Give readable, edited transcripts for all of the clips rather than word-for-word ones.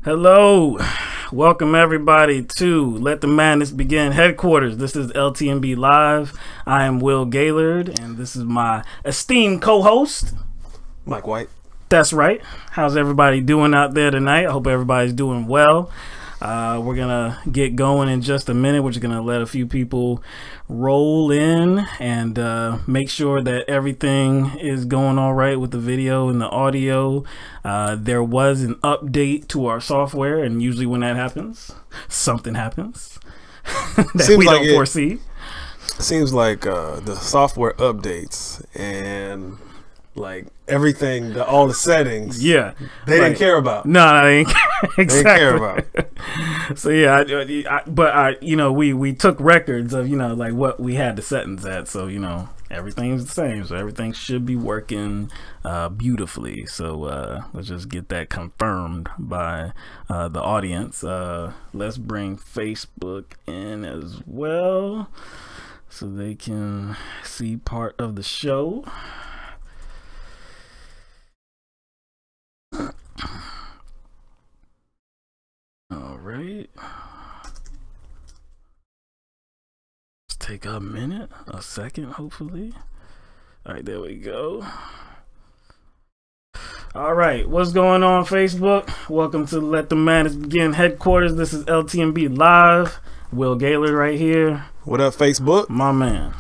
Hello, welcome everybody to Let the Madness Begin headquarters. This is LTMB Live. I am Will Gaillard, and this is my esteemed co-host, Mike White. That's right. How's everybody doing out there tonight? I hope everybody's doing well. We're gonna get going in just a minute. We're just gonna let a few people roll in and make sure that everything is going all right with the video and the audio. There was an update to our software, and usually when that happens, something happens that we don't foresee. Seems like the software updates and like everything, all the settings, they didn't care about. No, they ain't exactly. They didn't care about. So yeah, you know, we took records of, you know, like what we had the settings at. So, you know, everything's the same. So everything should be working beautifully. So let's just get that confirmed by the audience. Let's bring Facebook in as well so they can see part of the show. All right, let's take a minute, a second, hopefully. All right, there we go. All right, what's going on, Facebook? Welcome to Let the Madness Begin headquarters. This is LTMB Live. Will Gaillard right here. What up, Facebook? My man.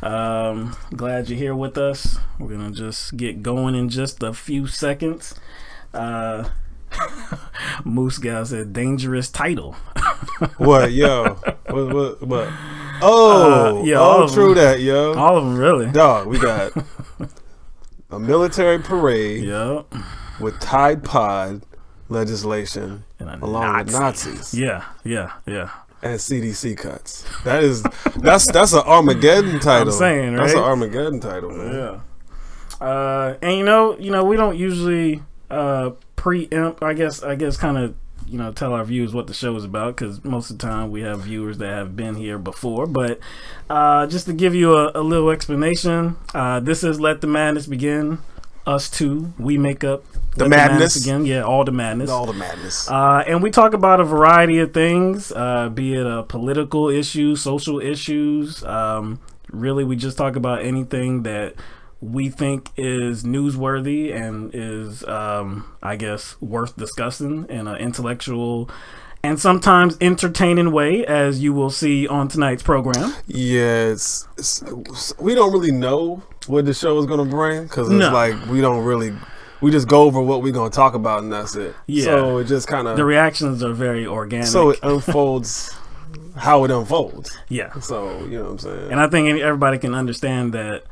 Glad you're here with us. We're gonna just get going in just a few seconds. Moose Gal said dangerous title. What, yo? What? Oh, yeah, oh, true that, yo. All of them, really. Dog, we got a military parade, yep, with Tide Pod legislation along with Nazis. Yeah. And CDC cuts. That's an Armageddon title. I'm saying, right? That's an Armageddon title, man. Yeah. And you know, we don't usually preempt, I guess kind of, you know, tell our viewers what the show is about, because most of the time we have viewers that have been here before. But just to give you a little explanation, this is Let the Madness Begin. us two, we make up the madness again. Yeah, all the madness. All the madness. And we talk about a variety of things, be it a political issue, social issues. Really, we just talk about anything that we think is newsworthy and is, I guess, worth discussing in an intellectual and sometimes entertaining way, as you will see on tonight's program. Yeah, we don't really know what the show is going to bring, because it's like we just go over what we're going to talk about and that's it. Yeah. So it just kind of... The reactions are very organic. So it unfolds how it unfolds. Yeah. So, you know what I'm saying? And I think everybody can understand that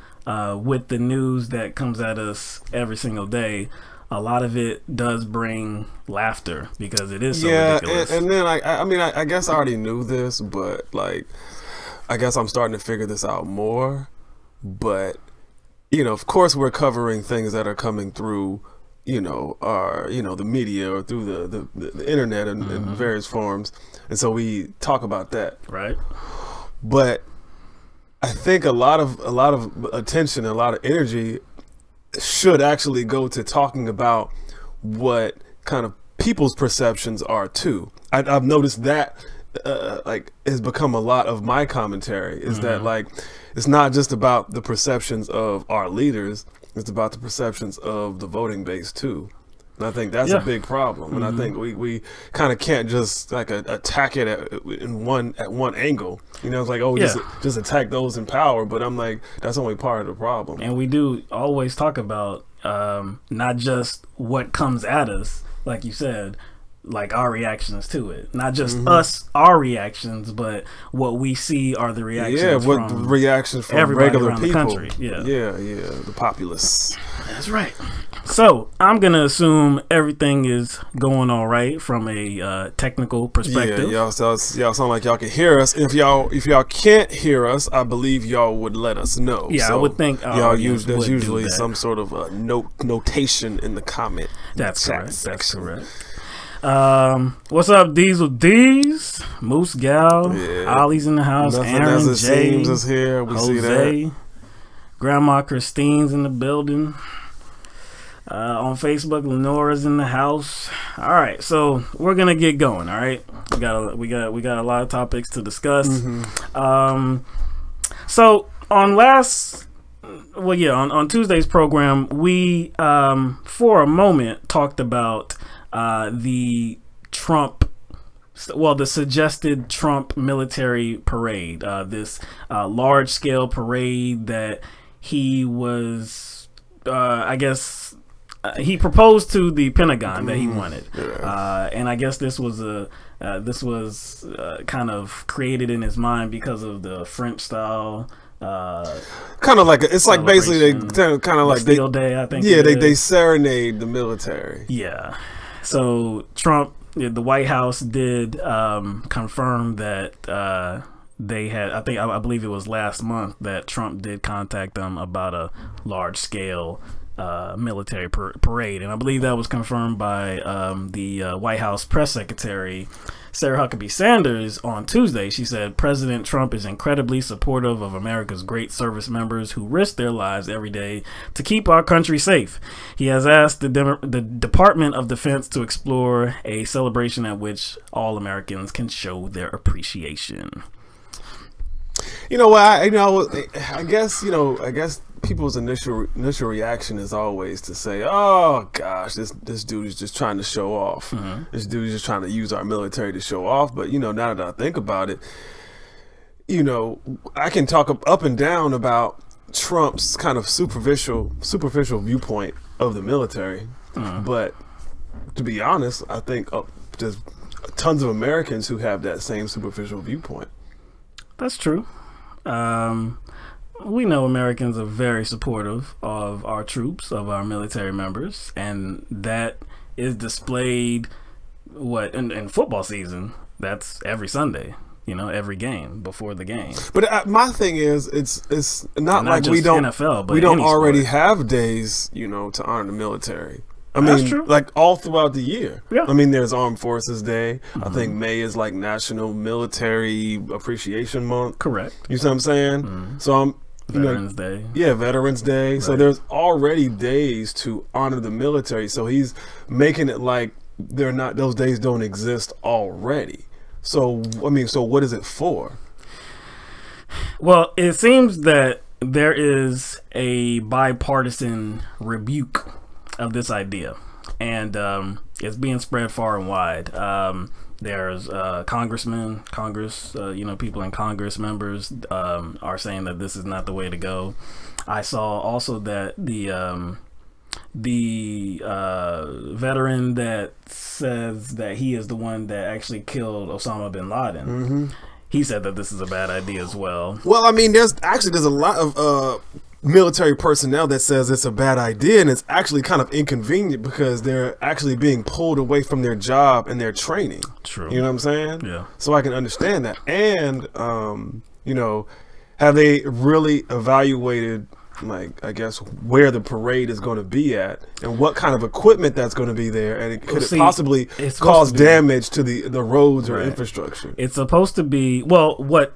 with the news that comes at us every single day, a lot of it does bring laughter because it is so ridiculous. And then I mean, I guess I already knew this, but like, I guess I'm starting to figure this out more. But, you know, of course we're covering things that are coming through, you know, the media or through the internet and in various forms. And so we talk about that. Right. But I think a lot of attention and a lot of energy should actually go to talking about what kind of people's perceptions are too. I've noticed that like has become a lot of my commentary is that like it's not just about the perceptions of our leaders, it's about the perceptions of the voting base too. And I think that's a big problem. And I think we kind of can't just like attack it at one angle. You know, it's like, oh, just attack those in power. But I'm like, that's only part of the problem. And we do always talk about not just what comes at us, like you said, like our reactions to it. Not just our reactions, but what we see are the reactions what the reactions from regular people. The country. Yeah, the populace. That's right. So I'm gonna assume everything is going all right from a technical perspective. Yeah, y'all sound like y'all can hear us. If y'all can't hear us, I believe y'all would let us know. Yeah, so I would think y'all there's usually some sort of a notation in the comment. That's correct. That's correct. What's up, Diesel D's, Moose Gal, Ollie's in the house, Aaron J, is here. We Jose, see that. Grandma Christine's in the building. On Facebook, Lenora's in the house. All right, so we're gonna get going. All right, we got a lot of topics to discuss. So on Tuesday's program, we for a moment talked about the suggested Trump military parade, this large scale parade that he was, I guess. He proposed to the Pentagon that he wanted, and I guess this was kind of created in his mind because of the French style. Kind of like it's like basically they kind of like Bastille Day, I think. Yeah, they serenade the military. Yeah, so Trump, the White House did confirm that they had. I believe it was last month that Trump did contact them about a large scale military parade, and I believe that was confirmed by the White House press secretary Sarah Huckabee Sanders on Tuesday. She said President Trump is incredibly supportive of America's great service members who risk their lives every day to keep our country safe. He has asked the Department of Defense to explore a celebration at which all Americans can show their appreciation. You know what? I guess people's initial reaction is always to say, "Oh gosh, this dude is just trying to show off. This dude is just trying to use our military to show off." But now that I think about it, I can talk up and down about Trump's kind of superficial viewpoint of the military. But to be honest, I think there's tons of Americans who have that same superficial viewpoint. That's true. We know Americans are very supportive of our troops, of our military members, and that is displayed in football season. That's every Sunday, every game before the game. But my thing is, it's not like we don't NFL, but we don't already have days, to honor the military. I That's mean, true. Like all throughout the year. Yeah. I mean, there's Armed Forces Day. I think May is like National Military Appreciation Month. Correct. You see what I'm saying? So Veterans Day. Yeah, Veterans Day. Right. So there's already days to honor the military. So he's making it like they're not, those days don't exist already. So, I mean, so what is it for? Well, it seems that there is a bipartisan rebuke of this idea, and it's being spread far and wide. There's congressmen, people in Congress, members are saying that this is not the way to go. I saw also that the veteran that says that he is the one that actually killed Osama bin Laden, mm-hmm. he said that this is a bad idea as well. Well, I mean, there's a lot of military personnel that says it's a bad idea, and it's actually kind of inconvenient because they're actually being pulled away from their job and their training. True. You know what I'm saying? Yeah. So I can understand that. And, have they really evaluated, like, I guess, where the parade is going to be at and what kind of equipment that's going to be there, and could it possibly cause damage to the roads or infrastructure? It's supposed to be, well, what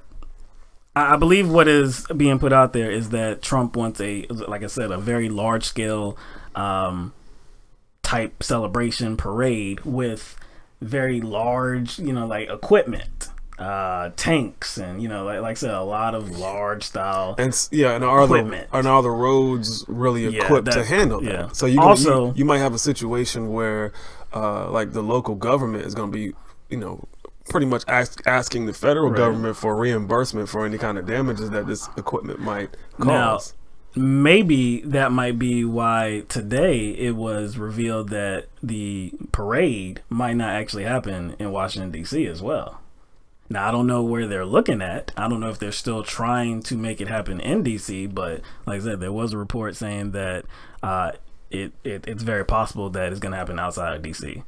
I believe what is being put out there is that Trump wants like I said, a very large scale type celebration parade with very large, like equipment. Tanks and like I said, a lot of large style and are the roads really equipped to handle that? Yeah. So you might have a situation where like the local government is going to be pretty much asking the federal government for reimbursement for any kind of damages that this equipment might cause. Now, maybe that might be why today it was revealed that the parade might not actually happen in Washington D.C. as well. Now, I don't know where they're looking at. I don't know if they're still trying to make it happen in D.C., but like I said, there was a report saying that it's very possible that it's going to happen outside of D.C.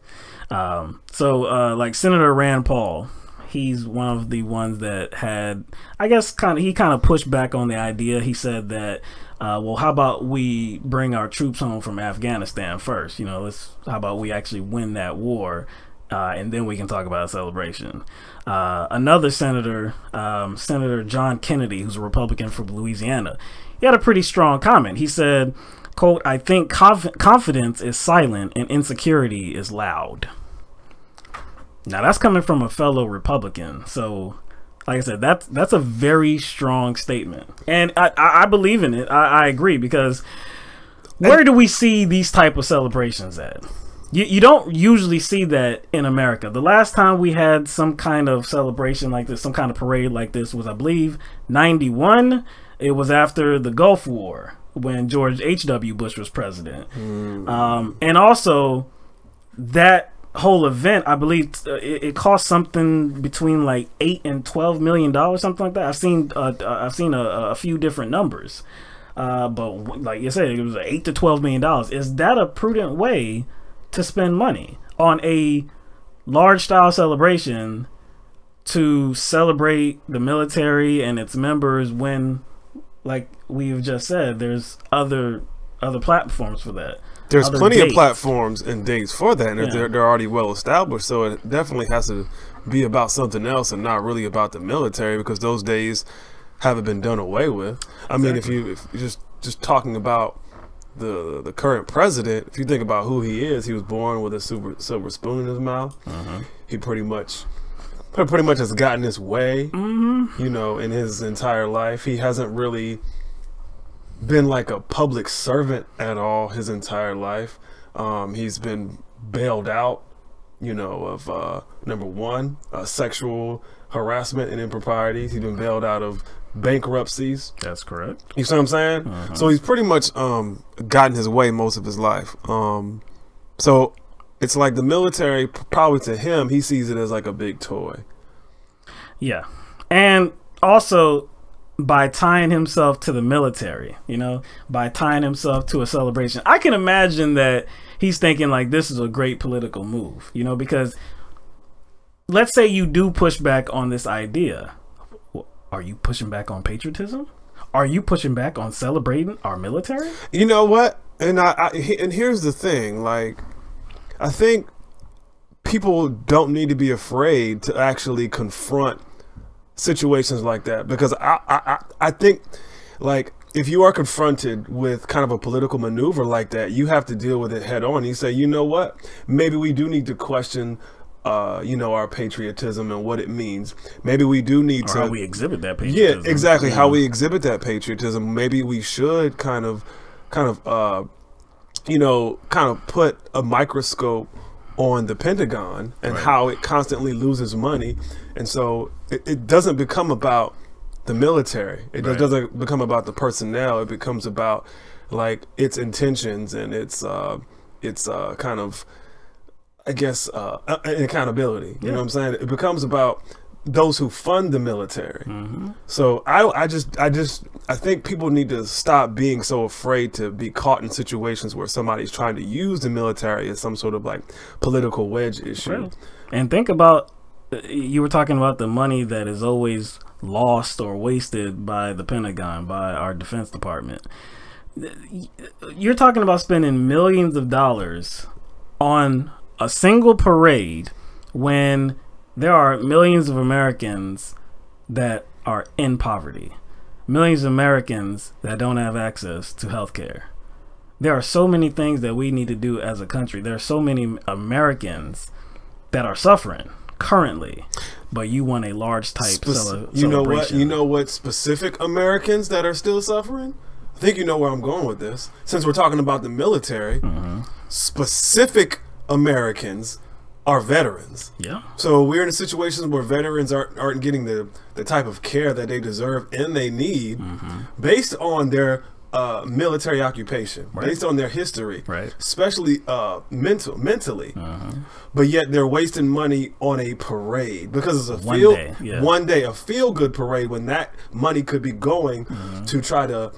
Like Senator Rand Paul, he's one of the ones that had, I guess, he kind of pushed back on the idea. He said that, well, how about we bring our troops home from Afghanistan first? How about we actually win that war? And then we can talk about a celebration. Another senator, Senator John Kennedy, who's a Republican from Louisiana, he had a pretty strong comment. He said, quote, "I think confidence is silent and insecurity is loud." Now, that's coming from a fellow Republican. So, like I said, that's a very strong statement. And I believe in it. I agree, because where do we see these type of celebrations at? You don't usually see that in America. The last time we had some kind of celebration like this, some kind of parade like this, was, I believe, 91. It was after the Gulf War when George H.W. Bush was president. And also, that whole event, I believe, it cost something between like $8 and $12 million, something like that. I've seen a few different numbers. But like you said, it was $8 to $12 million. Is that a prudent way to spend money on a large style celebration to celebrate the military and its members when, like we've just said, there's other platforms for that? There's plenty of platforms and dates for that, and they're already well established. So it definitely has to be about something else and not really about the military, because those days haven't been done away with. I mean, if you're just talking about the current president, if you think about who he is, he was born with a silver spoon in his mouth. He pretty much has gotten his way, in his entire life. He hasn't really been like a public servant at all his entire life. He's been bailed out, of number one, sexual harassment and improprieties. He's been bailed out of bankruptcies. That's correct. You see what I'm saying? So he's pretty much gotten his way most of his life. So it's like the military, probably to him, he sees it as like a big toy. Yeah. And also, by tying himself to the military, by tying himself to a celebration, I can imagine that he's thinking like, this is a great political move, because let's say you do push back on this idea. Are you pushing back on patriotism? Are you pushing back on celebrating our military? You know what? And and here's the thing, like, I think people don't need to be afraid to actually confront situations like that, because I think, like, if you are confronted with kind of a political maneuver like that, you have to deal with it head on. You say, you know what, maybe we do need to question you know, our patriotism and what it means. Maybe we do need to, how we exhibit that patriotism. Yeah, exactly. How we exhibit that patriotism. Maybe we should kind of you know, kind of put a microscope on the Pentagon and how it constantly loses money. And so it doesn't become about the military. It doesn't become about the personnel. It becomes about like its intentions and its kind of, I guess, accountability. You know what I'm saying? It becomes about those who fund the military. So I think people need to stop being so afraid to be caught in situations where somebody's trying to use the military as some sort of like political wedge issue. And think about, you were talking about the money that is always lost or wasted by the Pentagon, by our Defense Department. You're talking about spending millions of dollars on a single parade when there are millions of Americans that are in poverty, millions of Americans that don't have access to health care. There are so many things that we need to do as a country. There are so many Americans that are suffering currently, but you want a large type celebration. You know what specific Americans that are still suffering? I think you know where I'm going with this. Since we're talking about the military, specific Americans are veterans. Yeah. So we're in a situation where veterans aren't getting the type of care that they deserve and they need based on their military occupation, based on their history, especially mentally. But yet they're wasting money on a parade because it's a one day a feel-good parade when that money could be going to try to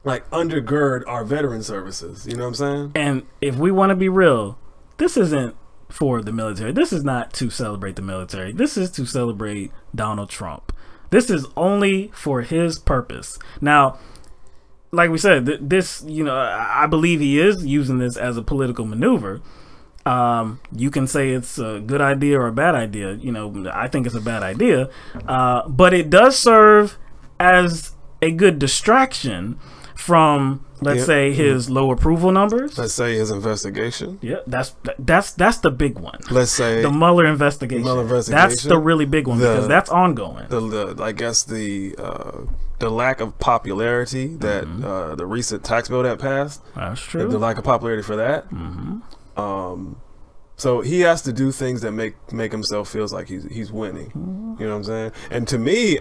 like undergird our veteran services. You know what I'm saying? And if we want to be real, this isn't for the military. This is not to celebrate the military. This is to celebrate Donald Trump. This is only for his purpose. Now, like we said, this, you know, I believe he is using this as a political maneuver. You can say it's a good idea or a bad idea. You know, I think it's a bad idea. But it does serve as a good distraction from, let's say, his low approval numbers. Let's say his investigation. Yeah, that's the big one. Let's say the Mueller investigation. That's the really big one because that's ongoing. I guess the lack of popularity that the recent tax bill that passed. That's true. The lack of popularity for that. So he has to do things that make himself feels like he's winning. You know what I'm saying? And to me,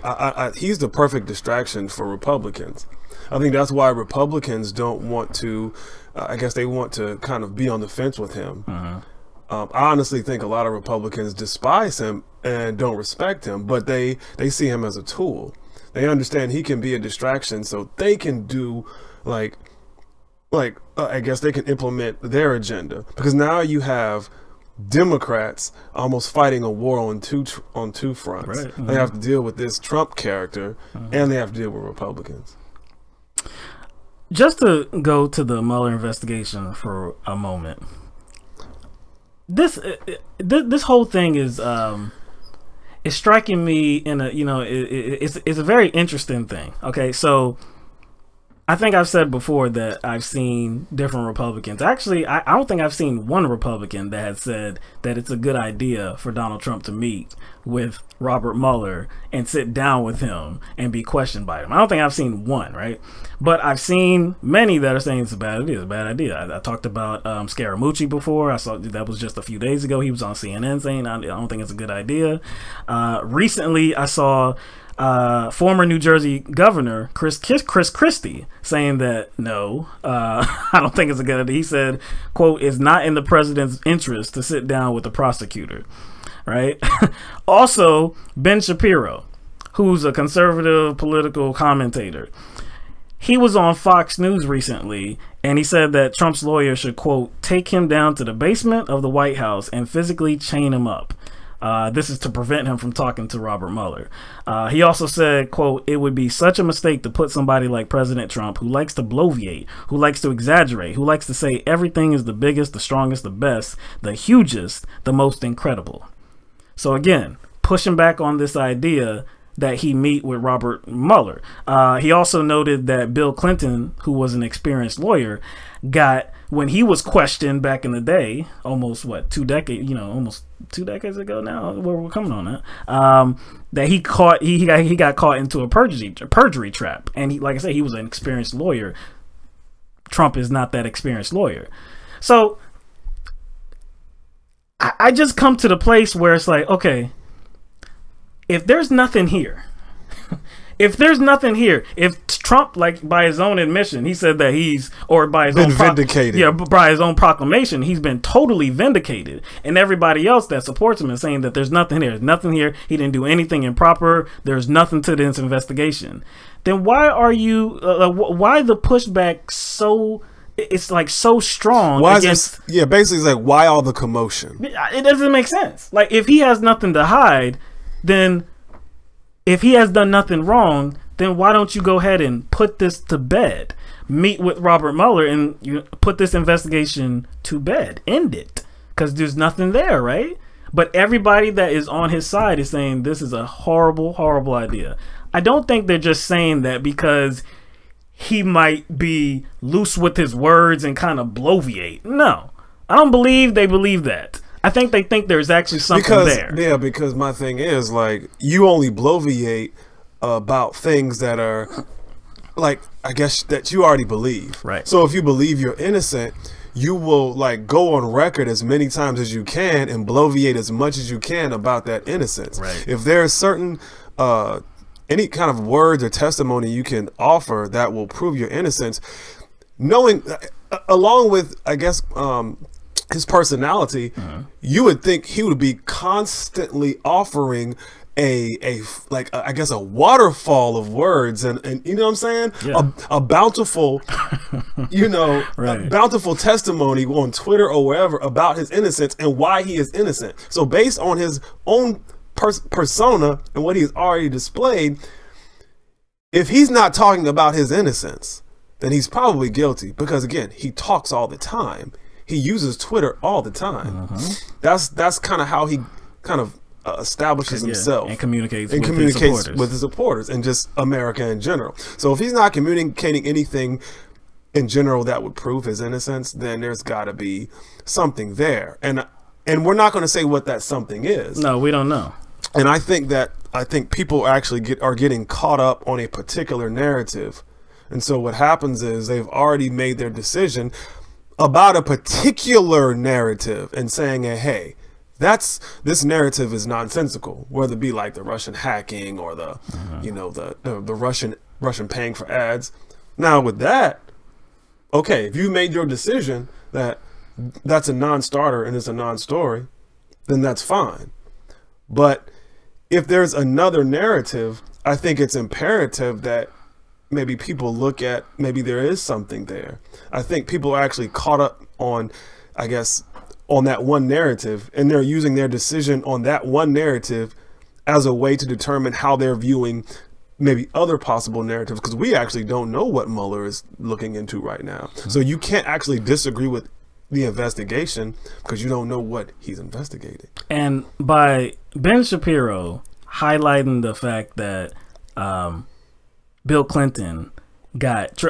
he's the perfect distraction for Republicans. I think that's why Republicans don't want to, I guess they want to kind of be on the fence with him. I honestly think a lot of Republicans despise him and don't respect him, but they see him as a tool. They understand he can be a distraction so they can do like I guess they can implement their agenda, because now you have Democrats almost fighting a war on two fronts. They have to deal with this Trump character and they have to deal with Republicans. Just to go to the Mueller investigation for a moment, this whole thing is striking me in a, you know, it's a very interesting thing. Okay, so I think I've said before that I've seen different Republicans. Actually, I don't think I've seen one Republican that had said that it's a good idea for Donald Trump to meet with Robert Mueller and sit down with him and be questioned by him. I don't think I've seen one, right? But I've seen many that are saying it's a bad idea. It's a bad idea. I talked about Scaramucci before. I saw that was just a few days ago. He was on CNN saying I don't think it's a good idea. Recently, I saw former New Jersey Governor Chris Christie saying that no, I don't think it's a good idea. He said, quote, "It's not in the president's interest to sit down with the prosecutor." Right. Also, Ben Shapiro, who's a conservative political commentator, he was on Fox News recently and he said that Trump's lawyer should, quote, "take him down to the basement of the White House and physically chain him up." This is to prevent him from talking to Robert Mueller. He also said, quote, "it would be such a mistake to put somebody like President Trump, who likes to bloviate, who likes to exaggerate, who likes to say everything is the biggest, the strongest, the best, the hugest, the most incredible." So again, pushing back on this idea that he meet with Robert Mueller. He also noted that Bill Clinton, who was an experienced lawyer, when he was questioned back in the day, almost 2 decades, almost 2 decades ago now, where we're coming on that, that he got caught into a perjury trap. And he, like I said, he was an experienced lawyer. Trump is not that experienced lawyer. So I just come to the place where it's like, okay, if there's nothing here, if Trump, like by his own admission, he said that by his own vindicated. By his own proclamation, he's been totally vindicated, and everybody else that supports him is saying that there's nothing here. There's nothing here. He didn't do anything improper. There's nothing to this investigation. Then why are you? Why the pushback so? It's like so strong. Why against, is this, basically it's like, why all the commotion? It doesn't make sense. Like, if he has nothing to hide, then if he has done nothing wrong, then why don't you go ahead and put this to bed? Meet with Robert Mueller and put this investigation to bed. End it. Because there's nothing there, right? But everybody that is on his side is saying this is a horrible, horrible idea. I don't think they're just saying that because he might be loose with his words and kind of bloviate. No, I don't believe they believe that. I think they think there's actually something there. Yeah, because my thing is, like, you only bloviate about things that are, like, I guess that you already believe. Right. So if you believe you're innocent, you will, like, go on record as many times as you can and bloviate as much as you can about that innocence. Right. If there's certain any kind of words or testimony you can offer that will prove your innocence, knowing along with, I guess, his personality, you would think he would be constantly offering I guess a waterfall of words and you know what I'm saying? Yeah. A bountiful, right. a bountiful testimony on Twitter or wherever about his innocence and why he is innocent. So based on his own persona and what he's already displayed, if he's not talking about his innocence, then he's probably guilty, because again, he talks all the time. He uses Twitter all the time. That's kind of how he kind of establishes himself and communicates with his supporters and just America in general. So if he's not communicating anything in general that would prove his innocence, then there's got to be something there, and we're not going to say what that something is. No, we don't know. And I think people actually are getting caught up on a particular narrative, and so what happens is they've already made their decision about a particular narrative and saying, hey, this narrative is nonsensical, whether it be like the Russian hacking or the the Russian paying for ads. Now with that, okay, if you made your decision that that's a non-starter and it's a non-story, then that's fine. But if there's another narrative, I think it's imperative that maybe people look at, maybe there is something there. I think people are actually caught up on, I guess, on that one narrative, and they're using their decision on that one narrative as a way to determine how they're viewing maybe other possible narratives, because we actually don't know what Mueller is looking into right now. So you can't actually disagree with the investigation because you don't know what he's investigating. And by Ben Shapiro highlighting the fact that Bill Clinton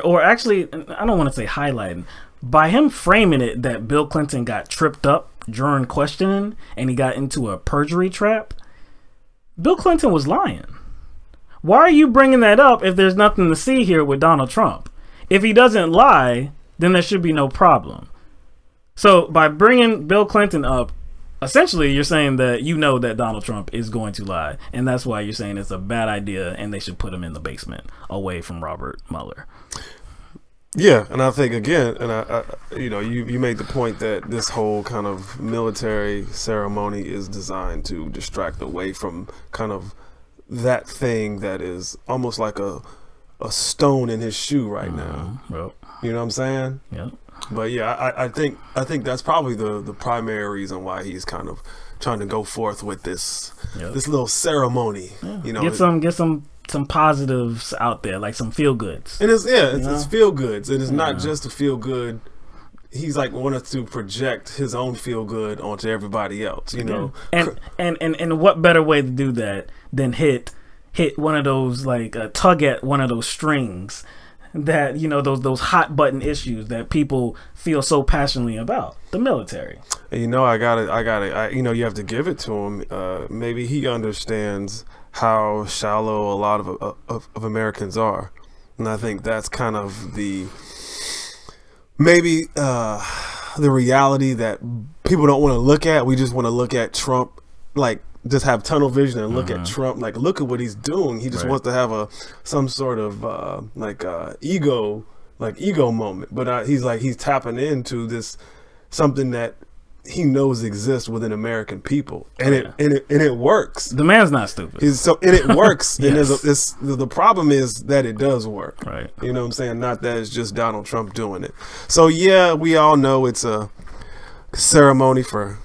or actually, I don't want to say highlighting, by him framing it that Bill Clinton got tripped up during questioning and he got into a perjury trap, Bill Clinton was lying. Why are you bringing that up if there's nothing to see here with Donald Trump? If he doesn't lie, then there should be no problem. So by bringing Bill Clinton up, essentially you're saying that that Donald Trump is going to lie, and that's why you're saying it's a bad idea and they should put him in the basement away from Robert Mueller. Yeah, and I think again, and you made the point that this whole kind of military ceremony is designed to distract away from kind of that thing that is almost like a stone in his shoe right now. Well, you know what I'm saying? Yeah. But yeah, I think that's probably the primary reason why he's kind of trying to go forth with this little ceremony. Yeah. Get some positives out there, like some feel goods. And it's feel goods. It is not just a feel good. He's like wanted to project his own feel good onto everybody else, you know. And what better way to do that than hit hit one of those, like, tug at one of those strings that, you know, those hot button issues that people feel so passionately about, the military. You know, you know, you have to give it to him. Maybe he understands how shallow a lot of Americans are. And I think that's kind of the reality that people don't want to look at. We just want to look at Trump, like, just have tunnel vision and look at Trump, like, look at what he's doing. He just wants to have some sort of ego moment. But he's tapping into this something that he knows exists within American people, and it works. The man's not stupid. And it works. Yes. And the problem is that it does work. Right. You know what I'm saying? Not that it's just Donald Trump doing it. So yeah, we all know it's a ceremony for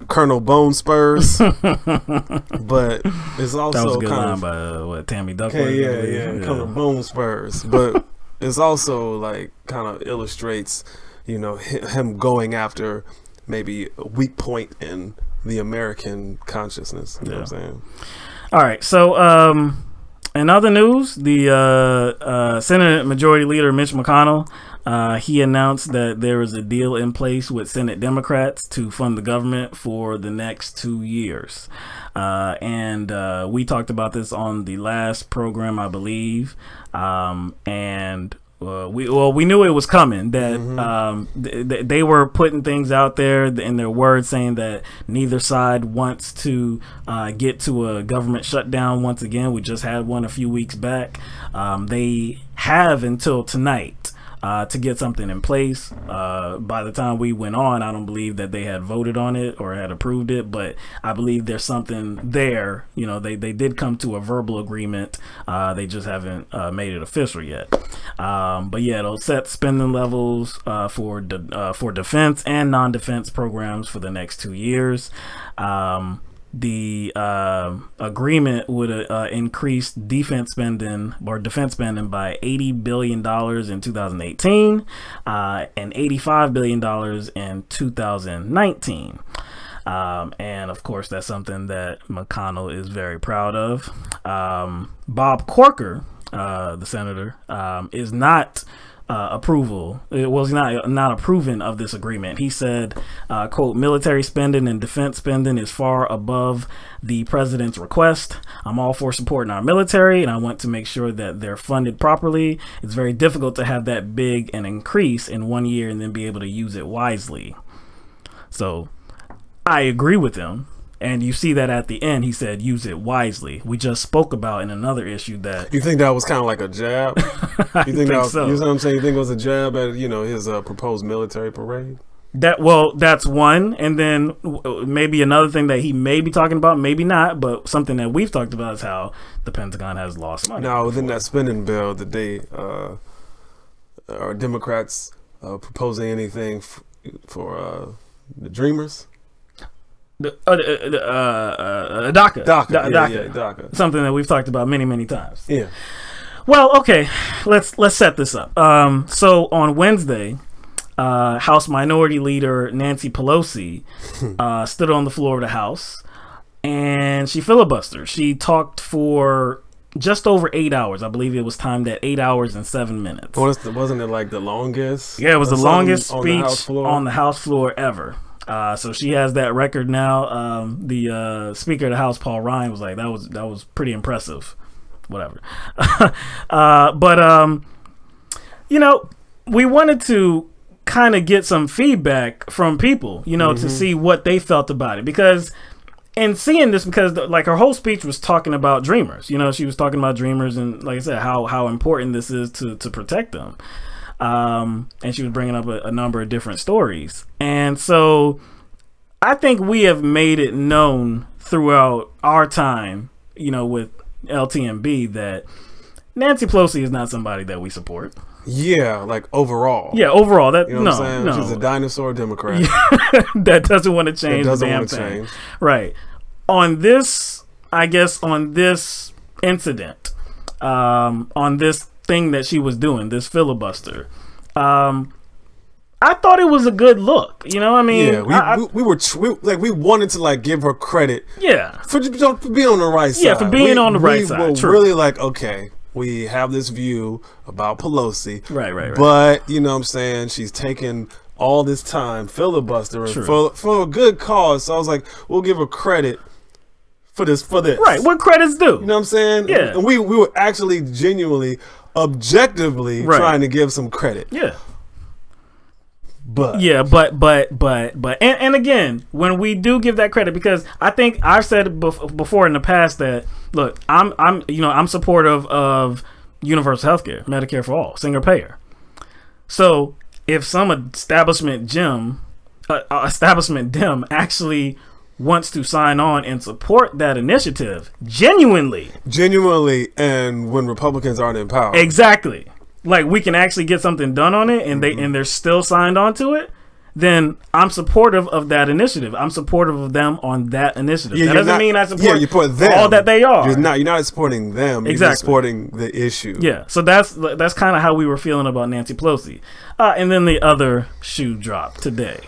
Colonel Bone Spurs, but it's also that was a good kind line of by Tammy Duckworth. yeah, Colonel Bone Spurs, but it's also like kind of illustrates, you know, him going after maybe a weak point in the American consciousness. You know what I'm saying? All right. So, in other news, the Senate Majority Leader Mitch McConnell, he announced that there is a deal in place with Senate Democrats to fund the government for the next 2 years. And we talked about this on the last program, I believe. We knew it was coming, that they were putting things out there in their words saying that neither side wants to get to a government shutdown once again. We just had one a few weeks back. They have until tonight to get something in place. By the time we went on, I don't believe that they had voted on it or had approved it, but I believe there's something there. You know, they did come to a verbal agreement. They just haven't made it official yet. But yeah, it'll set spending levels for defense and non-defense programs for the next 2 years. The agreement would increase defense spending by $80 billion in 2018 and $85 billion in 2019. And of course, that's something that McConnell is very proud of. Bob Corker, the senator, is not he's not approving of this agreement. He said, quote, military spending and defense spending is far above the president's request. I'm all for supporting our military, and I want to make sure that they're funded properly. It's very difficult to have that big an increase in 1 year and then be able to use it wisely. So I agree with him. And you see that at the end, he said, use it wisely. We just spoke about in another issue that... You think that was kind of like a jab? You think that was, so. You know what I'm saying? You think it was a jab at, you know, his proposed military parade? That's one. And then maybe another thing that he may be talking about, maybe not, but something that we've talked about is how the Pentagon has lost money. Now, within that spending bill, did they, are Democrats proposing anything for the Dreamers? DACA. DACA. Something that we've talked about many times. Yeah. Well, okay, let's set this up. So on Wednesday, House Minority Leader Nancy Pelosi stood on the floor of the House and she filibustered. She talked for just over 8 hours. I believe it was timed at 8 hours and 7 minutes. Wasn't it like the longest? Yeah, it was the longest speech on the House floor ever. So she has that record now. The Speaker of the House, Paul Ryan, was like, that was pretty impressive. Whatever. But you know, we wanted to kind of get some feedback from people, you know, to see what they felt about it. Because in seeing this, because like her whole speech was talking about Dreamers. You know, she was talking about Dreamers and, like I said, how important this is to protect them. And she was bringing up a number of different stories. And so I think we have made it known throughout our time, you know, with LTMB that Nancy Pelosi is not somebody that we support. Yeah, like overall. Yeah, overall. That, you know what I'm saying? She's a dinosaur Democrat. That doesn't want to change the damn thing. Right. On this, I guess, on this incident, on this thing that she was doing, this filibuster, I I thought it was a good look. You know, I mean, yeah, we wanted to like give her credit. Yeah, for being on the right side. Yeah, for being on the right side. We were True. really like, okay, we have this view about Pelosi, right. But you know what I'm saying, she's taking all this time filibustering for a good cause. So I was like, we'll give her credit for this. Right, what credit's due. You know what I'm saying? Yeah. And we were actually genuinely, objectively trying to give some credit. Yeah. But and again, when we do give that credit, because I think I've said before in the past that, look, I'm supportive of universal health care, Medicare for all, single payer. So if some establishment dim actually wants to sign on and support that initiative genuinely, and when Republicans aren't in power, exactly, like we can actually get something done on it, and they're still signed on to it, then I'm supportive of that initiative. I'm supportive of them on that initiative. That doesn't mean I support you put them, all that they are. You're not supporting them. Exactly. You're supporting the issue. Yeah. So that's kind of how we were feeling about Nancy Pelosi. And then the other shoe dropped today.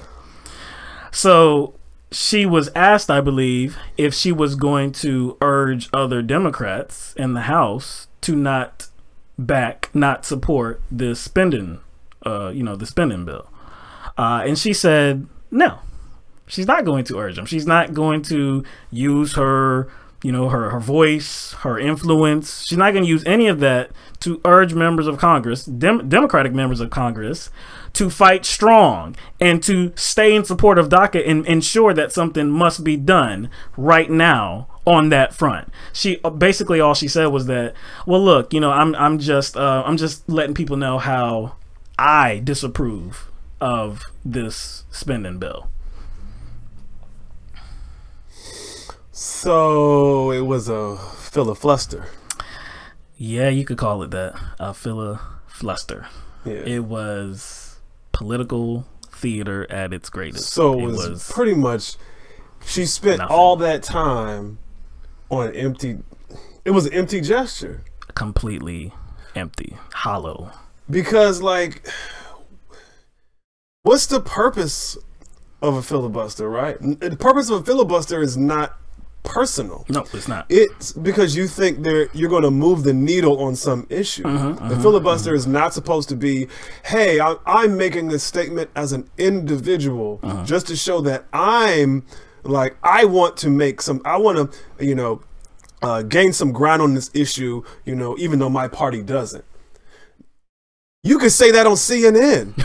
So she was asked, I believe, if she was going to urge other Democrats in the House to not support this spending, the spending bill. And she said, no, she's not going to urge them. She's not going to use her voice, her influence. She's not going to use any of that to urge members of Congress, Democratic members of Congress, to fight strong and to stay in support of DACA and ensure that something must be done right now on that front. She basically, all she said was that, well, look, I'm just letting people know how I disapprove of this spending bill. So it was a filifluster. Yeah, you could call it that. A filifluster. Yeah. It was political theater at its greatest. So it was pretty much, she spent all that time on empty. It was an empty gesture. Completely empty. Hollow. Because, like, what's the purpose of a filibuster, right? The purpose of a filibuster is not personal. No, it's not. It's because you think you're going to move the needle on some issue. The filibuster is not supposed to be, hey, I'm making this statement as an individual just to show that I want to gain some ground on this issue, even though my party doesn't. You could say that on CNN.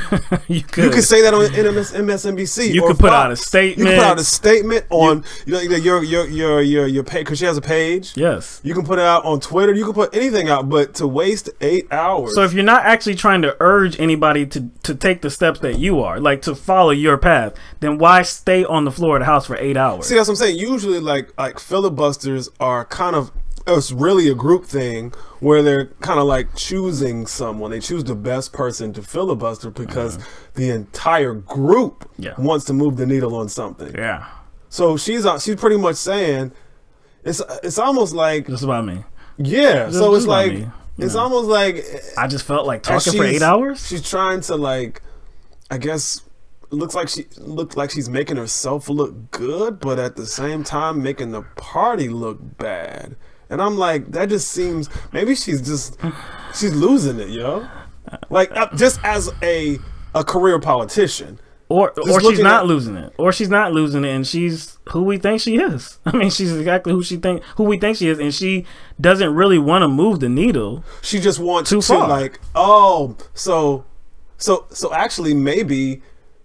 You could say that on MSNBC. You could put out a statement. You could put out a statement on your page, because she has a page. Yes. You can put it out on Twitter. You can put anything out, but to waste 8 hours. So if you're not actually trying to urge anybody to take the steps that you are, like to follow your path, then why stay on the floor of the House for 8 hours? See, that's what I'm saying. Usually, like filibusters are kind of, it's really a group thing where they're kind of like choosing someone. They choose the best person to filibuster because the entire group wants to move the needle on something. Yeah. So she's pretty much saying it's almost like just about me. Yeah. So it's like it's almost like I just felt like talking for 8 hours. She's trying to, like, I guess, looked like she's making herself look good, but at the same time making the party look bad. And I'm like, that just seems, maybe she's losing it, yo. Like, just as a career politician. Or she's not losing it. Or she's not losing it, and she's who we think she is. I mean, she's exactly who we think she is, and she doesn't really want to move the needle. She just wants too far. Like, so actually maybe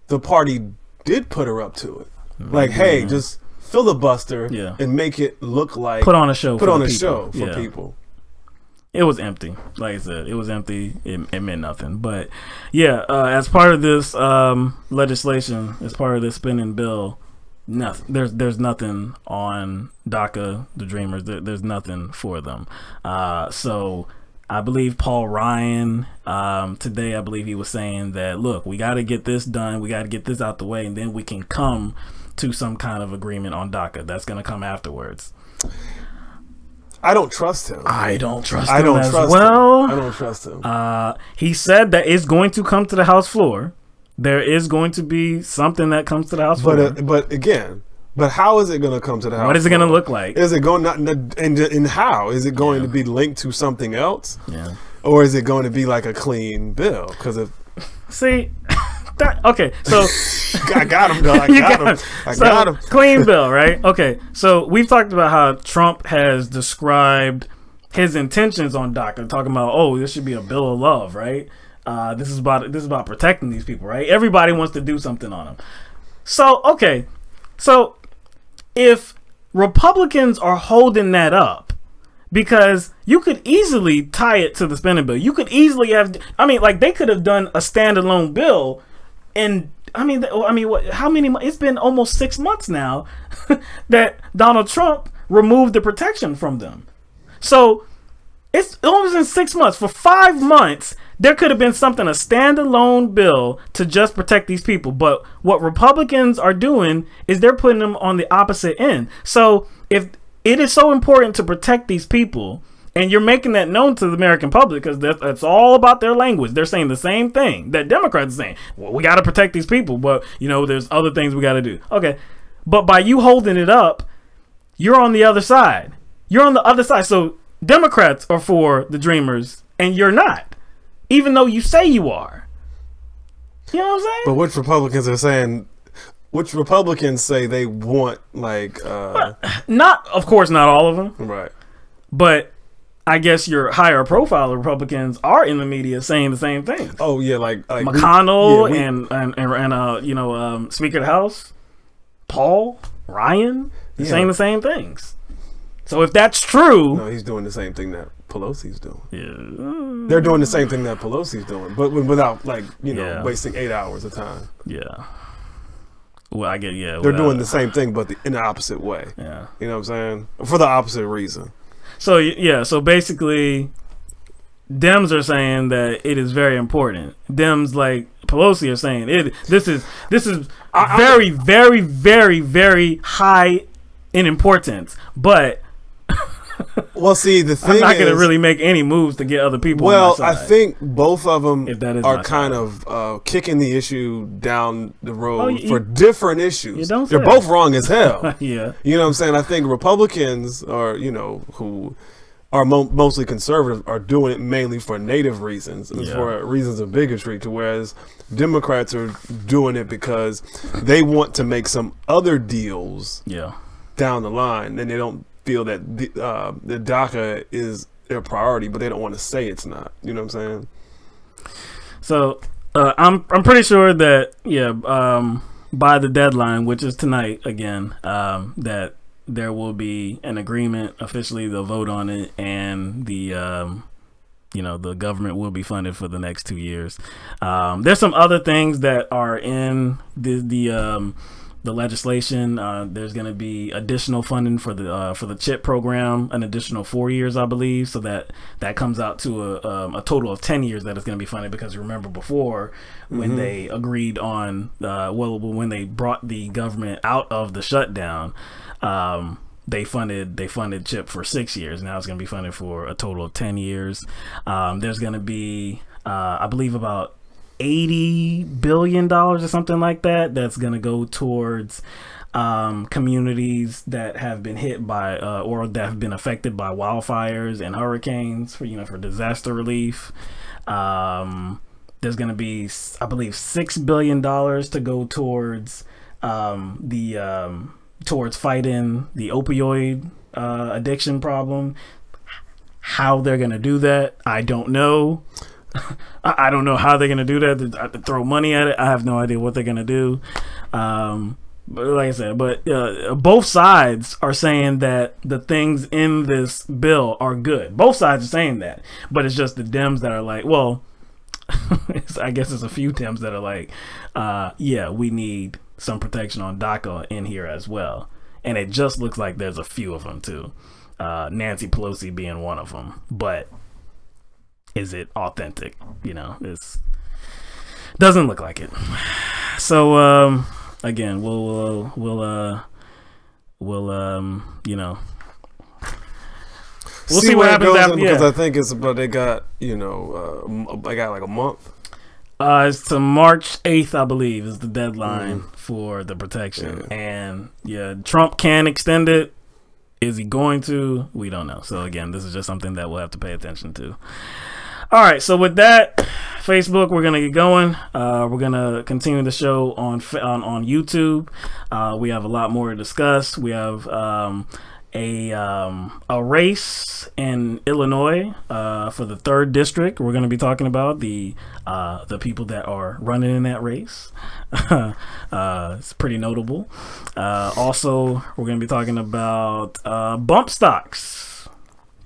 the party did put her up to it. Like, hey, just filibuster and make it look like put on a show for people. It was empty. Like I said, it was empty. It meant nothing. But yeah, as part of this legislation, as part of this spending bill, nothing. There's nothing on DACA, the Dreamers. There's nothing for them. So I believe Paul Ryan today, I believe he was saying that, look, we got to get this done. We got to get this out the way, and then we can come to some kind of agreement on DACA. That's going to come afterwards. I don't trust him. I don't trust him. I don't trust him. I don't trust him. He said that it's going to come to the House floor. there is going to be something that comes to the House floor. But again, how is it going to come to the House? What is it going to look like? Is it going and how is it going to be linked to something else? Yeah. Or is it going to be like a clean bill? Because if okay, so I got him, though. I got him. Clean bill, right? Okay, so we've talked about how Trump has described his intentions on DACA, talking about, oh, this should be a bill of love, right? This is about protecting these people, right? Everybody wants to do something on them. So okay, so if Republicans are holding that up, because you could easily tie it to the spending bill, you could easily have. I mean, like they could have done a standalone bill, and I mean, what? How many? It's been almost 6 months now that Donald Trump removed the protection from them. So it's almost in 6 months. For 5 months, there could have been a standalone bill to just protect these people. But what Republicans are doing is they're putting them on the opposite end. So if it is so important to protect these people, and you're making that known to the American public, because that's all about their language. They're saying the same thing that Democrats are saying. Well, we got to protect these people, but there's other things we got to do. Okay, but by you holding it up, you're on the other side. You're on the other side. So Democrats are for the Dreamers, and you're not, even though you say you are. You know what I'm saying? But which Republicans are saying? Which Republicans say they want, like... of course, not all of them. Right. But I guess your higher profile Republicans are in the media saying the same thing. Oh, yeah, like McConnell and Speaker of the House, Paul Ryan, saying the same things. So if that's true... No, he's doing the same thing that Pelosi's doing. Yeah. They're doing the same thing that Pelosi's doing, but without, wasting 8 hours of time. Yeah. Well, I get, they're doing the same thing, but in the opposite way. Yeah. You know what I'm saying? For the opposite reason. So, so basically, Dems are saying that it is very important. Dems like Pelosi are saying this is very, very, very, very high in importance. But well, see, the thing I'm not going to really make any moves to get other people. Well, on my side, I think both of them are kind side. of kicking the issue down the road for different issues. They're both wrong as hell. Yeah, you know what I'm saying? I think Republicans are, who are mostly conservative, are doing it mainly for native reasons, for reasons of bigotry. To whereas Democrats are doing it because they want to make some other deals. Down the line, and they don't feel that the DACA is their priority, but they don't want to say it's not. You know what I'm saying? So I'm pretty sure that by the deadline, which is tonight again, that there will be an agreement. Officially, they'll vote on it, and the the government will be funded for the next 2 years. There's some other things that are in the legislation. There's going to be additional funding for the CHIP program, an additional 4 years, I believe. So that comes out to a total of 10 years that is going to be funded. Because remember before, when they agreed on, when they brought the government out of the shutdown, they funded CHIP for 6 years. Now it's going to be funded for a total of 10 years. There's going to be, I believe, about $80 billion or something like that that's going to go towards communities that have been hit by or that have been affected by wildfires and hurricanes for disaster relief. There's going to be, I believe, $6 billion to go towards towards fighting the opioid addiction problem. How they're going to do that, I don't know. I don't know how they're going to do that. To throw money at it, I have no idea what they're going to do. But like I said, both sides are saying that the things in this bill are good. Both sides are saying that, but it's just the Dems that are like, well, I guess it's a few Dems that are like, we need some protection on DACA in here as well. And it just looks like there's a few of them too. Nancy Pelosi being one of them, but is it authentic? It's doesn't look like it. So again, we'll see what happens after. Because I think it's about they got like a month. It's to March 8th, I believe, is the deadline for the protection. Yeah. And yeah, Trump can extend it. Is he going to? We don't know. So again, this is just something that we'll have to pay attention to. All right. So with that, Facebook, we're gonna get going. We're gonna continue the show on YouTube. We have a lot more to discuss. We have a race in Illinois for the 3rd district. We're going to be talking about the people that are running in that race. It's pretty notable. Also, we're going to be talking about bump stocks.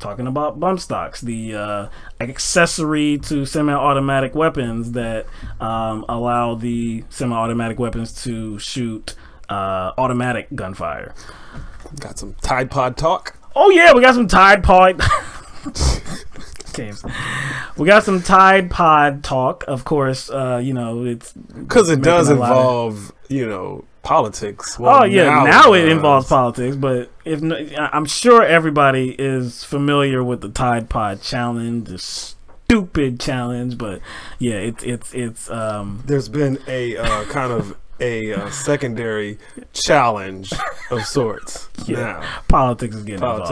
The accessory to semi-automatic weapons that allow the semi-automatic weapons to shoot automatic gunfire. Got some Tide Pod talk. Oh yeah, we got some Tide Pod. We got some Tide Pod talk. Of course, it's because it does involve politics. Well, now it involves politics. But I'm sure everybody is familiar with the Tide Pod challenge, the stupid challenge. But yeah, it's there's been a kind of a secondary challenge of sorts. Yeah, politics is getting involved.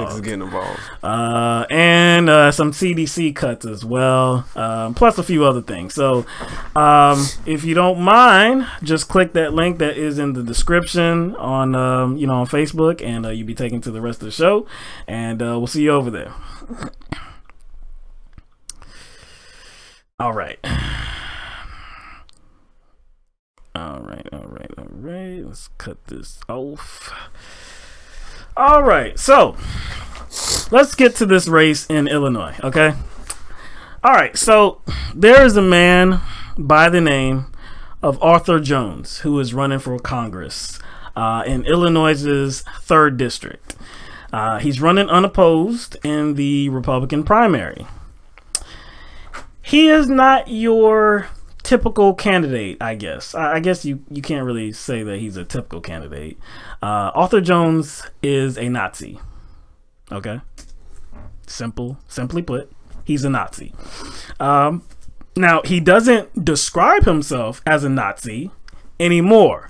And some CDC cuts as well, plus a few other things. So if you don't mind, just click that link that is in the description on on Facebook, and you'll be taken to the rest of the show, and we'll see you over there. All right. All right. Let's cut this off. All right. So let's get to this race in Illinois. Okay. All right. So there is a man by the name of Arthur Jones who is running for Congress in Illinois's 3rd district. He's running unopposed in the Republican primary. He is not your typical candidate, I guess. I guess you can't really say that he's a typical candidate. Arthur Jones is a Nazi. Okay? Simply put, he's a Nazi. Now, he doesn't describe himself as a Nazi anymore.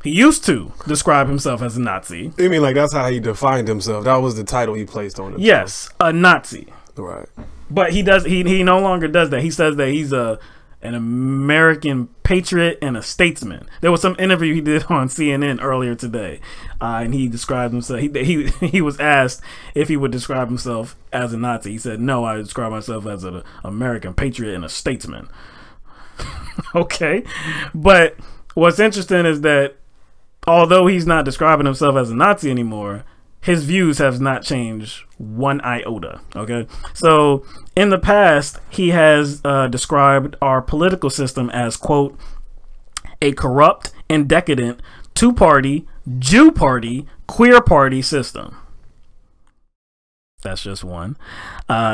He used to describe himself as a Nazi. You mean like that's how he defined himself? That was the title he placed on himself? Yes, a Nazi. Right. But he no longer does that. He says that he's an American patriot and a statesman. There was some interview he did on CNN earlier today, and he described himself. He was asked if he would describe himself as a Nazi. He said, "No, I describe myself as an American patriot and a statesman." Okay, but what's interesting is that although he's not describing himself as a Nazi anymore, his views have not changed one iota. Okay, so in the past, he has described our political system as, quote, a corrupt and decadent two-party, Jew party, queer party system. That's just one.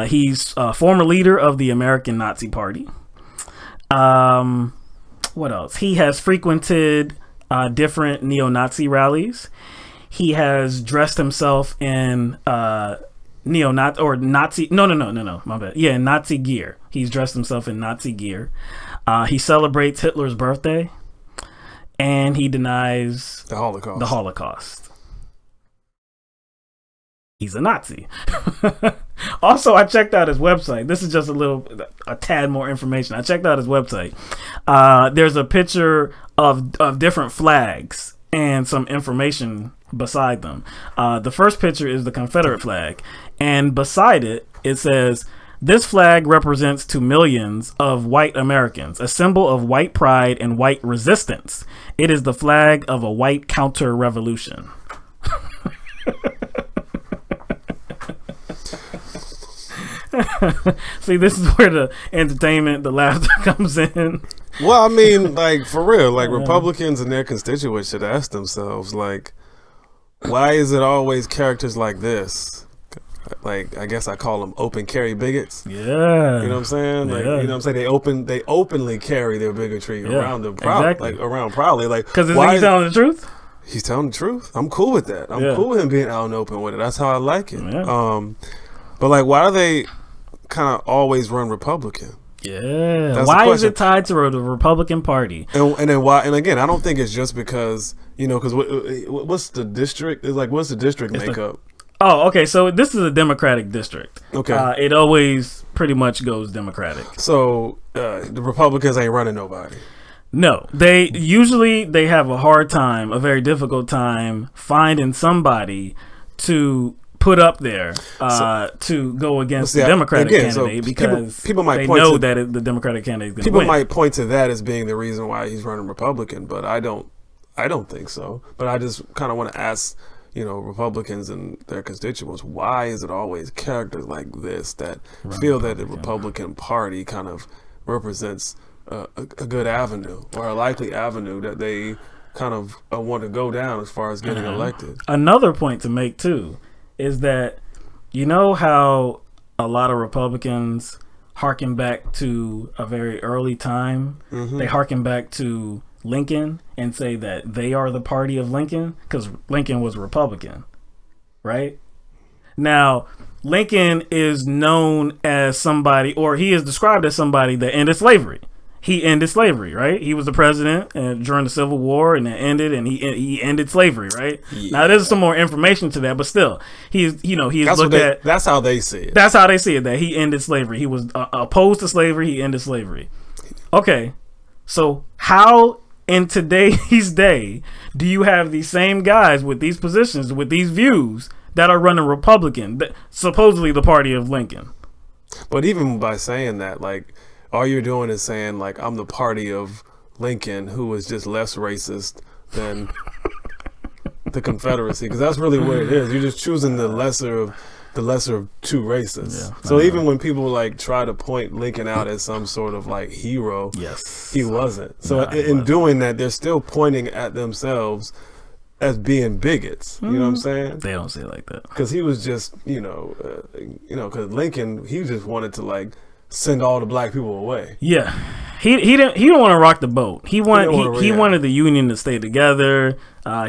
He's a former leader of the American Nazi Party. What else? He has frequented different neo-Nazi rallies. He has dressed himself in neo-Nazi or Nazi. No, my bad. Yeah, Nazi gear. He's dressed himself in Nazi gear. He celebrates Hitler's birthday, and he denies the Holocaust. The Holocaust. He's a Nazi. Also, I checked out his website. This is just a tad more information. I checked out his website. There's a picture of different flags and some information beside them. The first picture is the Confederate flag, and beside it, it says, "This flag represents to millions of white Americans, a symbol of white pride and white resistance. It is the flag of a white counter-revolution." See, this is where the entertainment, the laughter comes in. Well, I mean, like, for real, like, Republicans and their constituents should ask themselves, like, why is it always characters like this? Like, I guess I call them open carry bigots. Yeah. You know what I'm saying? Like, yeah. You know what I'm saying? They openly carry their bigotry around them, exactly. like, around proudly. Like, because he's telling the truth? He's telling the truth. I'm cool with that. I'm cool with him being out and open with it. That's how I like it. Yeah. But, like, why do they kind of always run Republican? Yeah. That's Why the is it tied to the Republican Party? And then why? And again, I don't think it's just because, because what's the district? It's like, what's the district makeup? Oh, okay. So this is a Democratic district. Okay. It always pretty much goes Democratic. So the Republicans ain't running nobody. No, they have a hard time, a very difficult time finding somebody to put up there to go against the Democratic candidate, because people might know that the Democratic candidate is going to win. People might point to that as being the reason why he's running Republican, but I don't think so. But I just kind of want to ask, Republicans and their constituents, why is it always characters like this that feel that the Republican Party kind of represents a good avenue or a likely avenue that they kind of want to go down as far as getting elected? Another point to make too is that, how a lot of Republicans harken back to a very early time. They harken back to Lincoln and say that they are the party of Lincoln because Lincoln was a Republican, right? Now, Lincoln is known as somebody, or he is described as somebody that ended slavery. He ended slavery, right? He was the president during the Civil War, and it ended, and he ended slavery, right? Yeah. Now, there's some more information to that, but still, he's looked at. That's how they see it. That's how they see it. That he ended slavery. He was opposed to slavery. He ended slavery. Okay, so how in today's day do you have these same guys with these positions, with these views, that are running Republican, supposedly the party of Lincoln? But even by saying that, like, all you're doing is saying, like, I'm the party of Lincoln, who was just less racist than the Confederacy, because that's really what it is. You're just choosing the lesser of two races. Yeah, so even when people like try to point Lincoln out as some sort of like hero, yes, he wasn't. So in doing that, they're still pointing at themselves as being bigots. You know what I'm saying? They don't say it like that, because he was just because Lincoln, he just wanted to like send all the black people away. Yeah, he didn't want to rock the boat. He wanted the Union to stay together.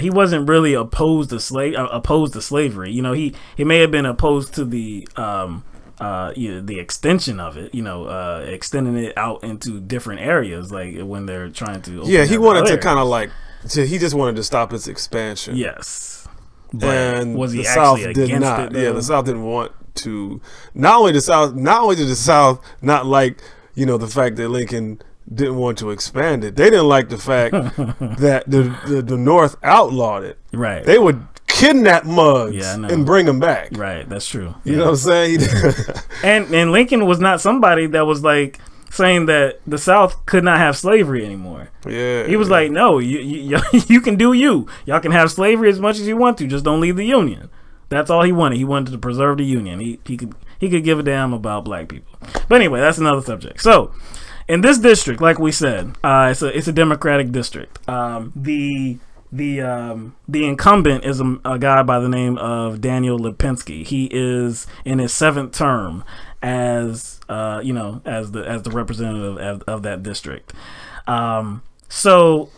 He wasn't really opposed to slavery. He may have been opposed to the extension of it. Extending it out into different areas, like when they're trying to. He wanted to kind of like. He just wanted to stop its expansion. Yes, but and was he the actually South did against not? it? Yeah, the South didn't want to. Not only did the South not like the fact that Lincoln didn't want to expand it. They didn't like the fact that the North outlawed it. Right. They would kidnap mugs and bring them back. Right. That's true. You know what I'm saying? and Lincoln was not somebody that was like saying that the South could not have slavery anymore. Yeah. He was like, no, you can do you. Y'all can have slavery as much as you want to. Just don't leave the Union. That's all he wanted. He wanted to preserve the Union. He could give a damn about black people. But anyway, that's another subject. So, in this district, like we said, it's a Democratic district. The incumbent is a guy by the name of Daniel Lipinski. He is in his 7th term as the representative of that district. So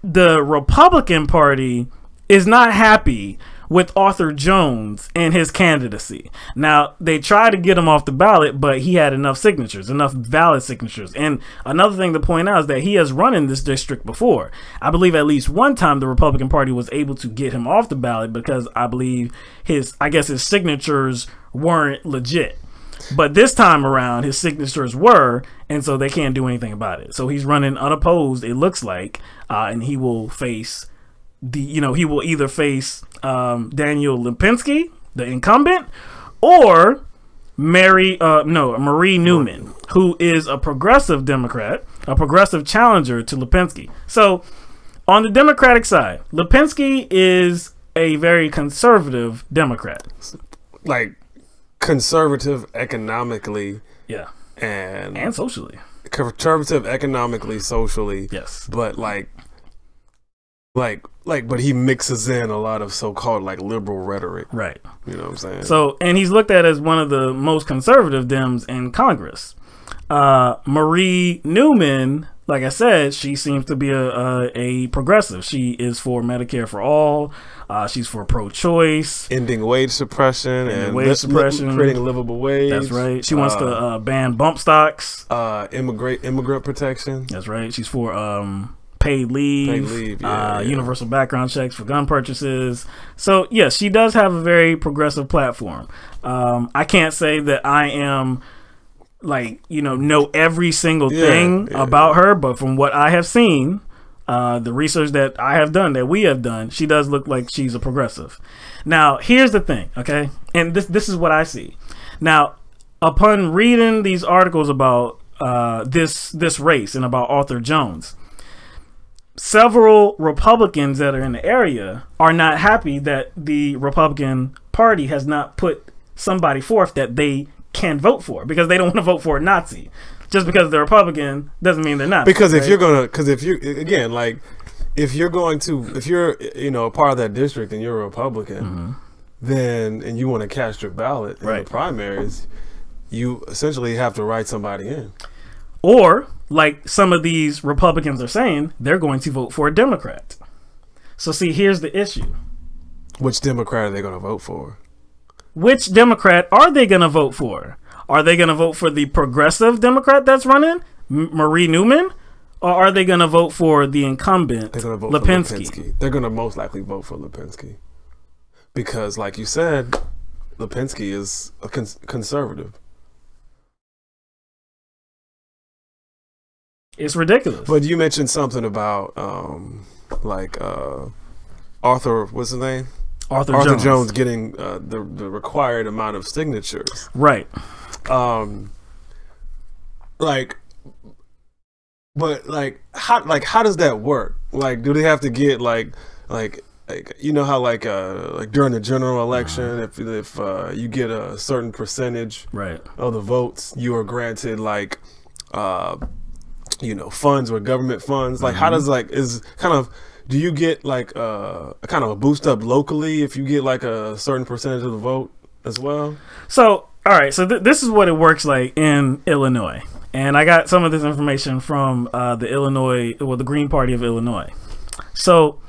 the Republican Party is not happy with Arthur Jones and his candidacy. Now, they tried to get him off the ballot, but he had enough valid signatures. And another thing to point out is that he has run in this district before. I believe at least one time the Republican Party was able to get him off the ballot because I believe his signatures weren't legit. But this time around, his signatures were, and so they can't do anything about it. So he's running unopposed, it looks like, and he will face he will either face Daniel Lipinski, the incumbent, or Marie Newman, who is a progressive Democrat, a progressive challenger to Lipinski. So on the Democratic side, Lipinski is a very conservative Democrat. Like conservative economically. Yeah. And socially. Conservative economically, socially. Yes. But but he mixes in a lot of so-called like liberal rhetoric. Right. You know what I'm saying? So, and he's looked at as one of the most conservative Dems in Congress. Marie Newman like I said, she seems to be a progressive. She is for Medicare for all. She's for pro-choice, ending wage suppression, suppression, creating a livable wage. That's right. She wants to ban bump stocks. Immigrant protection. That's right. She's for paid leave, universal background checks for gun purchases. So yes, she does have a very progressive platform. I can't say that I am know every single thing about her, but from what I have seen, the research that I have done, that we have done, she does look like she's a progressive. Now, here's the thing, okay? And this is what I see. Now, upon reading these articles about this race and about Arthur Jones, several Republicans that are in the area are not happy that the Republican Party has not put somebody forth that they can vote for, because they don't want to vote for a Nazi. Just because they're Republican doesn't mean they're not. Because if you're going to, if you're a part of that district and you're a Republican, then, and you want to cast your ballot in the primaries, you essentially have to write somebody in. Or, like some of these Republicans are saying, they're going to vote for a Democrat. So see, here's the issue. Which Democrat are they going to vote for? Which Democrat are they going to vote for? Are they going to vote for the progressive Democrat that's running, Marie Newman? Or are they going to vote for the incumbent, Lipinski? They're going to most likely vote for Lipinski. Because, like you said, Lipinski is a conservative. It's ridiculous. But you mentioned something about, Arthur, what's his name? Arthur Jones getting the required amount of signatures. Right. How does that work? Like, do they have to get like you know how like during the general election, if you get a certain percentage of the votes, you are granted funds or government funds. Like, how does do you get like a kind of a boost up locally if you get like a certain percentage of the vote as well? So, all right. So this is what it works like in Illinois. And I got some of this information from the Green Party of Illinois. So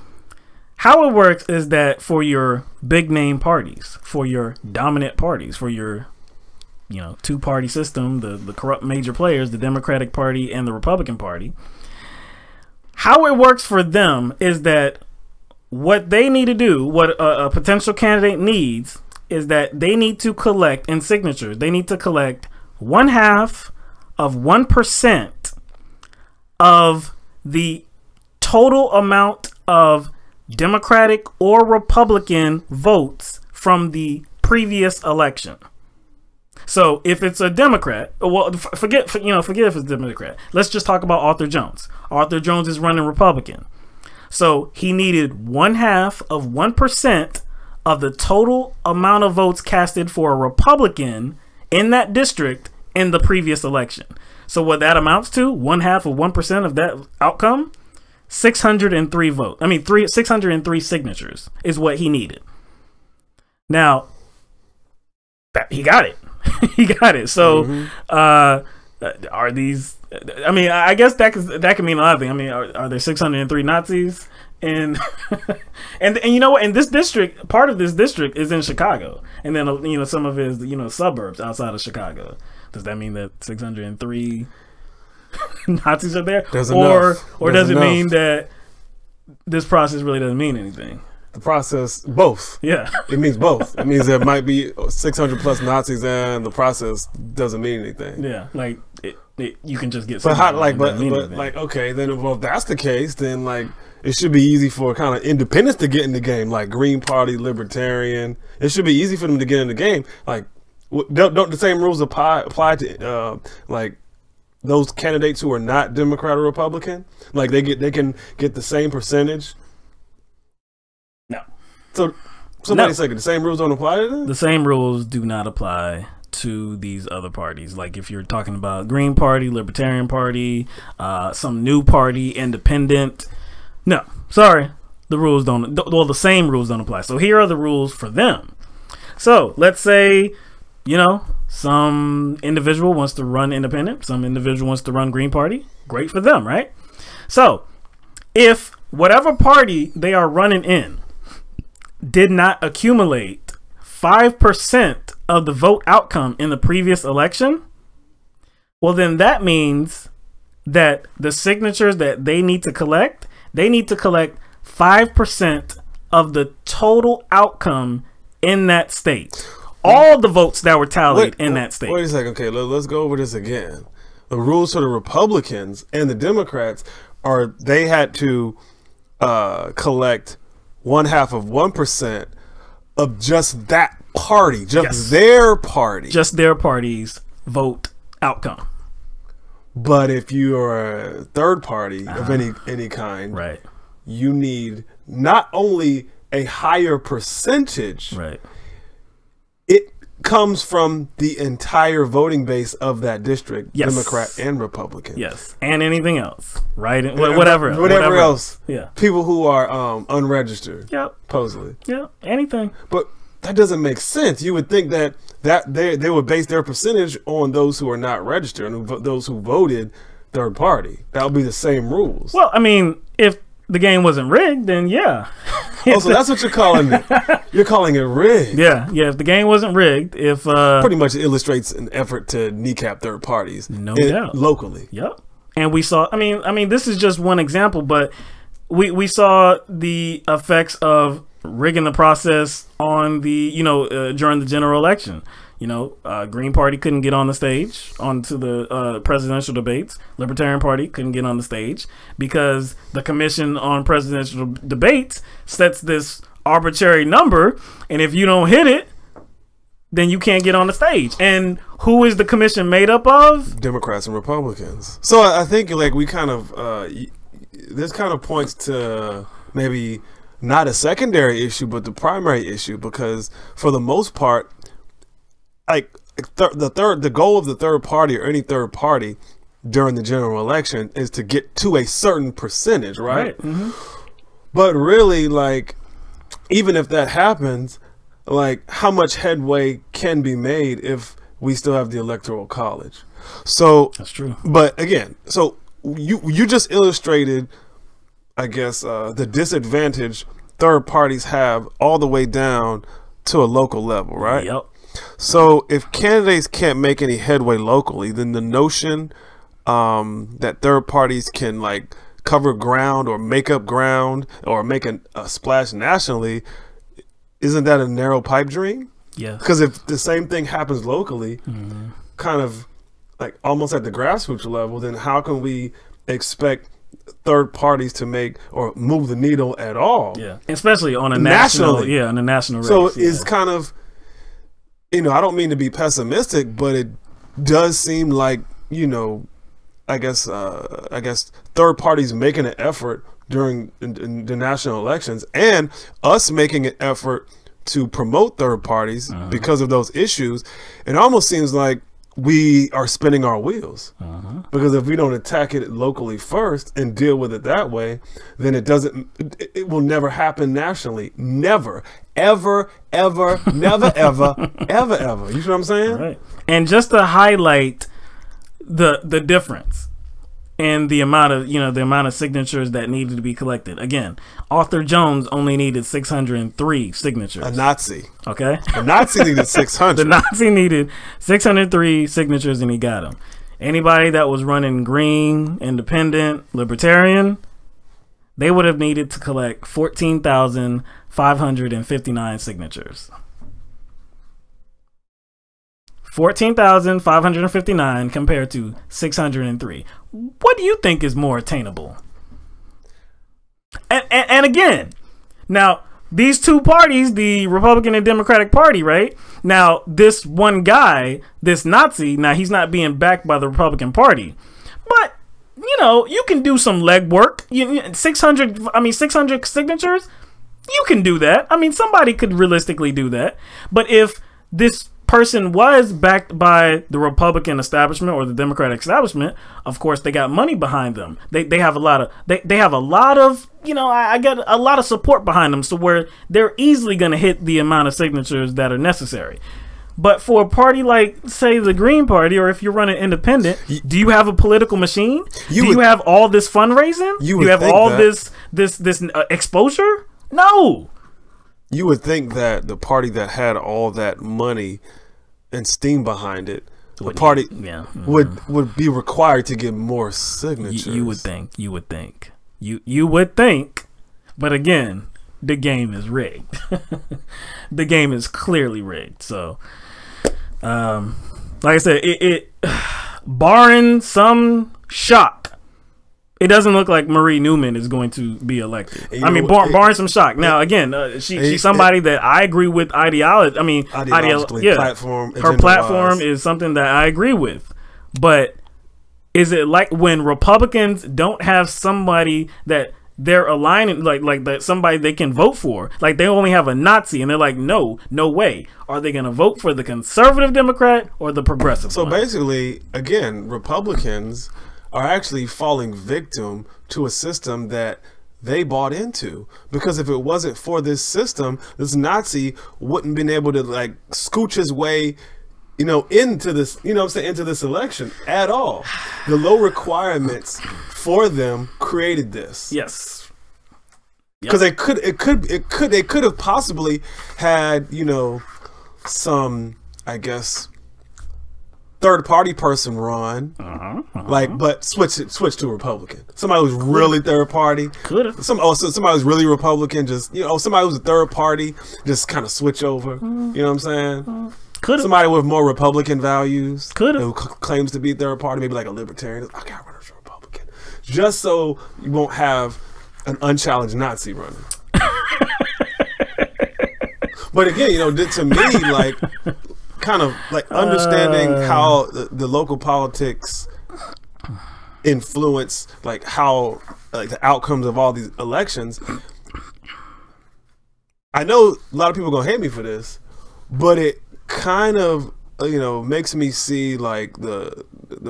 how it works is that for your big name parties, for your dominant parties, for your two-party system, the corrupt major players, the Democratic Party and the Republican Party, how it works for them is that what they need to do, what a potential candidate needs, is that they need to collect in signatures. They need to collect 1/2 of 1% of the total amount of Democratic or Republican votes from the previous election. So if it's a Democrat, well, forget if it's a Democrat. Let's just talk about Arthur Jones. Arthur Jones is running Republican. So he needed 1/2 of 1% of the total amount of votes casted for a Republican in that district in the previous election. So what that amounts to, 1/2 of 1% of that outcome, 603 votes. 603 signatures is what he needed. Now, he got it. He got it. So, are these? I guess that can mean a lot of things. Are there 603 Nazis? And you know what? In this district, part of this district is in Chicago, and then some of it is suburbs outside of Chicago. Does that mean that 603 Nazis are there, or does it mean that this process really doesn't mean anything? The process, both. Yeah. It means both. It means there might be 600 plus Nazis and the process doesn't mean anything. Yeah, like you can just get. But okay, then if that's the case, then it should be easy for kind of independents to get in the game, like Green Party, Libertarian. It should be easy for them to get in the game. Like, don't the same rules apply to those candidates who are not Democrat or Republican? Like they can get the same percentage. No. So somebody's saying the same rules don't apply to them? The same rules do not apply to these other parties. Like if you're talking about Green Party, Libertarian Party, some new party, Independent. No, sorry. The same rules don't apply. So here are the rules for them. So let's say, some individual wants to run Independent, some individual wants to run Green Party. Great for them, right? So if whatever party they are running in did not accumulate 5% of the vote outcome in the previous election, well, then that means that the signatures that they need to collect 5% of the total outcome in that state. All the votes that were tallied in that state. Wait a second. Okay, let's go over this again. The rules for the Republicans and the Democrats are they had to collect 1/2% of just that party, just their party. Just their party's vote outcome. But if you are a third party of any kind, right, you need not only a higher percentage, right, it comes from the entire voting base of that district, yes, Democrat and Republican. Yes, and anything else, right? Whatever else. Yeah, people who are unregistered. Yep, supposedly. Yeah, anything. But that doesn't make sense. You would think that they would base their percentage on those who are not registered and those who voted third party. That would be the same rules. Well, I mean, if the game wasn't rigged, then yeah. Oh, so that's what you're calling it. You're calling it rigged. Yeah. If the game wasn't rigged, if pretty much illustrates an effort to kneecap third parties, no doubt, locally. Yep. And we saw. I mean, this is just one example, but we saw the effects of rigging the process on the during the general election. Green Party couldn't get on the stage onto the presidential debates. Libertarian Party couldn't get on the stage because the Commission on Presidential Debates sets this arbitrary number, and if you don't hit it, then you can't get on the stage. And who is the commission made up of? Democrats and Republicans. So I think we kind of this kind of points to maybe not a secondary issue, but the primary issue, because for the most part, the goal of the third party or any third party during the general election is to get to a certain percentage, right? Mm-hmm. But really, even if that happens, how much headway can be made if we still have the Electoral College? So that's true. But again, so you just illustrated, I guess, the disadvantage third parties have all the way down to a local level, right? Yep. So if candidates can't make any headway locally, then the notion that third parties can cover ground or make up ground or make a splash nationally, isn't that a narrow pipe dream? Yeah. Because if the same thing happens locally, kind of almost at the grassroots level, then how can we expect third parties to make or move the needle at all? Yeah, especially on a national race. So it's kind of, I don't mean to be pessimistic, but it does seem like, I guess third parties making an effort during the national elections and us making an effort to promote third parties because of those issues. It almost seems like we are spinning our wheels because if we don't attack it locally first and deal with it that way, then it will never happen nationally. Never, ever, ever, never, ever, ever, ever. You know what I'm saying? Right. And just to highlight the difference in the amount of signatures that needed to be collected. Again, Arthur Jones only needed 603 signatures. A Nazi. Okay? A Nazi needed 600. The Nazi needed 603 signatures and he got them. Anybody that was running Green, Independent, Libertarian, they would have needed to collect 14,559 signatures. 14,559 compared to 603. What do you think is more attainable? And again, now these two parties, the Republican and Democratic Party, right? Now this one guy, this Nazi, now he's not being backed by the Republican Party, but you can do some legwork. 600 signatures, you can do that. I mean, somebody could realistically do that. But if this person was backed by the Republican establishment or the Democratic establishment, of course they got money behind them. They have a lot of they have a lot of I get a lot of support behind them, so where they're easily going to hit the amount of signatures that are necessary. But for a party like, say, the Green Party, or if you're running independent, do you have a political machine? Do you have all this fundraising? Do you have all this exposure? No. You would think that the party that had all that money and steam behind it, the party would be required to get more signatures. You would think. You would think. But again, the game is rigged. The game is clearly rigged. So, like I said, it barring some shock, it doesn't look like Marie Newman is going to be elected. I mean, barring some shock. Now, again, she's somebody that I agree with ideologically. Platform. Her platform is something that I agree with. But is it like when Republicans don't have somebody that they're aligning, like that somebody they can vote for? Like they only have a Nazi, and they're like, no way. Are they going to vote for the conservative Democrat or the progressive? So basically, again, Republicans are actually falling victim to a system that they bought into, because if it wasn't for this system, this Nazi wouldn't been able to like scooch his way, into this, into this election at all. The low requirements for them created this. Yes. Because they could have possibly had, some, I guess, third party person run, but switch to Republican. Somebody who's really third party. Could have. Somebody who's really Republican, just somebody who's a third party, just kind of switch over. You know what I'm saying? Could have. Somebody with more Republican values. Could have. Who claims to be third party, maybe like a libertarian. I gotta run as a Republican, just so you won't have an unchallenged Nazi running. But again, to me, like, kind of like understanding how the local politics influence, like how like the outcomes of all these elections. I know a lot of people are gonna hate me for this, but it kind of makes me see like the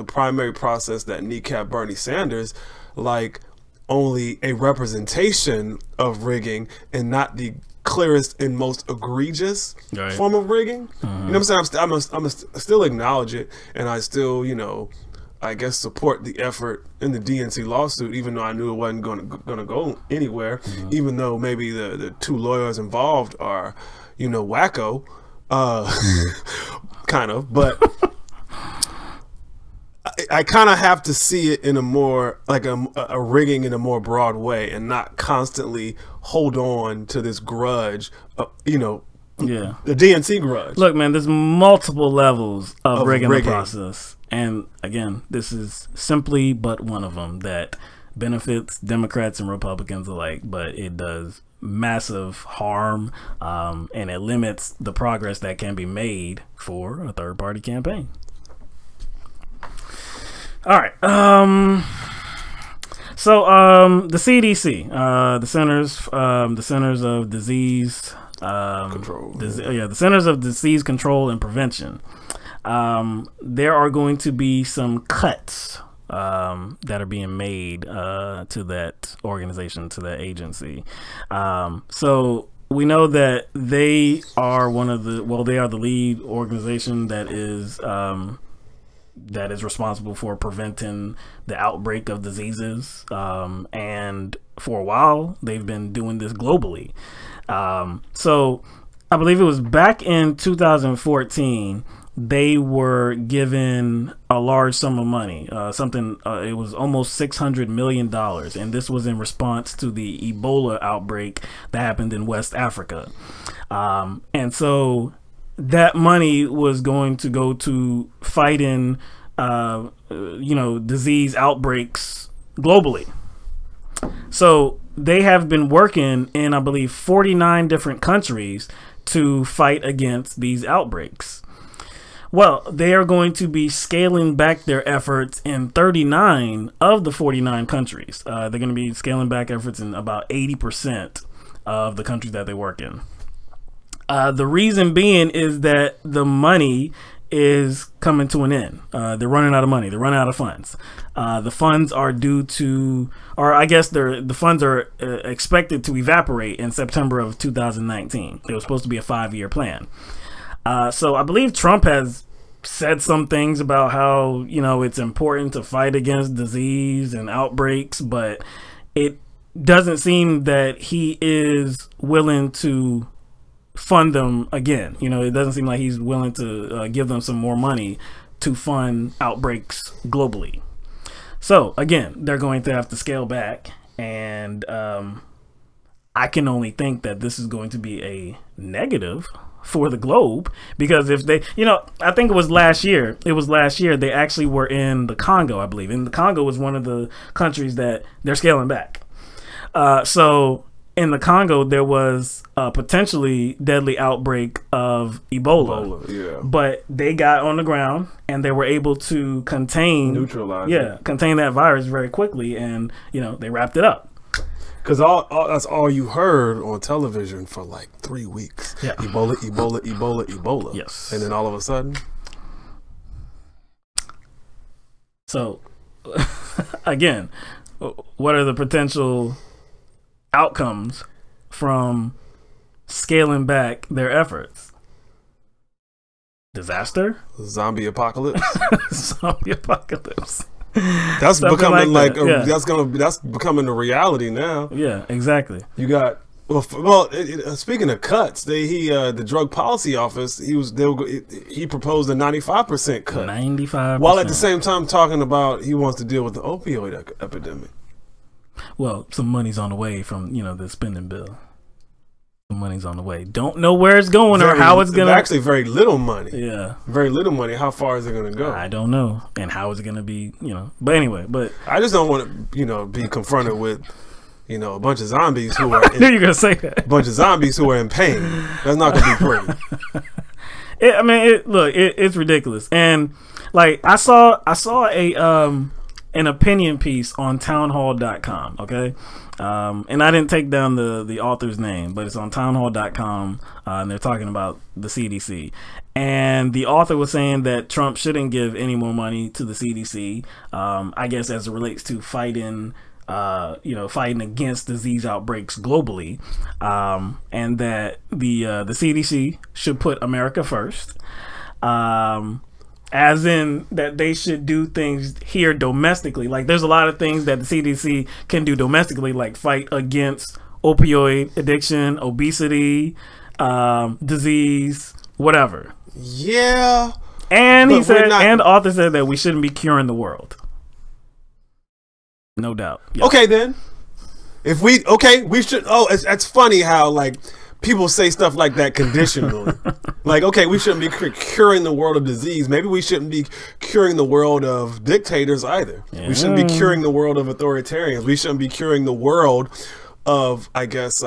primary process that kneecap Bernie Sanders like only a representation of rigging and not the clearest and most egregious form of rigging. You know what I'm saying? I'm still acknowledge it, and I still, I guess support the effort in the DNC lawsuit, even though I knew it wasn't gonna go anywhere. Even though maybe the two lawyers involved are, wacko, kind of. But I kind of have to see it in a more like a rigging in a more broad way, and not constantly hold on to this grudge, the DNC grudge. Look, man, there's multiple levels of rigging the process, and again, this is simply but one of them that benefits Democrats and Republicans alike, but it does massive harm, and it limits the progress that can be made for a third-party campaign. All right. So the CDC, the Centers of Disease Control. The Centers of Disease Control and Prevention. There are going to be some cuts that are being made to that organization, to that agency. So we know that they are they are the lead organization that is responsible for preventing the outbreak of diseases, and for a while they've been doing this globally. So I believe it was back in 2014 they were given a large sum of money, it was almost $600 million, and this was in response to the Ebola outbreak that happened in West Africa. And so that money was going to go to fighting, disease outbreaks globally. So they have been working in, I believe, 49 different countries to fight against these outbreaks. Well, they are going to be scaling back their efforts in 39 of the 49 countries. They're going to be scaling back efforts in about 80% of the countries that they work in. The reason being is that the money is coming to an end. They're running out of money. They're running out of funds. The funds are due to, or I guess the funds are expected to evaporate in September of 2019. It was supposed to be a 5-year plan. So I believe Trump has said some things about how, you know, it's important to fight against disease and outbreaks, but it doesn't seem that he is willing to fund them again. You know, it doesn't seem like he's willing to give them some more money to fund outbreaks globally. So again, they're going to have to scale back, and I can only think that this is going to be a negative for the globe, because if they, you know, I think it was last year they actually were in the Congo, I believe, and the Congo was one of the countries that they're scaling back. So in the Congo there was a potentially deadly outbreak of Ebola, but they got on the ground and they were able to neutralize that virus very quickly, and you know, they wrapped it up. Because that's all you heard on television for like 3 weeks. Yeah. Ebola, Ebola, Ebola, Ebola. Yes. And then all of a sudden. So, again, what are the potential outcomes from scaling back their efforts? Disaster? Zombie apocalypse? Zombie apocalypse. That's becoming like that's becoming a reality now. Yeah, exactly. You got speaking of cuts, the Drug Policy Office, he proposed a 95% cut. 95%. While at the same time talking about he wants to deal with the opioid epidemic. Well, some money's on the way from, you know, the spending bill. Some money's on the way. Don't know where it's going or how it's gonna. Actually, very little money. Yeah, very little money. How far is it gonna go? I don't know, and how is it gonna be? You know, but anyway, I just don't want to, you know, be confronted with, you know, a bunch of zombies who are. I knew you were gonna say that. A bunch of zombies who are in pain. That's not gonna be pretty. It's ridiculous, and like I saw an opinion piece on townhall.com. Okay. And I didn't take down the author's name, but it's on townhall.com, and they're talking about the CDC. And the author was saying that Trump shouldn't give any more money to the CDC, I guess as it relates to fighting against disease outbreaks globally, and that the CDC should put America first. As in that they should do things here domestically. Like there's a lot of things that the CDC can do domestically, like fight against opioid addiction, obesity, disease, whatever. Yeah. And he said, and the author said that we shouldn't be curing the world. No doubt. Yes. Okay, then. We should. Oh, it's funny how like people say stuff like that conditionally. Like, okay, we shouldn't be curing the world of disease. Maybe we shouldn't be curing the world of dictators either. Yeah. We shouldn't be curing the world of authoritarians. We shouldn't be curing the world of, I guess,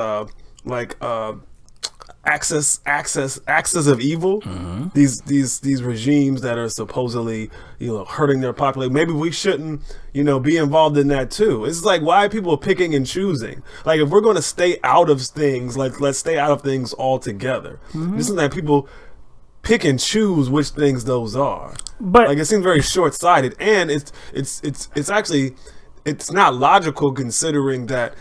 axis of evil. Mm-hmm. These regimes that are supposedly, you know, hurting their population. Maybe we shouldn't, you know, be involved in that too. It's like, why are people picking and choosing? Like, if we're going to stay out of things, like let's stay out of things altogether. Mm-hmm. This is that people pick and choose which things those are. But like, it seems very short-sighted, and it's actually, it's not logical considering that,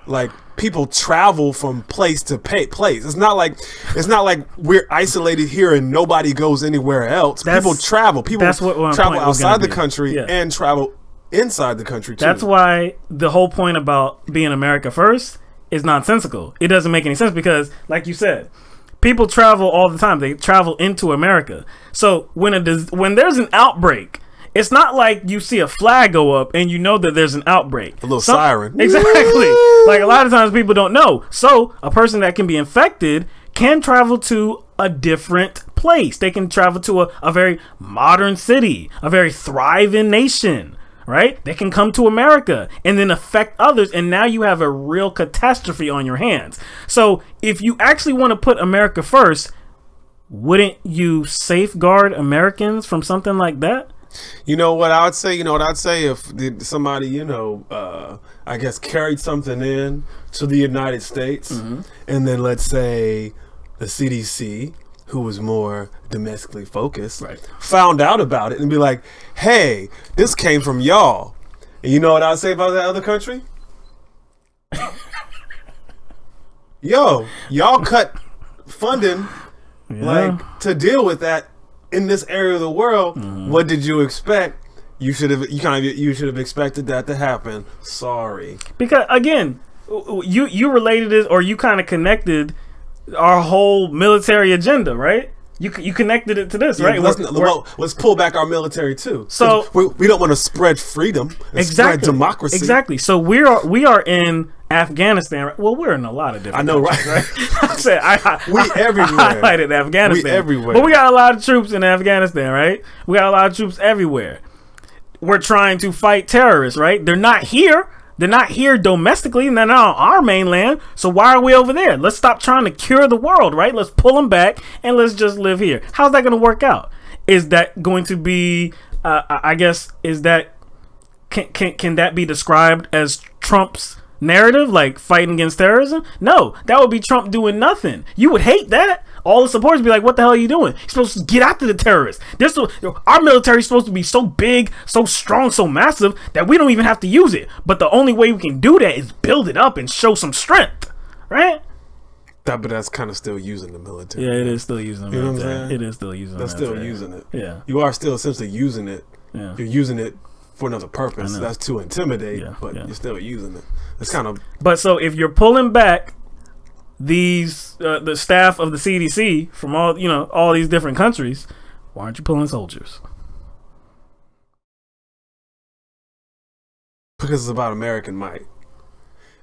like, people travel from place to place. It's not like we're isolated here and nobody goes anywhere else. People travel. People travel outside the country and travel inside the country too. That's why the whole point about being America first is nonsensical. It doesn't make any sense because, like you said, people travel all the time. They travel into America. So when there's an outbreak, it's not like you see a flag go up and you know that there's an outbreak. A little siren. Exactly. Like a lot of times people don't know. So a person that can be infected can travel to a different place. They can travel to a very modern city, a very thriving nation, right? They can come to America and then affect others. And now you have a real catastrophe on your hands. So if you actually want to put America first, wouldn't you safeguard Americans from something like that? You know what I would say? If somebody, I guess carried something in to the United States, mm-hmm. and then let's say the CDC, who was more domestically focused, right, found out about it and be like, hey, this came from y'all. And you know what I'd say about that other country? Yo, y'all cut funding Like, to deal with that in this area of the world, what did you expect? You should have expected that to happen. Sorry. Because again, you related it, or you kind of connected our whole military agenda, right? You connected it to this, right? Let's pull back our military too. So we don't want to spread freedom and spread democracy. Exactly. So we are in Afghanistan. Well, we're in a lot of different. I know, right? We everywhere. I highlighted Afghanistan. We everywhere. But we got a lot of troops in Afghanistan, right? We got a lot of troops everywhere. We're trying to fight terrorists, right? They're not here. They're not here domestically, and they're not on our mainland. So why are we over there? Let's stop trying to cure the world, right? Let's pull them back and let's just live here. How's that going to work out? Is that going to be? I guess can that be described as Trump's narrative, like fighting against terrorism? No, that would be Trump doing nothing. You would hate that. All the supporters be like, what the hell are you doing? You're supposed to get after the terrorists. Our military is supposed to be so big, so strong, so massive that we don't even have to use it. But the only way we can do that is build it up and show some strength, right? But that's kind of still using the military. Yeah, it is still using the military. You know what I'm saying? It is still using That's still using it. Yeah. You are still essentially using it. Yeah. You're using it for another purpose. That's to intimidate, but you're still using it. It's kind of... But so if you're pulling back the staff of the CDC from all these different countries, why aren't you pulling soldiers? Because it's about American might,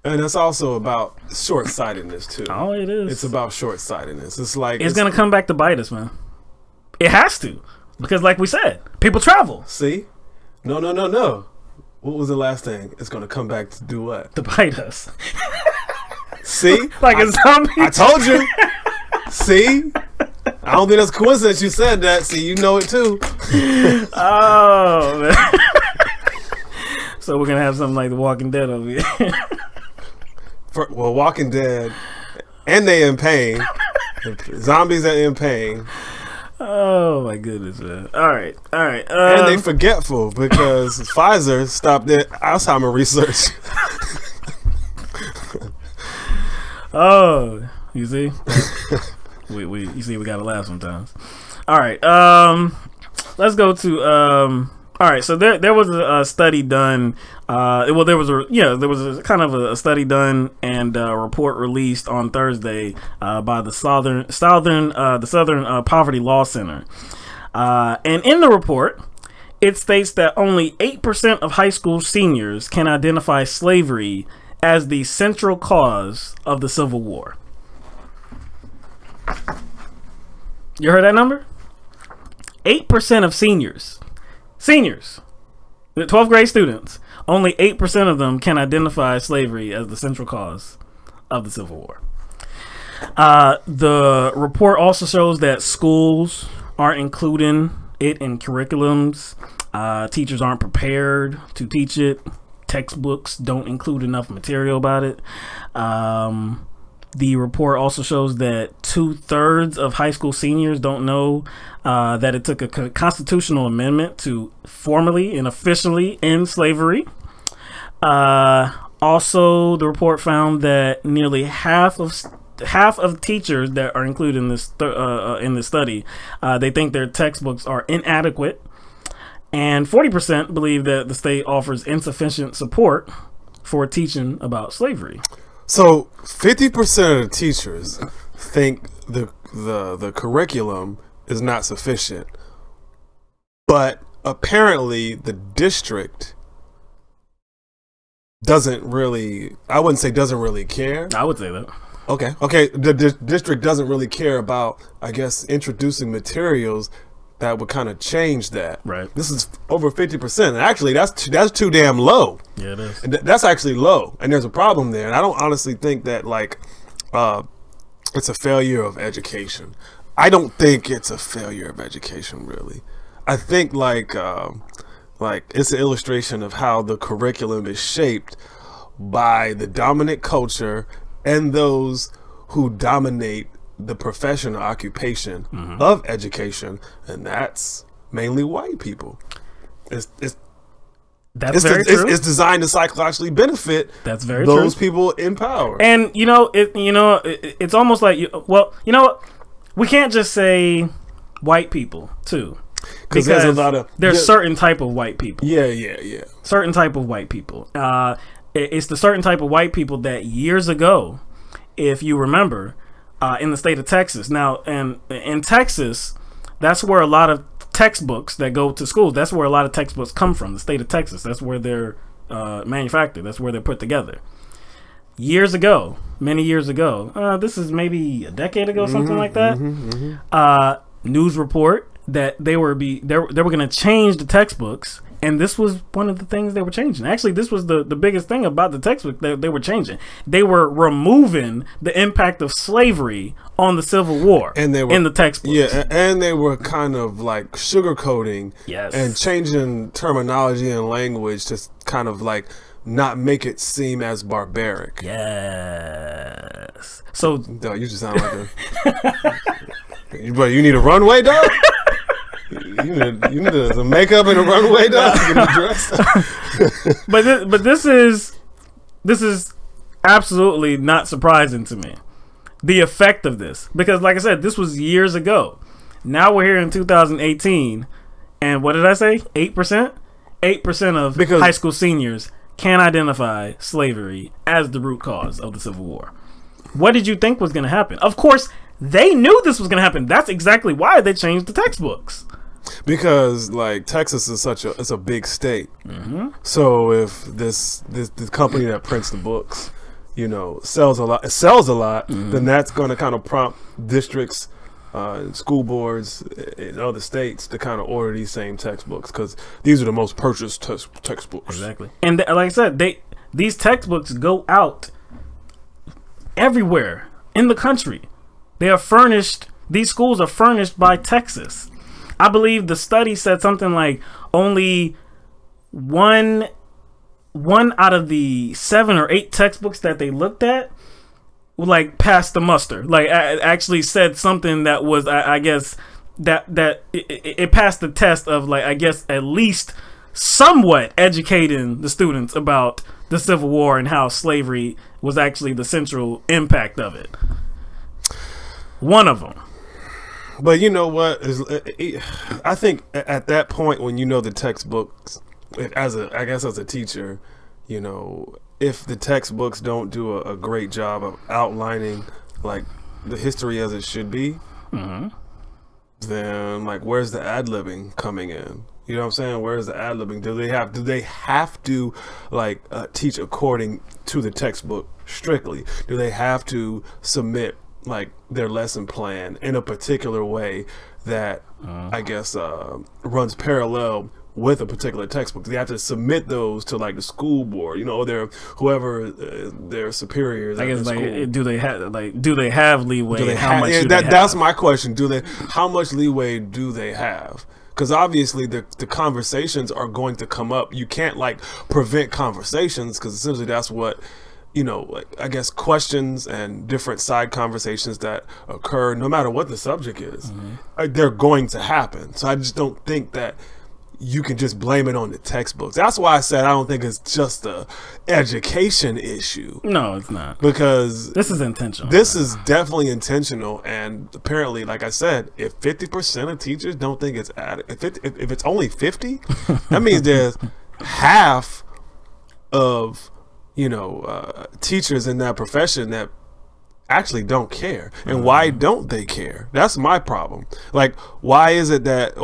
and it's also about short-sightedness too. Oh, it is. It's about short-sightedness. It's like it's gonna come back to bite us, man. It has to, because like we said, people travel. See, no. What was the last thing? It's gonna come back to do what? To bite us. See? Like a zombie. I told you. See? I don't think that's a coincidence you said that. See, you know it too. Oh, man. So we're going to have something like The Walking Dead over here. Well, Walking Dead, and they in pain. Zombies are in pain. Oh, my goodness, man. All right. And they forgetful because Pfizer stopped their Alzheimer research. Oh, you see, you see, we gotta laugh sometimes. All right, let's go to all right. So there was a study done. There was a kind of a study done and a report released on Thursday by the Southern Poverty Law Center, and in the report, it states that only 8% of high school seniors can identify slavery as the central cause of the Civil War. You heard that number? 8% of seniors, the 12th grade students, only 8% of them can identify slavery as the central cause of the Civil War. The report also shows that schools aren't including it in curriculums. Teachers aren't prepared to teach it. Textbooks don't include enough material about it. The report also shows that 2/3 of high school seniors don't know that it took a constitutional amendment to formally and officially end slavery. Also, the report found that nearly half of teachers that are included in this study, they think their textbooks are inadequate. And 40% believe that the state offers insufficient support for teaching about slavery. So 50% of the teachers think the curriculum is not sufficient, but apparently the district doesn't really, I wouldn't say doesn't really care. I would say that. Okay. The district doesn't really care about, I guess, introducing materials that would kind of change that. Right. This is over 50%. And actually, that's too damn low. Yeah, it is. And that's actually low. And there's a problem there. And I don't honestly think that, it's a failure of education. I don't think it's a failure of education, really. I think, it's an illustration of how the curriculum is shaped by the dominant culture and those who dominate the profession or occupation of education, and that's mainly white people. It's very true. It's designed to psychologically benefit those people in power. And it's almost like, well, you know what? we can't just say white people too, because there's a lot of certain type of white people. Yeah. Certain type of white people. It's the certain type of white people that years ago, if you remember, in the state of Texas. Now, and in Texas, that's where a lot of textbooks that go to schools, that's where a lot of textbooks come from, the state of Texas. That's where they're manufactured. That's where they're put together. Years ago, many years ago, this is maybe a decade ago, something like that, news report that they were going to change the textbooks, and this was one of the things they were changing. Actually, this was the biggest thing about the textbook that they were changing. They were removing the impact of slavery on the Civil War in the textbooks. Yeah, and they were kind of like sugarcoating and changing terminology and language to kind of like not make it seem as barbaric. Yes. So, dog, you just sound like a... But you need a runway, dog? You need some makeup and a runway, dog, to get dressed. But this is absolutely not surprising to me, the effect of this, because like I said, this was years ago. Now we're here in 2018, and what did I say? 8% of high school seniors can identify slavery as the root cause of the Civil War. What did you think was going to happen? Of course, they knew this was going to happen. That's exactly why they changed the textbooks. Because like Texas is it's a big state. So if this company that prints the books, you know, sells a lot, then that's going to kind of prompt districts, school boards in other states to kind of order these same textbooks, because these are the most purchased textbooks. Exactly. And like I said, these textbooks go out everywhere in the country. They are furnished. These schools are furnished by Texas. I believe the study said something like only one out of the 7 or 8 textbooks that they looked at like passed the muster. Like actually said something that was, I guess, that it passed the test of, like, I guess at least somewhat educating the students about the Civil War and how slavery was actually the central impact of it. One of them. But you know what? I think at that point, when you know the textbooks, I guess as a teacher, you know, if the textbooks don't do a great job of outlining like the history as it should be, then like where's the ad-libbing coming in? You know what I'm saying? Where's the ad-libbing? Do they have to like teach according to the textbook strictly? Do they have to submit like their lesson plan in a particular way that I guess runs parallel with a particular textbook? They have to submit those to like the school board, you know, or whoever their superiors. I guess like do they have leeway? That's my question. How much leeway do they have? Because obviously the conversations are going to come up. You can't like prevent conversations, because essentially that's what, you know, like, I guess questions and different side conversations that occur, no matter what the subject is, they're going to happen. So I just don't think that you can just blame it on the textbooks. That's why I said I don't think it's just a education issue. No, it's not. Because this is intentional. This is definitely intentional. And apparently, like I said, if 50% of teachers don't think it's adequate, if it's only 50, that means there's half of, you know, teachers in that profession that actually don't care. And why don't they care? That's my problem. Like, why is it that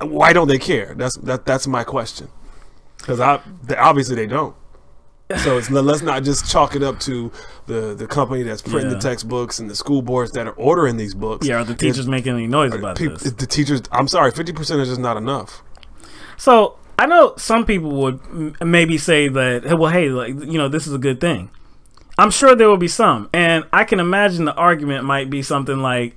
why don't they care? That's my question. Because obviously they don't. So let's not just chalk it up to the company that's printing the textbooks and the school boards that are ordering these books. Yeah, are the teachers making any noise about this? The teachers, I'm sorry, 50% is just not enough. So I know some people would maybe say that, well, hey, like, you know, this is a good thing. I'm sure there will be some, and I can imagine the argument might be something like,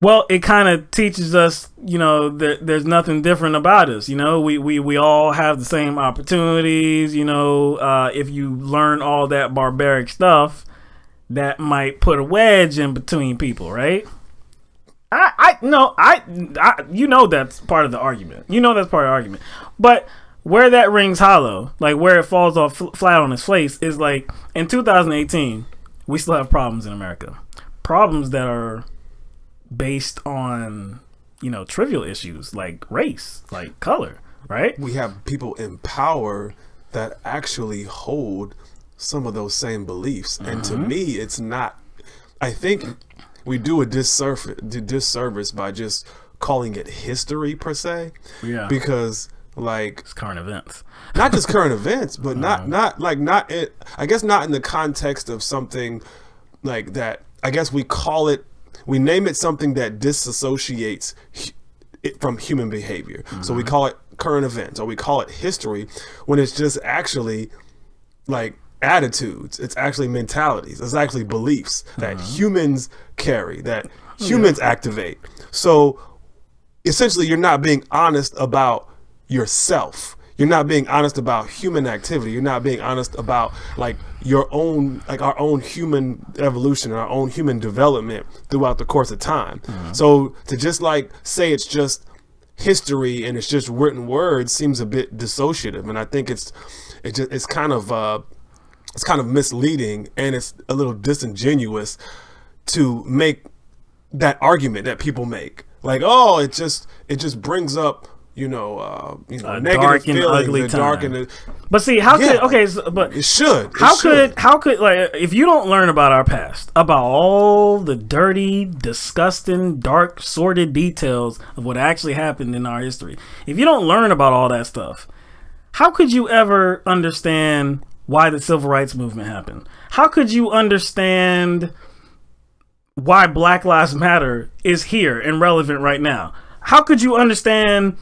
well, it kind of teaches us, you know, there's nothing different about us. You know, we all have the same opportunities. You know, if you learn all that barbaric stuff, that might put a wedge in between people, right? You know, that's part of the argument. You know, that's part of the argument. But where that rings hollow, like where it falls off flat on its face, is like in 2018, we still have problems in America. problems that are based on, you know, trivial issues like race, like color, right? We have people in power that actually hold some of those same beliefs. And to me, it's not, I think we do a disservice by just calling it history per se. Yeah. Because like it's current events. Not just current events, but not I guess not in the context of something like that. I guess we name it something that disassociates it from human behavior. So we call it current events, or we call it history, when it's just actually like attitudes. It's actually mentalities. It's actually beliefs that humans carry, that humans activate. So essentially, you're not being honest about yourself. You're not being honest about human activity. You're not being honest about like your own, like our own human evolution, our own human development throughout the course of time. So to just like say it's just history and it's just written words seems a bit dissociative, and I think it's kind of misleading, and it's a little disingenuous to make that argument that people make. Like, oh, it just brings up negative dark and feelings, ugly time. But see, how could but it should. How could like, if you don't learn about our past, about all the dirty, disgusting, dark, sordid details of what actually happened in our history, if you don't learn about all that stuff, how could you ever understand why the civil rights movement happened? How could you understand why Black Lives Matter is here and relevant right now? How could you understand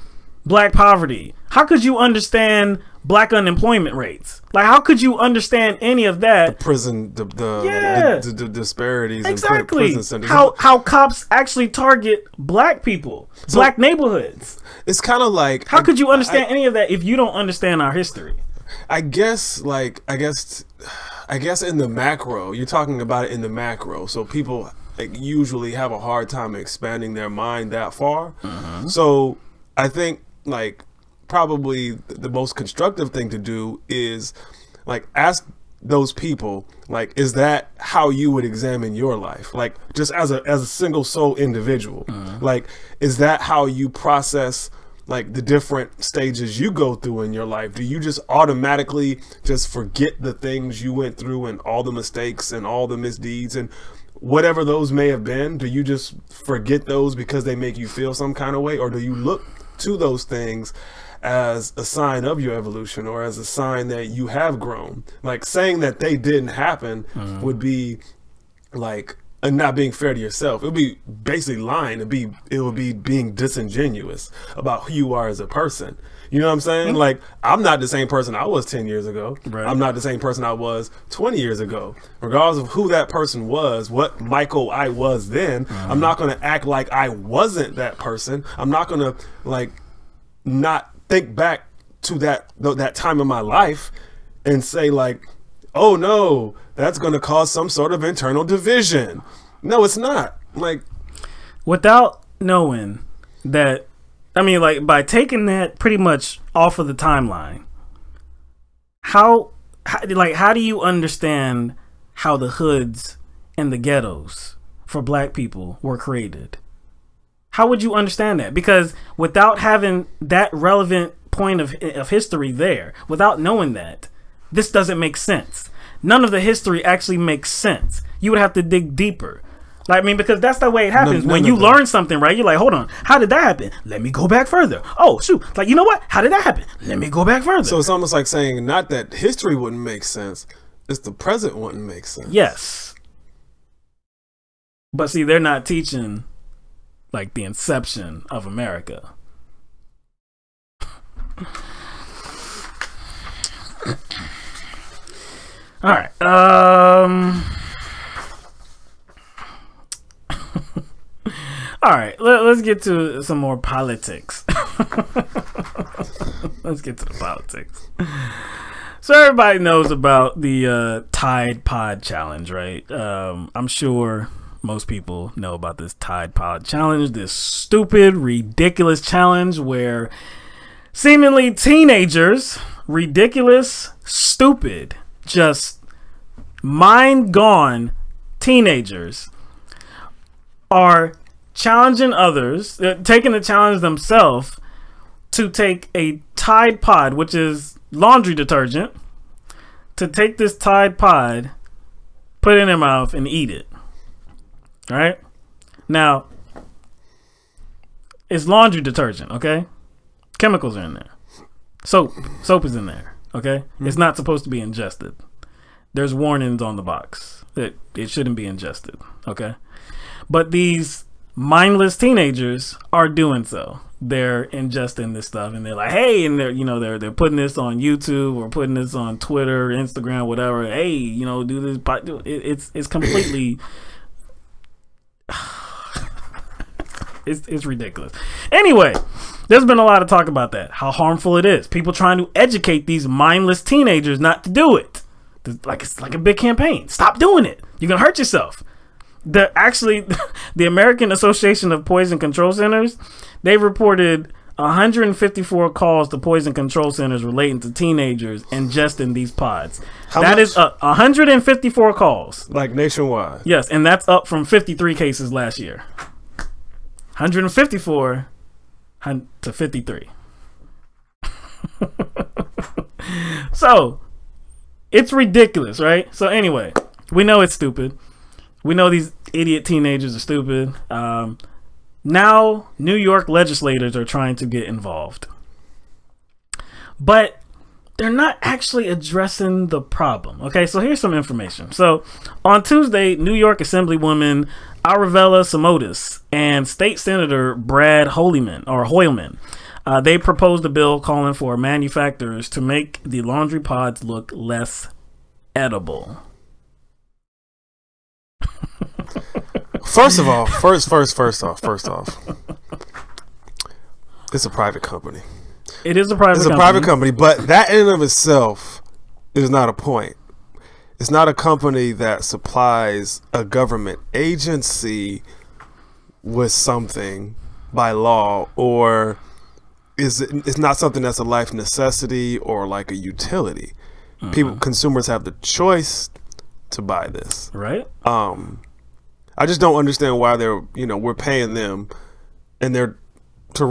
Black poverty? How could you understand Black unemployment rates? Like, how could you understand any of that? The prison, the disparities, exactly. In prison centers. How cops actually target Black people, Black neighborhoods. It's kind of like, how could you understand any of that if you don't understand our history? I guess in the macro, you're talking about it in the macro. So people usually have a hard time expanding their mind that far. So I think like probably the most constructive thing to do is like ask those people, like, is that how you would examine your life? Like, just as a single soul individual, like, is that how you process like the different stages you go through in your life? Do you just automatically just forget the things you went through and all the mistakes and all the misdeeds and whatever those may have been? Do you just forget those because they make you feel some kind of way? Or do you look to those things as a sign of your evolution, or as a sign that you have grown? Like, saying that they didn't happen would be like not being fair to yourself. It would be basically lying. It would be being disingenuous about who you are as a person. You know what I'm saying? Like, I'm not the same person I was 10 years ago. Right. I'm not the same person I was 20 years ago. Regardless of who that person was, what Michael I was then, I'm not going to act like I wasn't that person. I'm not going to like not think back to that time in my life and say like, oh no, that's going to cause some sort of internal division. No, it's not. Like, without knowing that, I mean, like, by taking that pretty much off of the timeline, how do you understand how the hoods and the ghettos for Black people were created? How would you understand that? Because without having that relevant point of history there, without knowing that, this doesn't make sense. None of the history actually makes sense. You would have to dig deeper. Like, I mean, because that's the way it happens. When you learn something, right? You're like, hold on, how did that happen? Let me go back further. Oh, shoot. Like, you know what? How did that happen? Let me go back further. So it's almost like saying not that history wouldn't make sense, it's the present wouldn't make sense. Yes. But see, they're not teaching like the inception of America. All right. All right. Let's get to some more politics. Let's get to the politics. So everybody knows about the Tide Pod Challenge, right? I'm sure most people know about this Tide Pod Challenge, this stupid, ridiculous challenge where seemingly teenagers, ridiculous, stupid, just mind gone teenagers are challenging others, taking the challenge themselves to take a Tide Pod, which is laundry detergent, to take this Tide Pod, put it in their mouth, and eat it. All right? Now, it's laundry detergent, okay? Chemicals are in there. Soap is in there, okay? It's not supposed to be ingested. There's warnings on the box that it shouldn't be ingested, okay? But these mindless teenagers are doing so. They're ingesting this stuff, and they're like, hey, and they're putting this on YouTube or putting this on Twitter, Instagram, whatever. Hey, do this. It's completely it's ridiculous. Anyway, there's been a lot of talk about that, how harmful it is. People trying to educate these mindless teenagers not to do it. It's like a big campaign. Stop doing it. You're gonna hurt yourself. The American Association of Poison Control Centers, they reported 154 calls to poison control centers relating to teenagers ingesting these pods. That is 154 calls. Like nationwide. Yes, and that's up from 53 cases last year. 154 to 53. So, it's ridiculous, right? So anyway, we know it's stupid. We know these idiot teenagers are stupid. Now, New York legislators are trying to get involved. But they're not actually addressing the problem. Okay, so here's some information. So, on Tuesday, New York Assemblywoman Aravella Simotis and State Senator Brad Hoylman, they proposed a bill calling for manufacturers to make the laundry pods look less edible. First off, it's a private company. It is a private company. It's a private company, but that in and of itself is not a point. It's not a company that supplies a government agency with something by law, or it's not something that's a life necessity or like a utility. Consumers have the choice to buy this. Right. I just don't understand why we're paying them and they're to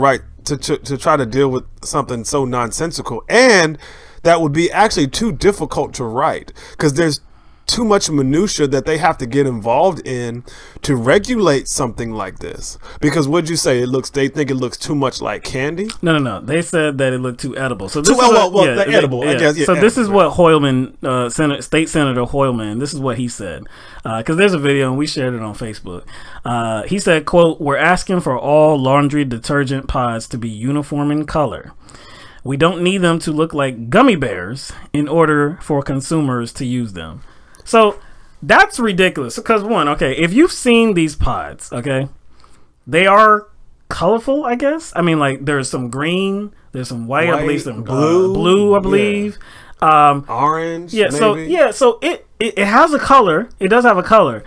try to deal with something so nonsensical, and that would be actually too difficult to write because there's too much minutia that they have to get involved in to regulate something like this. Because what'd you say? They think it looks too much like candy? No. They said that it looked too edible. So this edible. I guess. Yeah, so edible, this is what Hoylman, State Senator Hoylman, this is what he said. Because there's a video and we shared it on Facebook. He said, quote, "We're asking for all laundry detergent pods to be uniform in color. We don't need them to look like gummy bears in order for consumers to use them." So that's ridiculous because if you've seen these pods, okay, they are colorful, I guess. I mean, like there's some green, there's some white, I believe, some blue, I believe, orange. Yeah. Maybe. So it has a color. It does have a color,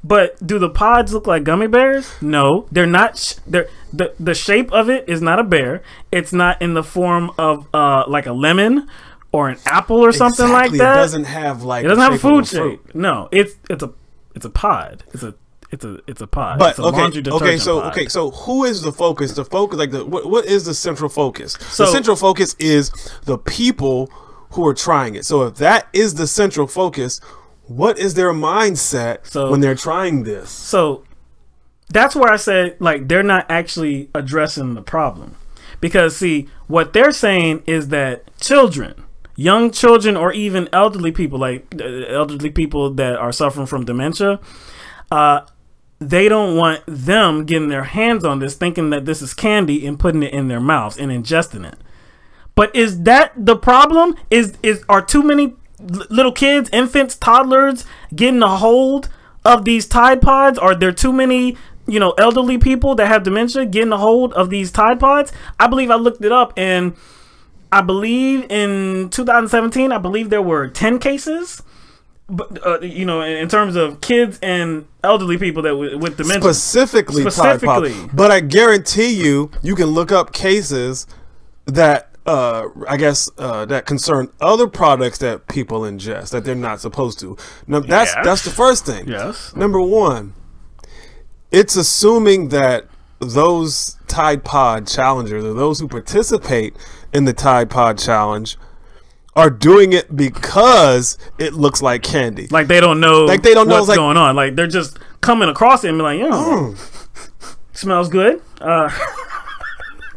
but do the pods look like gummy bears? No, they're not. The shape of it is not a bear. It's not in the form of like a lemon or an apple or something like that. It doesn't have a food shape. No, it's a pod. It's a pod. But it's a laundry detergent pod. So who is the focus? The focus, what is the central focus? The central focus is the people who are trying it. So if that is the central focus, what is their mindset when they're trying this? So that's where I said they're not actually addressing the problem, because see what they're saying is that young children, or even elderly people, elderly people that are suffering from dementia, they don't want them getting their hands on this, thinking that this is candy and putting it in their mouths and ingesting it. But is that the problem? Are too many little kids, infants, toddlers getting a hold of these Tide Pods? Are there too many elderly people that have dementia getting a hold of these Tide Pods? I believe I looked it up, and I believe in 2017, I believe there were 10 cases, but in terms of kids and elderly people that with dementia, specifically. Tide Pod. But I guarantee you can look up cases that that concern other products that people ingest that they're not supposed to. Now, that's the first thing. Yes. Number one, it's assuming that those Tide Pod challengers, or those who participate in the Tide Pod challenge, are doing it because it looks like candy. Like they don't know, what's going on. Like they're just coming across it and be like, smells good. Let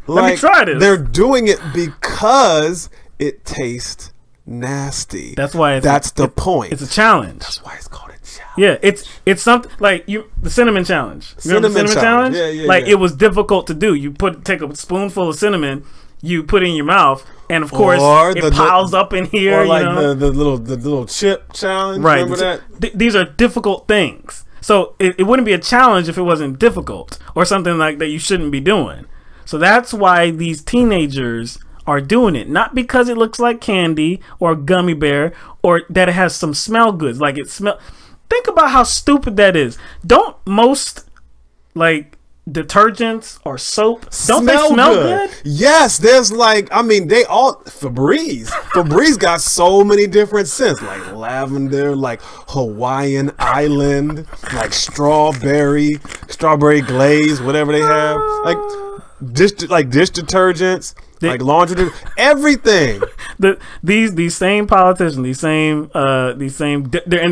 me try this. They're doing it because it tastes nasty. That's why that's the point. It's a challenge. That's why it's called a challenge. Yeah, it's something like the cinnamon challenge. Remember the cinnamon challenge? Yeah, like it was difficult to do. You take a spoonful of cinnamon, you put it in your mouth, and of course it piles up in here. Or like the little chip challenge. Right. Remember that? These are difficult things. So it wouldn't be a challenge if it wasn't difficult or something like that you shouldn't be doing. So that's why these teenagers are doing it. Not because it looks like candy or a gummy bear or that it has some smell goods. Like it smell. Think about how stupid that is. Don't most like detergents or soap don't they smell good? Yes, there's Febreze got so many different scents, like lavender, like Hawaiian Island, like strawberry glaze, whatever they have, like dish detergents, like laundry, everything. These same politicians, and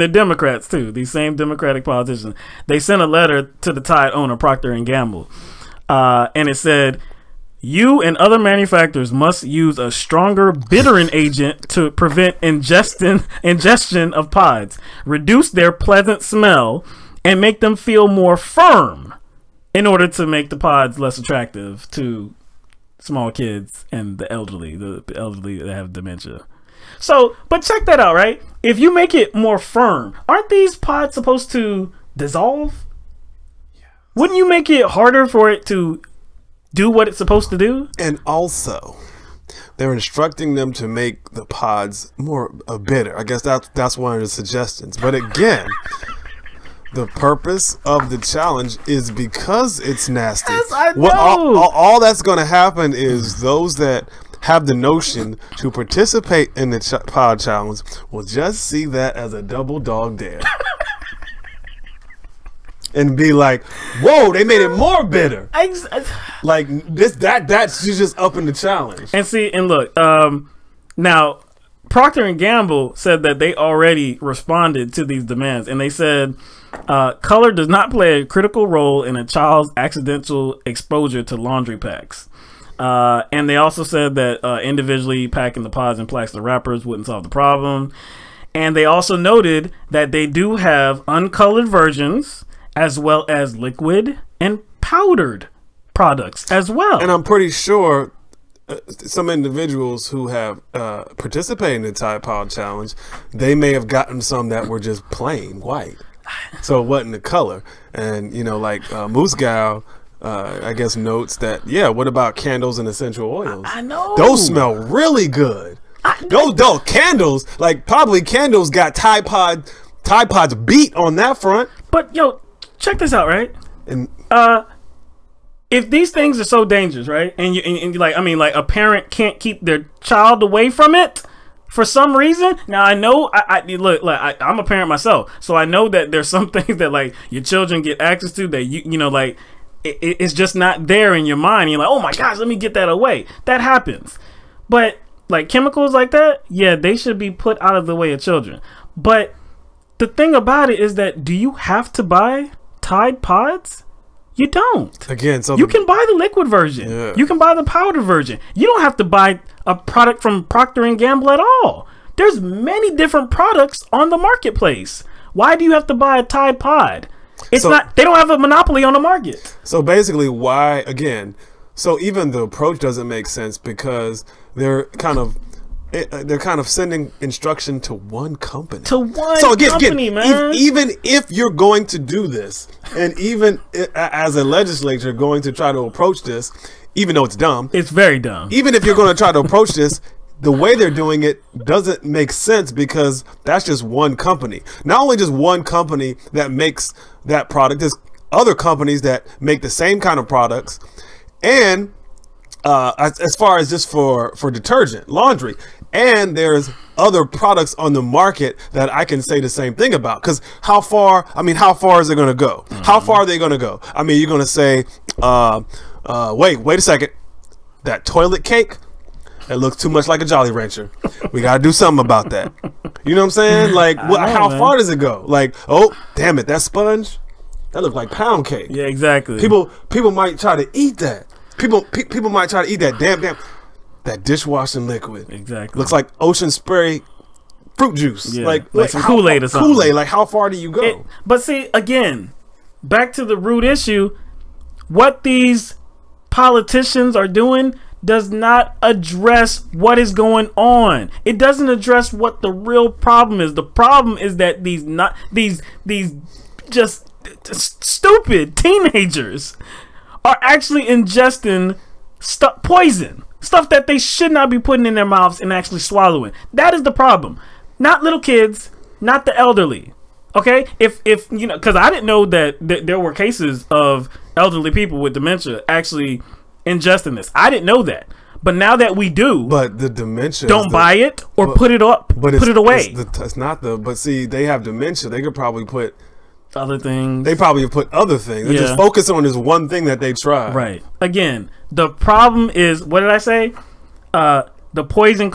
they're Democrats too. These same Democratic politicians, they sent a letter to the Tide owner Procter and Gamble, and it said, "You and other manufacturers must use a stronger bittering agent to prevent ingestion of pods, reduce their pleasant smell, and make them feel more firm, in order to make the pods less attractive to small kids and the elderly that have dementia." So, but check that out, right? If you make it more firm, aren't these pods supposed to dissolve? Yeah. Wouldn't you make it harder for it to do what it's supposed to do? And also, they're instructing them to make the pods more bitter. I guess that's one of the suggestions. But again, the purpose of the challenge is because it's nasty. Yes, I know. All that's going to happen is those that have the notion to participate in the pod challenge will just see that as a double dog dare. And be like, whoa, they made it more bitter. Like that's just upping the challenge. And look, now Procter and Gamble said that they already responded to these demands, and they said color does not play a critical role in a child's accidental exposure to laundry packs. And they also said that individually packing the pods in plastic wrappers wouldn't solve the problem. And they also noted that they do have uncolored versions as well as liquid and powdered products as well. And I'm pretty sure some individuals who have participated in the Tide Pod Challenge, they may have gotten some that were just plain white. So it wasn't the color. And, like Moose Gal, I guess, notes that, what about candles and essential oils? I know. Those smell really good. Those candles, probably candles got Tide Pod's beat on that front. But, check this out, right? And if these things are so dangerous, right? And a parent can't keep their child away from it for some reason. Now I know, I'm a parent myself, so I know that there's some things that your children get access to that it's just not there in your mind. You're like, oh my gosh, let me get that away. That happens, but chemicals like that, they should be put out of the way of children. But the thing about it is that, do you have to buy Tide Pods? You don't. Again, so you can buy the liquid version. Yeah. You can buy the powder version. You don't have to buy a product from Procter and Gamble at all. There's many different products on the marketplace. Why do you have to buy a Tide Pod? They don't have a monopoly on the market. So basically, so even the approach doesn't make sense because they're kind of sending instruction to one company. Man. Even if you're going to do this, and even as a legislature going to try to approach this, even though it's dumb. It's very dumb. Even if you're going to try to approach this, the way they're doing it doesn't make sense because that's just one company. Not only just one company that makes that product, there's other companies that make the same kind of products. And as far as just for detergent, laundry, and there's other products on the market that I can say the same thing about. Because how far is it going to go? How far are they going to go? I mean, you're going to say, wait a second. That toilet cake, it looks too much like a Jolly Rancher. We got to do something about that. You know what I'm saying? Like, how far does it go? Like, oh, damn it, that sponge, that looks like pound cake. Yeah, exactly. People might try to eat that. People might try to eat that damn that dishwashing liquid. Exactly. Looks like Ocean Spray fruit juice. Yeah, like some Kool-Aid or something. Kool-Aid, like how far do you go? But see, again, back to the root issue, what these politicians are doing does not address what is going on. It doesn't address what the real problem is. The problem is that these just stupid teenagers are actually ingesting poison, stuff that they should not be putting in their mouths and actually swallowing. That is the problem. Not little kids, not the elderly. Okay, if you know, because I didn't know that there were cases of elderly people with dementia actually ingesting this. I didn't know that, but now that we do, but the dementia, don't buy it or put it up, put it away. It's not the. But see, they have dementia. They could probably put other things. They probably put other things. They just focus on this one thing that they try. Right. Again, the problem is, what did I say? The Poison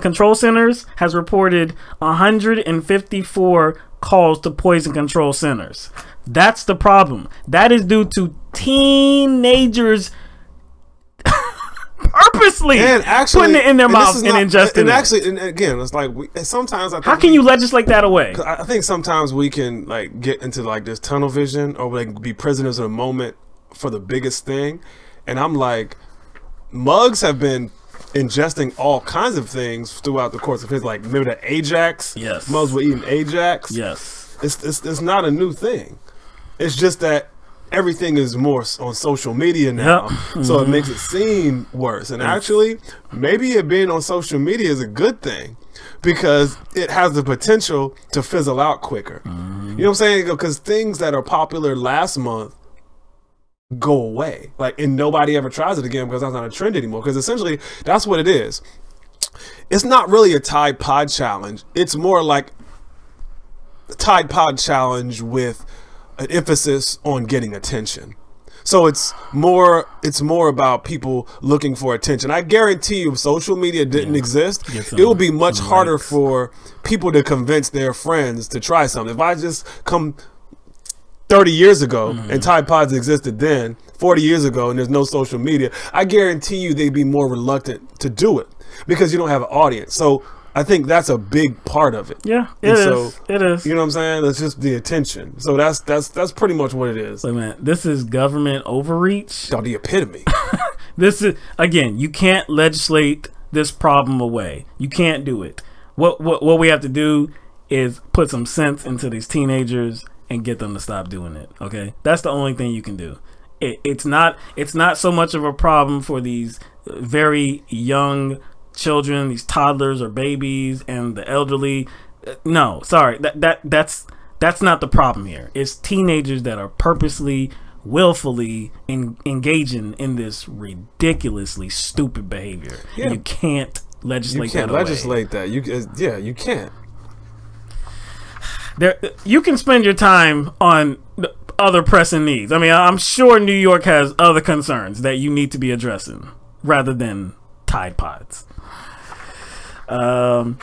Control Centers has reported 154 calls to poison control centers. That's the problem. That is due to teenagers purposely and actually, putting it in their mouth and ingesting and it. Actually, and again, it's like sometimes I think how can you legislate that away? I think sometimes we can like get into like this tunnel vision, or like be prisoners of the moment for the biggest thing. And I'm like, Muggs have been ingesting all kinds of things throughout the course of his, like, remember the Ajax? Yes. Muggs were eating Ajax. Yes. It's not a new thing. It's just that everything is more on social media now, so it makes it seem worse. And actually, maybe it being on social media is a good thing, because it has the potential to fizzle out quicker. You know what I'm saying? Because things that are popular last month go away, like, and nobody ever tries it again because that's not a trend anymore. Because essentially, that's what it is. It's not really a Tide Pod challenge. It's more like a Tide Pod challenge with an emphasis on getting attention. So it's more about people looking for attention. I guarantee you, if social media didn't exist, it would be much harder for people to convince their friends to try something. If I just come 30 years ago and Tide Pods existed then, 40 years ago, and there's no social media, I guarantee you they'd be more reluctant to do it because you don't have an audience. So I think that's a big part of it. Yeah, it is. It is. You know what I'm saying? It's just the attention. So that's pretty much what it is. Wait a minute. This is government overreach. Oh, the epitome. This is, again, you can't legislate this problem away. You can't do it. What we have to do is put some sense into these teenagers and get them to stop doing it. Okay, that's the only thing you can do. It's not so much of a problem for these very young children, these toddlers or babies, and the elderly. No, sorry, that's not the problem here. It's teenagers that are purposely, willfully engaging in this ridiculously stupid behavior. Yeah. And you can't legislate that away. You can't legislate that. You can't. You can spend your time on other pressing needs. I mean, I'm sure New York has other concerns that you need to be addressing rather than Tide Pods. The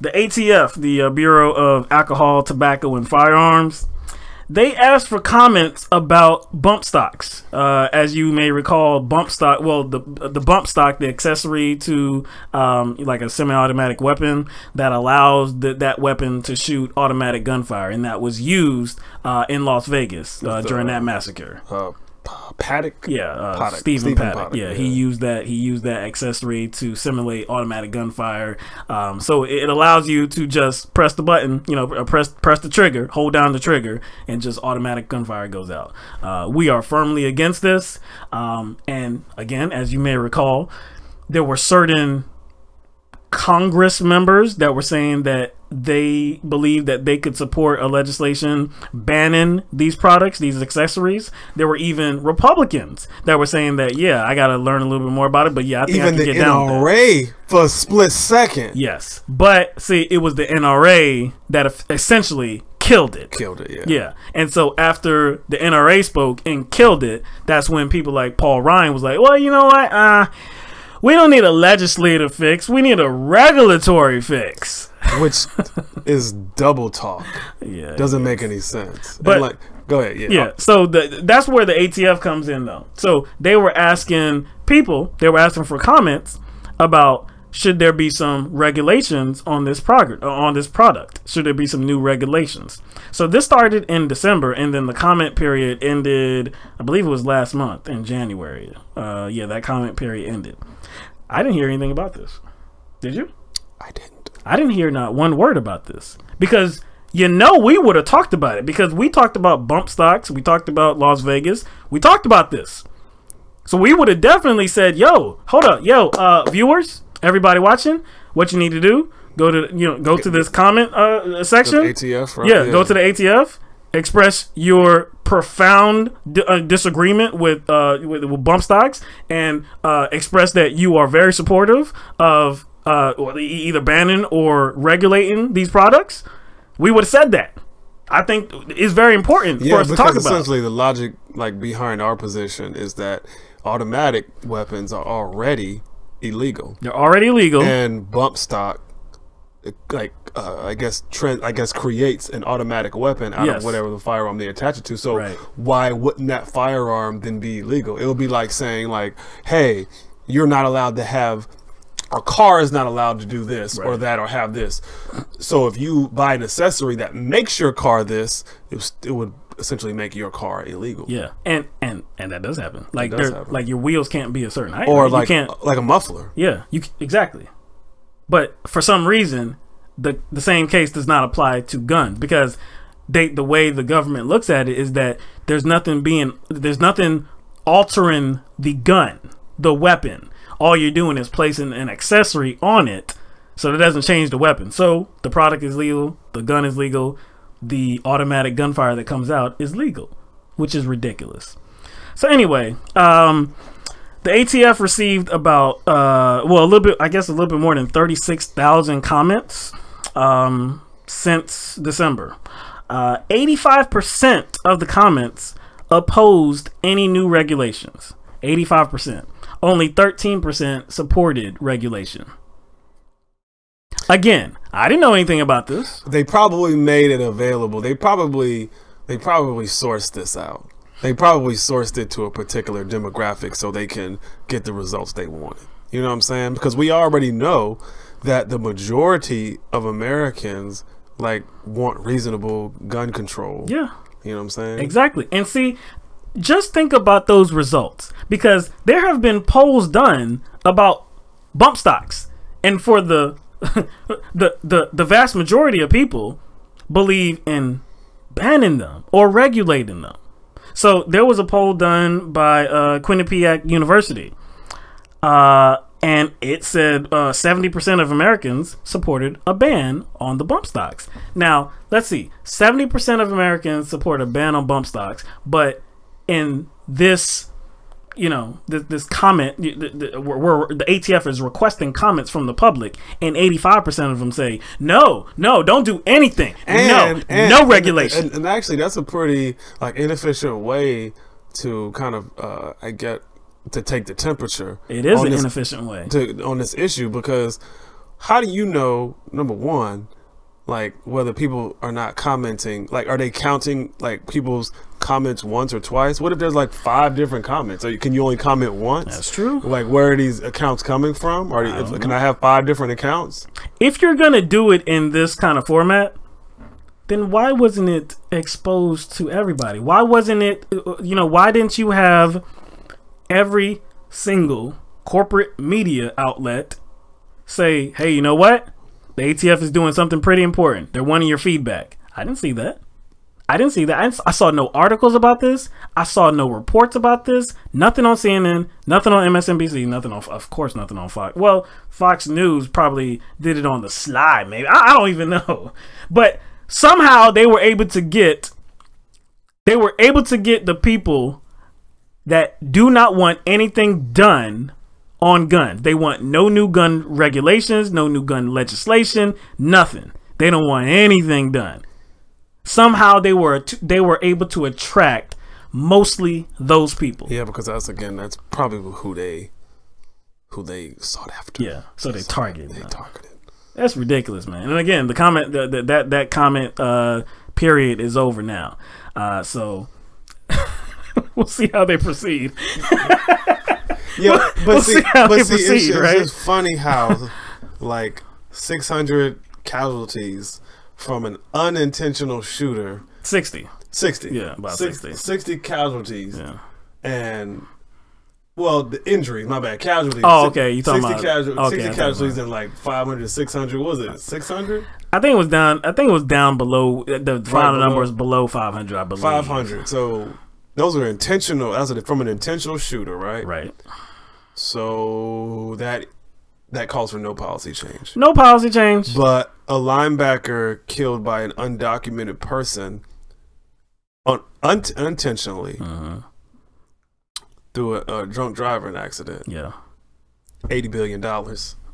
ATF, the Bureau of Alcohol, Tobacco, and Firearms, they asked for comments about bump stocks. As you may recall, bump stock, well, the bump stock, the accessory to like a semi-automatic weapon that allows that weapon to shoot automatic gunfire, and that was used in Las Vegas during that massacre. Paddock? Yeah, Stephen Paddock. Yeah, he used that accessory to simulate automatic gunfire. So it allows you to just press the button, press the trigger, hold down the trigger, and just automatic gunfire goes out. We are firmly against this. And again, as you may recall, there were certain Congress members that were saying that they believe that they could support a legislation banning these products, these accessories. There were even Republicans that were saying that, yeah, I got to learn a little bit more about it, but yeah, I think even I can get the down with that. NRA for a split second. Yes, but see, it was the NRA that essentially killed it. Killed it, yeah. Yeah, and so after the NRA spoke and killed it, that's when people like Paul Ryan was like, well, you know what? We don't need a legislative fix. We need a regulatory fix. Which is double talk. Yeah, doesn't make any sense. But and like, go ahead. Yeah. So that's where the ATF comes in, though. So they were asking people. They were asking for comments about should there be some regulations on this product. Should there be some new regulations? So this started in December, and then the comment period ended. I believe it was last month in January. Yeah, that comment period ended. I didn't hear anything about this. Did you? I didn't. I didn't hear not one word about this because we would have talked about it because we talked about bump stocks. We talked about Las Vegas. We talked about this. So we would have definitely said, yo, hold up. Yo, viewers, everybody watching, what you need to do, go to this comment section. ATF, right? Yeah, go to the ATF, express your profound disagreement with bump stocks, and express that you are very supportive of either banning or regulating these products. We would have said that. I think it's very important for us to talk about. Essentially the logic behind our position is that automatic weapons are already illegal. They're already illegal, and bump stock, I guess creates an automatic weapon out of whatever the firearm they attach it to. So why wouldn't that firearm then be illegal? It would be like saying hey, you're not allowed to have. A car is not allowed to do this or that or have this. So if you buy an accessory that makes your car this, it would essentially make your car illegal. Yeah, and that does happen. Like your wheels can't be a certain height, or you can't, like a muffler. Yeah, exactly. But for some reason, the same case does not apply to guns because the way the government looks at it is that there's nothing altering the gun, the weapon. All you're doing is placing an accessory on it, so that doesn't change the weapon. So the product is legal, the gun is legal, the automatic gunfire that comes out is legal, which is ridiculous. So anyway, the ATF received about a little bit more than 36,000 comments since December. 85% of the comments opposed any new regulations. 85%. Only 13% supported regulation. Again, I didn't know anything about this. They probably made it available. They probably sourced this out. They probably sourced it to a particular demographic so they can get the results they wanted. You know what I'm saying? Because we already know that the majority of Americans want reasonable gun control. Yeah. You know what I'm saying? Exactly. And see, just think about those results, because there have been polls done about bump stocks, and for the vast majority of people believe in banning them or regulating them. So there was a poll done by Quinnipiac University, and it said 70% of Americans supported a ban on the bump stocks. Now, let's see. 70% of Americans support a ban on bump stocks, but in this, this comment, where the ATF is requesting comments from the public, and 85% of them say, no, don't do anything. No regulation. And actually, that's a pretty inefficient way to kind of, to take the temperature. It is an inefficient way on this issue, because how do you know, number one, whether people are not commenting, are they counting people's comments once or twice? What if there's 5 different comments? Can you only comment once? That's true. Where are these accounts coming from? Can I have 5 different accounts? If you're gonna do it in this kind of format, then why wasn't it exposed to everybody? Why wasn't it, why didn't you have every single corporate media outlet say, hey, you know what? The ATF is doing something pretty important. They're wanting your feedback. I didn't see that. I didn't see that. I saw no articles about this. I saw no reports about this. Nothing on CNN, nothing on MSNBC, nothing on, of course, nothing on Fox. Well, Fox News probably did it on the sly, maybe. I don't even know. But somehow they were able to get the people that do not want anything done on guns. They want no new gun regulations, no new gun legislation, nothing. They don't want anything done. Somehow they were able to attract mostly those people. Yeah, because that's probably who they sought after. Yeah, so they targeted. They targeted. That's ridiculous, man. And again, the comment that comment period is over now. So we'll see how they proceed. Yeah, but see, it's right? just funny how like 600 casualties from an unintentional shooter. 60. Yeah, about 60. 60 casualties. Yeah. And well, the injuries, my bad, casualties. Oh, okay. You talking 60 about 60 casualties and like 500, 600. What was it? 600? I think it was down below the final number is below 500, I believe. 500. So those are intentional. That's from an intentional shooter, right? Right. So that calls for no policy change. No policy change. But a linebacker killed by an undocumented person unintentionally through a drunk driving accident. Yeah. $80 billion.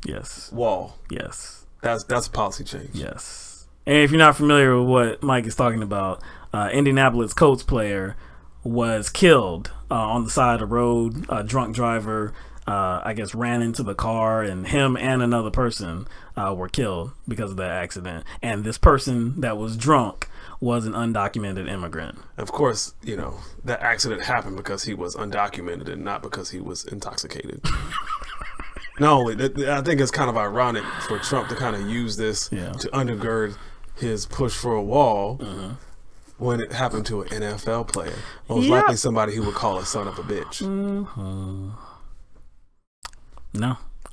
Yes. Wall. Yes. That's a policy change. Yes. And if you're not familiar with what Mike is talking about, Indianapolis Colts player was killed on the side of the road. A drunk driver, I guess, ran into the car, and him and another person were killed because of that accident. And this person that was drunk was an undocumented immigrant. Of course, that accident happened because he was undocumented and not because he was intoxicated. Not only, I think it's kind of ironic for Trump to kind of use this to undergird his push for a wall when it happened to an NFL player. Most likely somebody who would call a son of a bitch.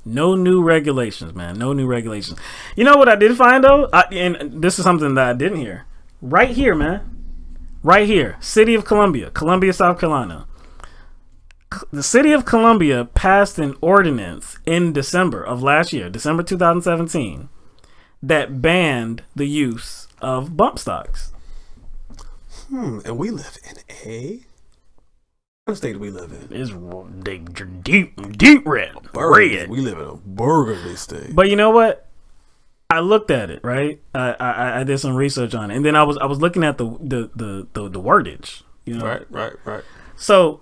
No new regulations, man. No new regulations. You know what I did find, though? And this is something that I didn't hear. Right here, man. Right here. City of Columbia, South Carolina. The city of Columbia passed an ordinance in December of last year, December 2017, that banned the use of bump stocks. And we live in what state do we live in? It's deep red. We live in a burgundy state. But you know what? I looked at it, right? I did some research on it, and then I was looking at the wordage. Right. So,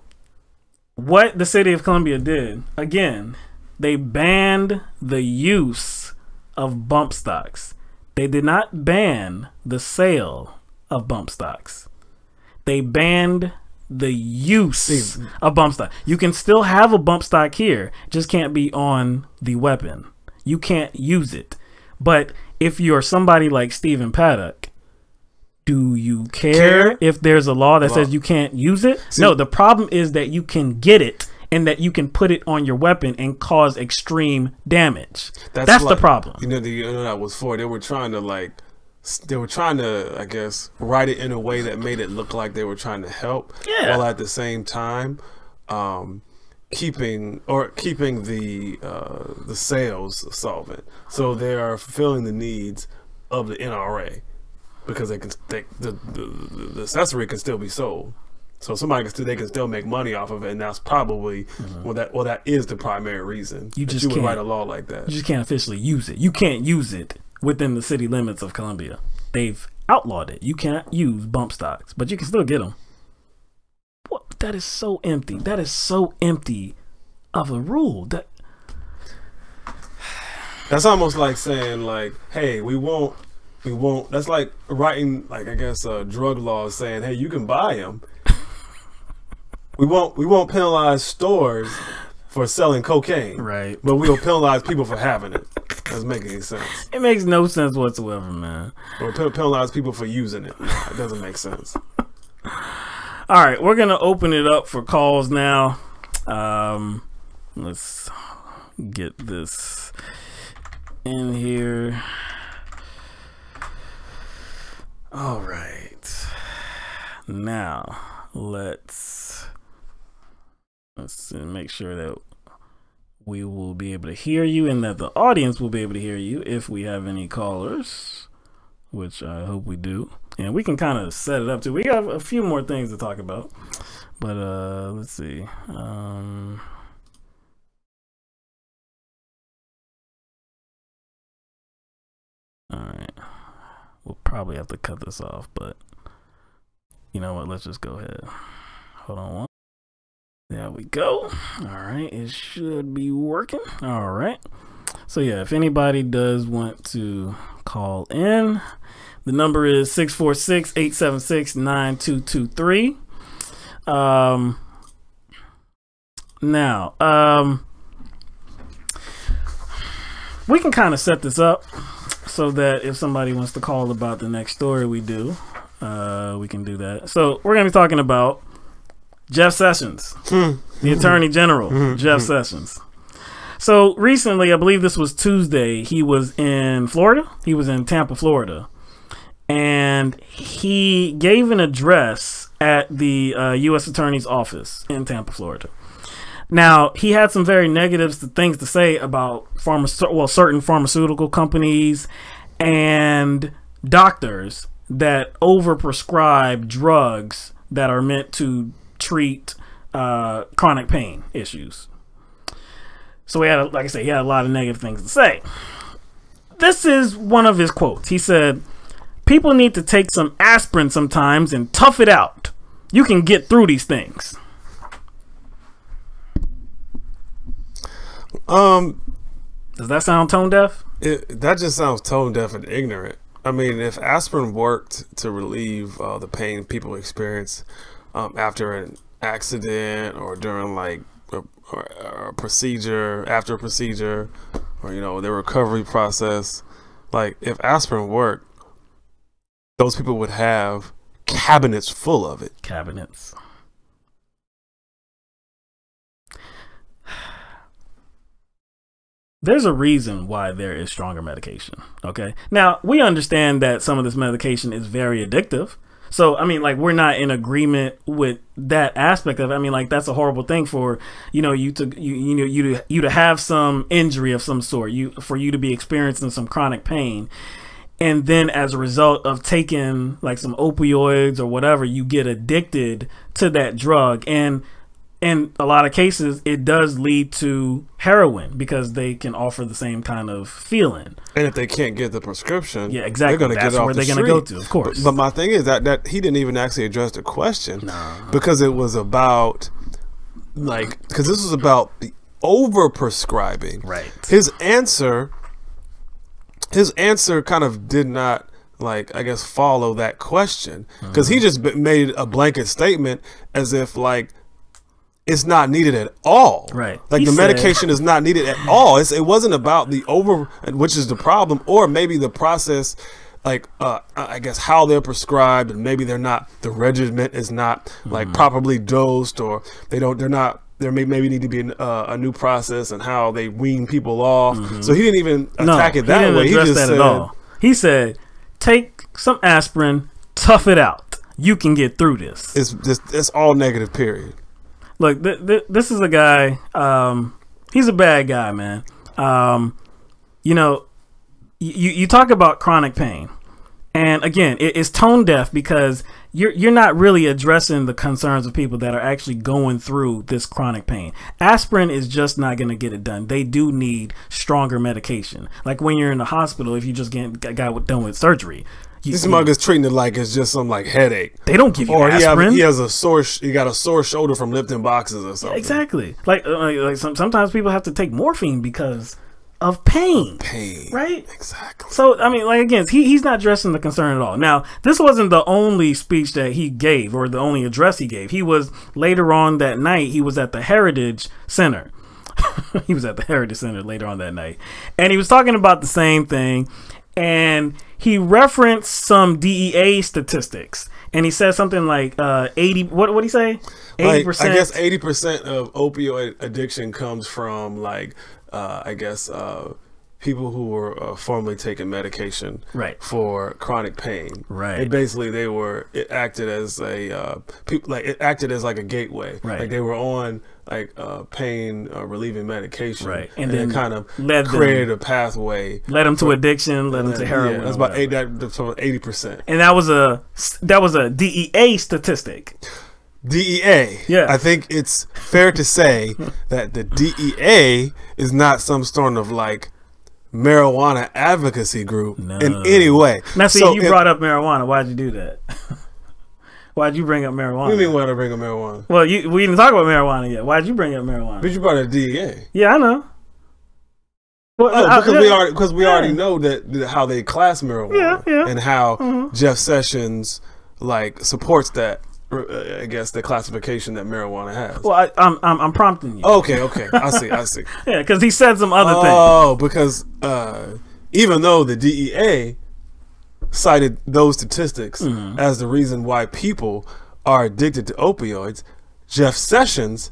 what the city of Columbia did, again, they banned the use of bump stocks. They did not ban the sale of bump stocks. They banned the use of bump stock. You can still have a bump stock here, just can't be on the weapon. You can't use it. But if you're somebody like Stephen Paddock, do you care if there's a law that says you can't use it? No, the problem is that you can get it and that you can put it on your weapon and cause extreme damage. That's the problem. That was for they were trying to I guess, write it in a way that made it look like they were trying to help, while at the same time keeping the sales solvent. So they are fulfilling the needs of the NRA because the accessory can still be sold. So they can still make money off of it, and that's probably that is the primary reason you would write a law like that. You just can't officially use it. You can't use it within the city limits of Columbia. They've outlawed it. You can't use bump stocks, but you can still get them. What? That is so empty. That is so empty of a rule. That's almost like saying, like, hey, we won't. That's like writing, like, I guess, drug laws saying, hey, you can buy them. We won't penalize stores for selling cocaine, right? But we'll penalize people for having it. Doesn't make any sense. It makes no sense whatsoever, man. Or penalize people for using it. It doesn't make sense. All right, we're gonna open it up for calls now. Let's get this in here. All right. Now let's make sure that we will be able to hear you and that the audience will be able to hear you if we have any callers, which I hope we do. And we can kind of set it up too. We have a few more things to talk about, but let's see. All right, we'll probably have to cut this off, but you know what? Let's just go ahead. Hold on one. There we go. All right, it should be working. All right. So yeah, if anybody does want to call in, the number is 646-876-9223. Now, we can kind of set this up so that if somebody wants to call about the next story we do, we can do that. So we're going to be talking about Jeff Sessions, the Attorney General, Jeff Sessions. So recently, I believe this was Tuesday, he was in Florida. He was in Tampa, Florida. And he gave an address at the U.S. Attorney's office in Tampa, Florida. Now, he had some very negative things to say about certain pharmaceutical companies and doctors that overprescribe drugs that are meant to treat chronic pain issues. So he had, like I said, he had a lot of negative things to say. This is one of his quotes. He said, "People need to take some aspirin sometimes and tough it out. You can get through these things." Does that sound tone deaf? That just sounds tone deaf and ignorant. I mean, if aspirin worked to relieve the pain people experience after an accident or during like a procedure, after a procedure, or their recovery process, like if aspirin worked, those people would have cabinets full of it. Cabinets. There's a reason why there is stronger medication. Okay. Now, we understand that some of this medication is very addictive. So, I mean, like, we're not in agreement with that aspect of it. I mean, like, that's a horrible thing for, you to have some injury of some sort, for you to be experiencing some chronic pain. And then as a result of taking like some opioids or whatever, you get addicted to that drug. And in a lot of cases, it does lead to heroin because they can offer the same kind of feeling. And if they can't get the prescription, yeah, exactly, they're going to get off the street. They're going to go to, of course. But my thing is that he didn't even actually address the question, because it was about because this was about the over prescribing. Right. His answer kind of did not, I guess, follow that question, because he just made a blanket statement as if it's not needed at all. Right. Like the medication is not needed at all. It wasn't about the over, which is the problem, or maybe the process, I guess how they're prescribed, and maybe they're not, the regimen is not properly dosed, or there maybe need to be a new process and how they wean people off. So he didn't even attack it that way. He just said, at all. He said, take some aspirin, tough it out. You can get through this. It's all negative, period. Look, this is a guy, he's a bad guy, man. You talk about chronic pain, and again, it's tone deaf because you're not really addressing the concerns of people that are actually going through this chronic pain. Aspirin is just not going to get it done. They do need stronger medication. Like when you're in the hospital, if you just got done with surgery, this mug is treating it like it's just some headache. They don't give you aspirin. He got a sore shoulder from lifting boxes or something. Exactly. Sometimes people have to take morphine because of pain. Right? Exactly. So, I mean, again, he's not addressing the concern at all. Now, this wasn't the only speech that he gave or the only address he gave. He was, later on that night, he was at the Heritage Center. He was at the Heritage Center later on that night. And he was talking about the same thing. And he referenced some DEA statistics. And he said something like 80, what did he say? 80%? I guess 80% of opioid addiction comes from people who were formerly taking medication Right. for chronic pain. Right. It acted as a it acted as like a gateway. Right. Like they were on like pain relieving medication. Right. And then it kind of led created a pathway. led them to addiction, led them to heroin. Yeah, that's about 80%. And that was a DEA statistic. DEA. Yeah. I think it's fair to say that the DEA is not some sort of like marijuana advocacy group in any way. Now, see, you brought up marijuana. Why'd you do that? Why'd you bring up marijuana? What do you mean why'd I bring up marijuana? Well, we didn't talk about marijuana yet. Why'd you bring up marijuana? But you brought up DEA. Yeah, I know. Well, because we already know that how they class marijuana and how Jeff Sessions like supports that. I guess the classification that marijuana has. Well, I'm prompting you. Okay, I see. Yeah, because he said some other things. Oh, because even though the DEA cited those statistics as the reason why people are addicted to opioids, Jeff Sessions,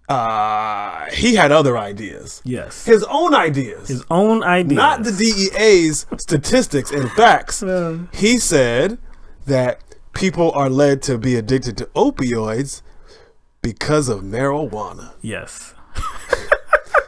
he had other ideas. Yes, his own ideas, not the DEA's statistics and facts. He said that people are led to be addicted to opioids because of marijuana. Yes.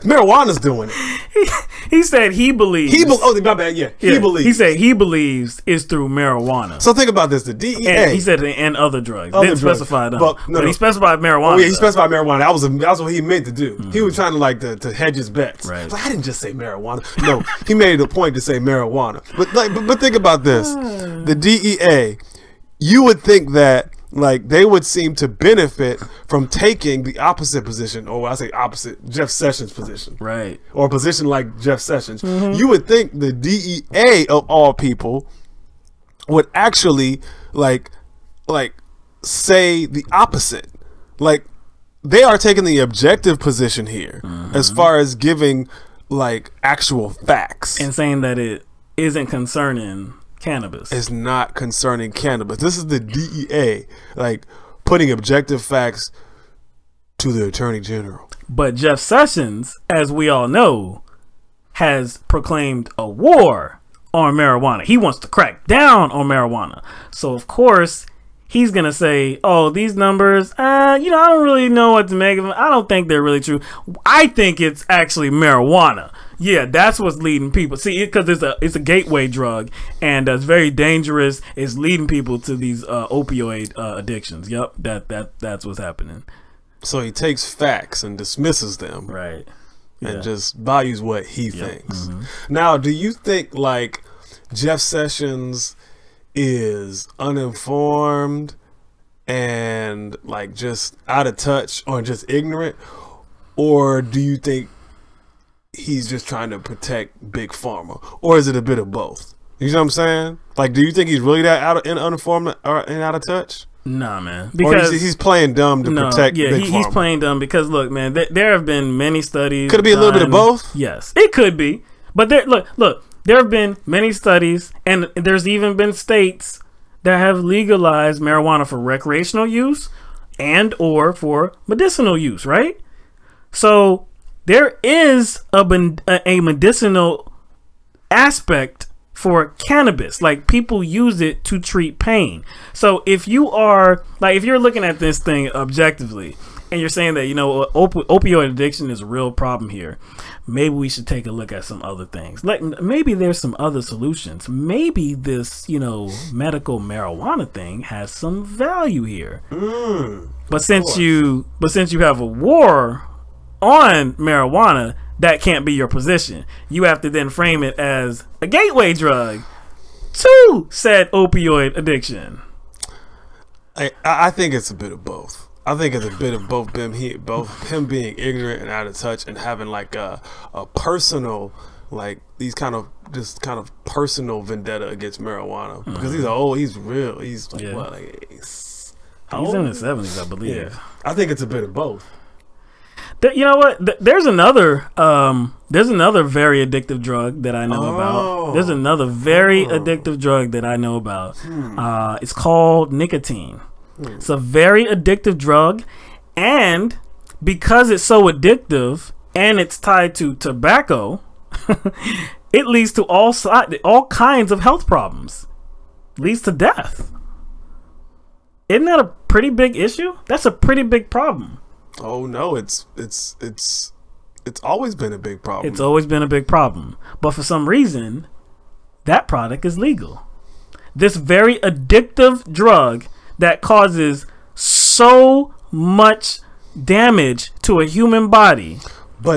Marijuana's doing it. He said he believes. He believes. He said he believes it's through marijuana. So think about this: the DEA. And he said and other drugs. Didn't specify them. But he specified marijuana. Oh yeah, he specified marijuana. That's what he meant to do. He was trying to to hedge his bets. Right. Like, I didn't just say marijuana. No, he made it a point to say marijuana. But think about this: the DEA. You would think that like they would seem to benefit from taking the opposite position, or I say opposite, Jeff Sessions' position, right? Or a position like Jeff Sessions. You would think the DEA of all people would actually like say the opposite. Like they are taking the objective position here as far as giving like actual facts and saying that it isn't concerning cannabis. It's not concerning cannabis. This is the DEA like putting objective facts to the Attorney General. But Jeff Sessions, as we all know, has proclaimed a war on marijuana. He wants to crack down on marijuana. So of course he's gonna say, "Oh, these numbers, I don't really know what to make of them. I don't think they're really true. I think it's actually marijuana." Yeah, that's what's leading people. See, because it's a gateway drug, and it's very dangerous. It's leading people to these opioid addictions. Yep, that's what's happening. So he takes facts and dismisses them, right? And just values what he thinks. Now, do you think like Jeff Sessions is uninformed and like just out of touch or just ignorant, or do you think he's just trying to protect big pharma, or is it a bit of both? You know what I'm saying? Like, do you think he's really that uninformed or out of touch? Nah, man. Because he's playing dumb to protect big pharma. He's playing dumb because look, man, there have been many studies. Could it be a little bit of both? Yes, it could be. But look, there have been many studies, and there's even been states that have legalized marijuana for recreational use and or for medicinal use, right? So there is a medicinal aspect for cannabis. Like, people use it to treat pain. So if you're looking at this thing objectively and you're saying that, opioid addiction is a real problem here, maybe we should take a look at some other things. Like, maybe there's some other solutions. Maybe this, medical marijuana thing has some value here. But since you have a war on marijuana, that can't be your position. You have to then frame it as a gateway drug to said opioid addiction. I think it's a bit of both. I think it's a bit of both him being ignorant and out of touch and having like a personal, like these kind of personal vendetta against marijuana, because he's like what, like he's in his 70s, I believe. Yeah. I think it's a bit of both. You know what? There's another very addictive drug that I know about. There's another very addictive drug that I know about. It's called nicotine. It's a very addictive drug, and because it's so addictive and it's tied to tobacco, it leads to all kinds of health problems. Leads to death. Isn't that a pretty big issue? That's a pretty big problem. Oh no, it's always been a big problem. It's always been a big problem. But for some reason, that product is legal. This very addictive drug that causes so much damage to a human body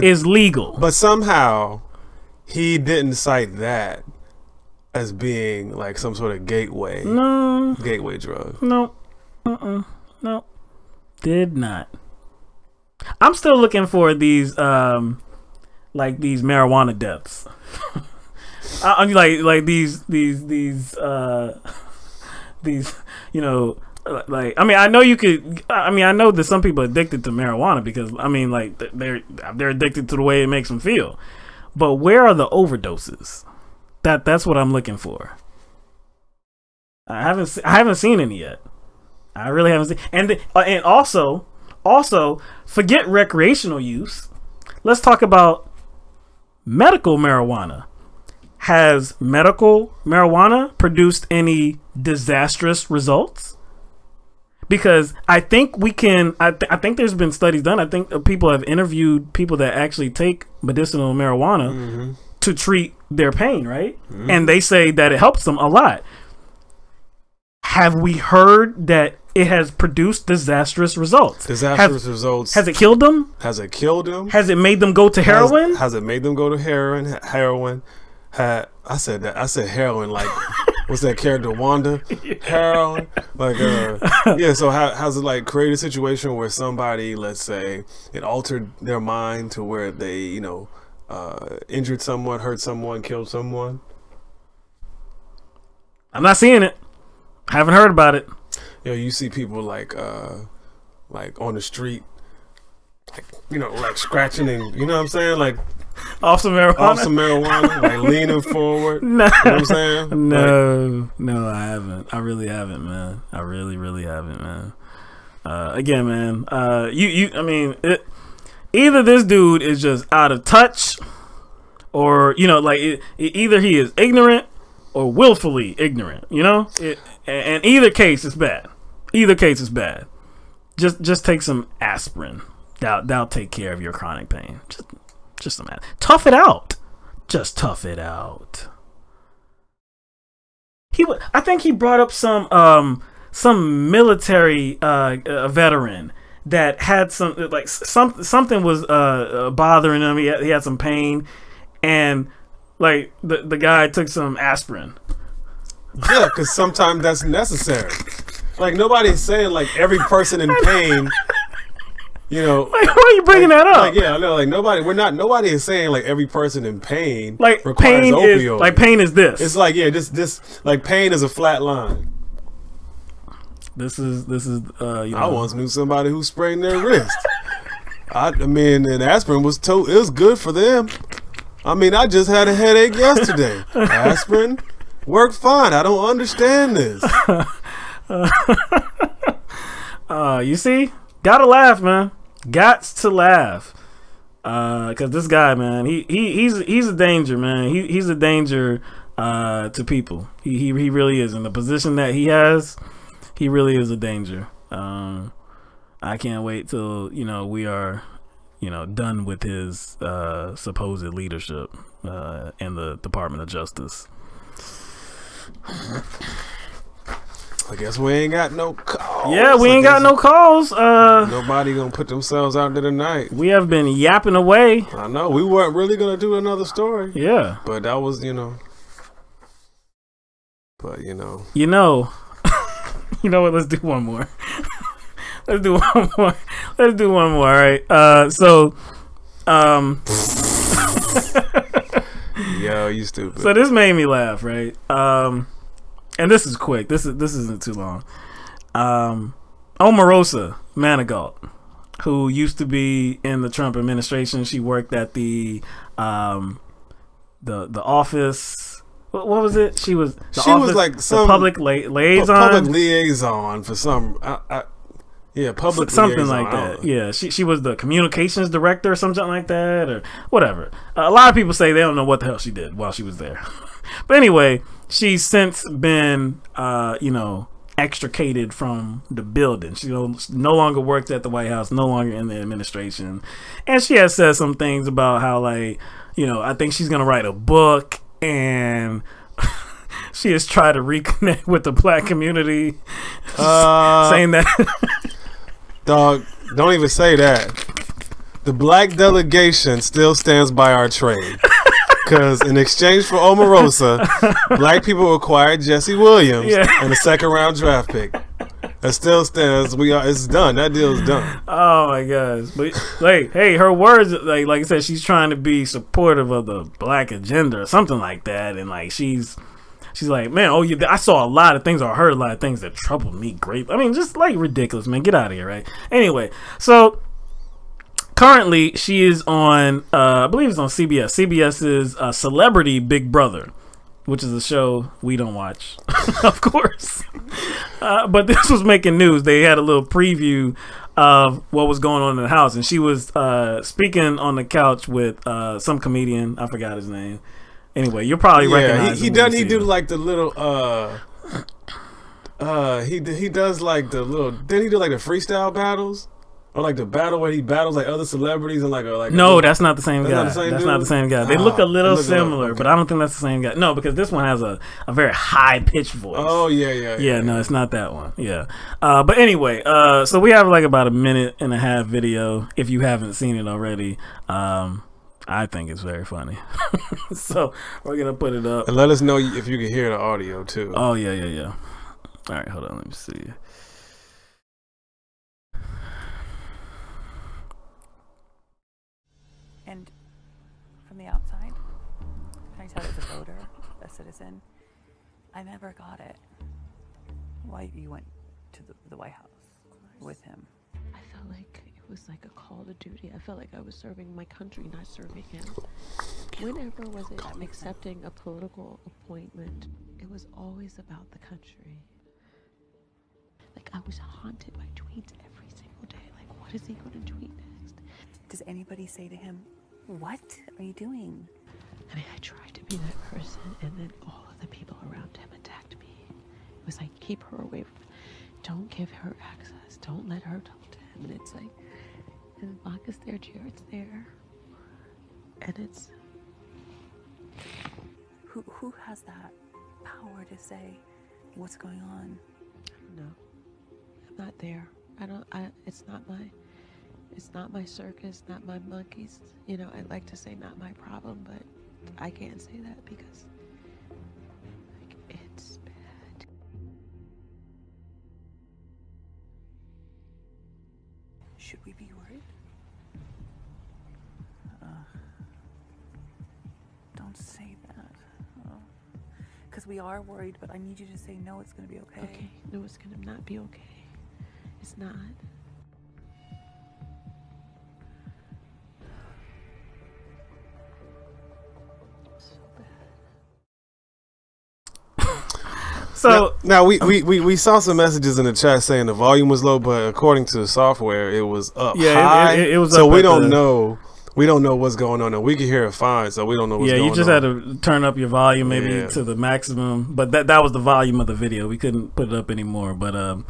is legal. But somehow he didn't cite that as being like some sort of gateway drug. No. No. Did not. I'm still looking for these like these marijuana deaths. I'm like these you know, like, I mean, I know you could. I mean, I know that some people are addicted to marijuana because, I mean, like they're addicted to the way it makes them feel. But where are the overdoses? That's what I'm looking for. I haven't seen any yet. I really haven't seen. And also forget recreational use. Let's talk about medical marijuana. Has medical marijuana produced any disastrous results? Because I think we can. I think there's been studies done. I think people have interviewed people that actually take medicinal marijuana to treat their pain, right? And they say that it helps them a lot. Have we heard that it has produced disastrous results? Results. Has it killed them? Has it killed them? Has it made them go to heroin? Has it made them go to heroin? I said heroin, like what's that character, Wanda? Heroin, like yeah. So how's it like create a situation where somebody, let's say, it altered their mind to where they, you know, injured someone, hurt someone, killed someone? I'm not seeing it. I haven't heard about it. You know, you see people like on the street, like, you know, like scratching and, you know what I'm saying, like. Off some marijuana, like leaning forward. No, you know what I'm saying? No, I haven't. I really haven't, man. I really haven't, man. Again, man. I mean, either this dude is just out of touch, or, you know, like either he is ignorant or willfully ignorant. You know, and either case is bad. Either case is bad. Just take some aspirin. That'll take care of your chronic pain. Just some, tough it out. Just tough it out. I think he brought up some military veteran that had something was bothering him. He had some pain, and like the guy took some aspirin. Yeah, because sometimes that's necessary. Like, nobody's saying like every person in pain. You know, like, why are you bringing that up? Like, yeah, I know. Like, nobody is saying like every person in pain like requires pain opioids. Pain is this. It's like, yeah, just like pain is a flat line. This is you know. I once knew somebody who sprained their wrist. I mean, and aspirin was it was good for them. I mean, I just had a headache yesterday. Aspirin worked fine. I don't understand this. You see? Gotta laugh, man. Gots to laugh. Cause this guy, man, he's a danger, man. He's a danger to people. He really is. In the position that he has, he really is a danger. I can't wait till, you know, we are, you know, done with his supposed leadership in the Department of Justice. I guess we ain't got no calls. Yeah, we ain't got no calls. Nobody gonna put themselves out there tonight. We have been yapping away. I know. We weren't really gonna do another story. Yeah. But that was, you know. But, you know. You know. You know what? Let's do one more. Let's do one more. Let's do one more. All right. Yo, you stupid. So this made me laugh, right? And this is quick. This isn't too long. Omarosa Manigault, who used to be in the Trump administration. She worked at the office. What was it? She was like some public liaison. Public liaison for some. Yeah, public something like that. Yeah, she was the communications director or something like that, or whatever. A lot of people say they don't know what the hell she did while she was there. But anyway, she's since been, extricated from the building. She no longer works at the White House, no longer in the administration, and she has said some things about how, like, I think she's gonna write a book, and she has tried to reconnect with the black community, saying that. Dog, don't even say that. The black delegation still stands by our trade. Because in exchange for Omarosa, black people acquired Jesse Williams and a second-round draft pick. That still stands. It's done. That deal is done. Oh my gosh! But like, hey, her words, like I said, she's trying to be supportive of the black agenda or something like that, and like she's like, man, I saw a lot of things or heard a lot of things that troubled me great. I mean, just like ridiculous, man. Get out of here, right? Anyway, so currently she is on, I believe it's on CBS. CBS's Celebrity Big Brother, which is a show we don't watch, of course. But this was making news. They had a little preview of what was going on in the house, and she was speaking on the couch with some comedian. I forgot his name. Anyway, you'll probably recognize him. He do like the little he does like the little, didn't he do like the freestyle battles? Or like the battle where he battles like other celebrities and like no, that's not the same guy. That's not the same guy. They look a little similar, okay. But I don't think that's the same guy. No, because this one has a very high pitched voice. Oh yeah. No, it's not that one. Yeah. But anyway, so we have like about a minute and a half video. If you haven't seen it already, I think it's very funny. So we're gonna put it up and let us know if you can hear the audio too. Oh yeah. All right, hold on. Let me see. And from the outside, can I tell as a voter, a citizen, I never got it. Why you went to the White House with him? I felt like it was like a call to duty. I felt like I was serving my country, not serving him. Whenever was it accepting a political appointment, it was always about the country. Like, I was haunted by tweets every single day. Like, what is he going to tweet next? Does anybody say to him, what are you doing? I mean, I tried to be that person, and then all of the people around him attacked me. It was like, keep her away from, don't give her access, don't let her talk to him. And it's like, his vodka's there, Jared's there, and it's... Who has that power to say what's going on? I don't know. I'm not there. It's not my circus, not my monkeys. You know, I'd like to say not my problem, but I can't say that because, like, it's bad. Should we be worried? Don't say that. Because we are worried, but I need you to say, no, it's going to be okay. Okay, no, it's going to not be okay. It's not. So now we saw some messages in the chat saying the volume was low, but according to the software, it was up high. It was so up. So we don't know. We don't know what's going on, and we can hear it fine. So we don't know what's going on. Yeah, you just had to turn up your volume maybe to the maximum, but that was the volume of the video. We couldn't put it up anymore. But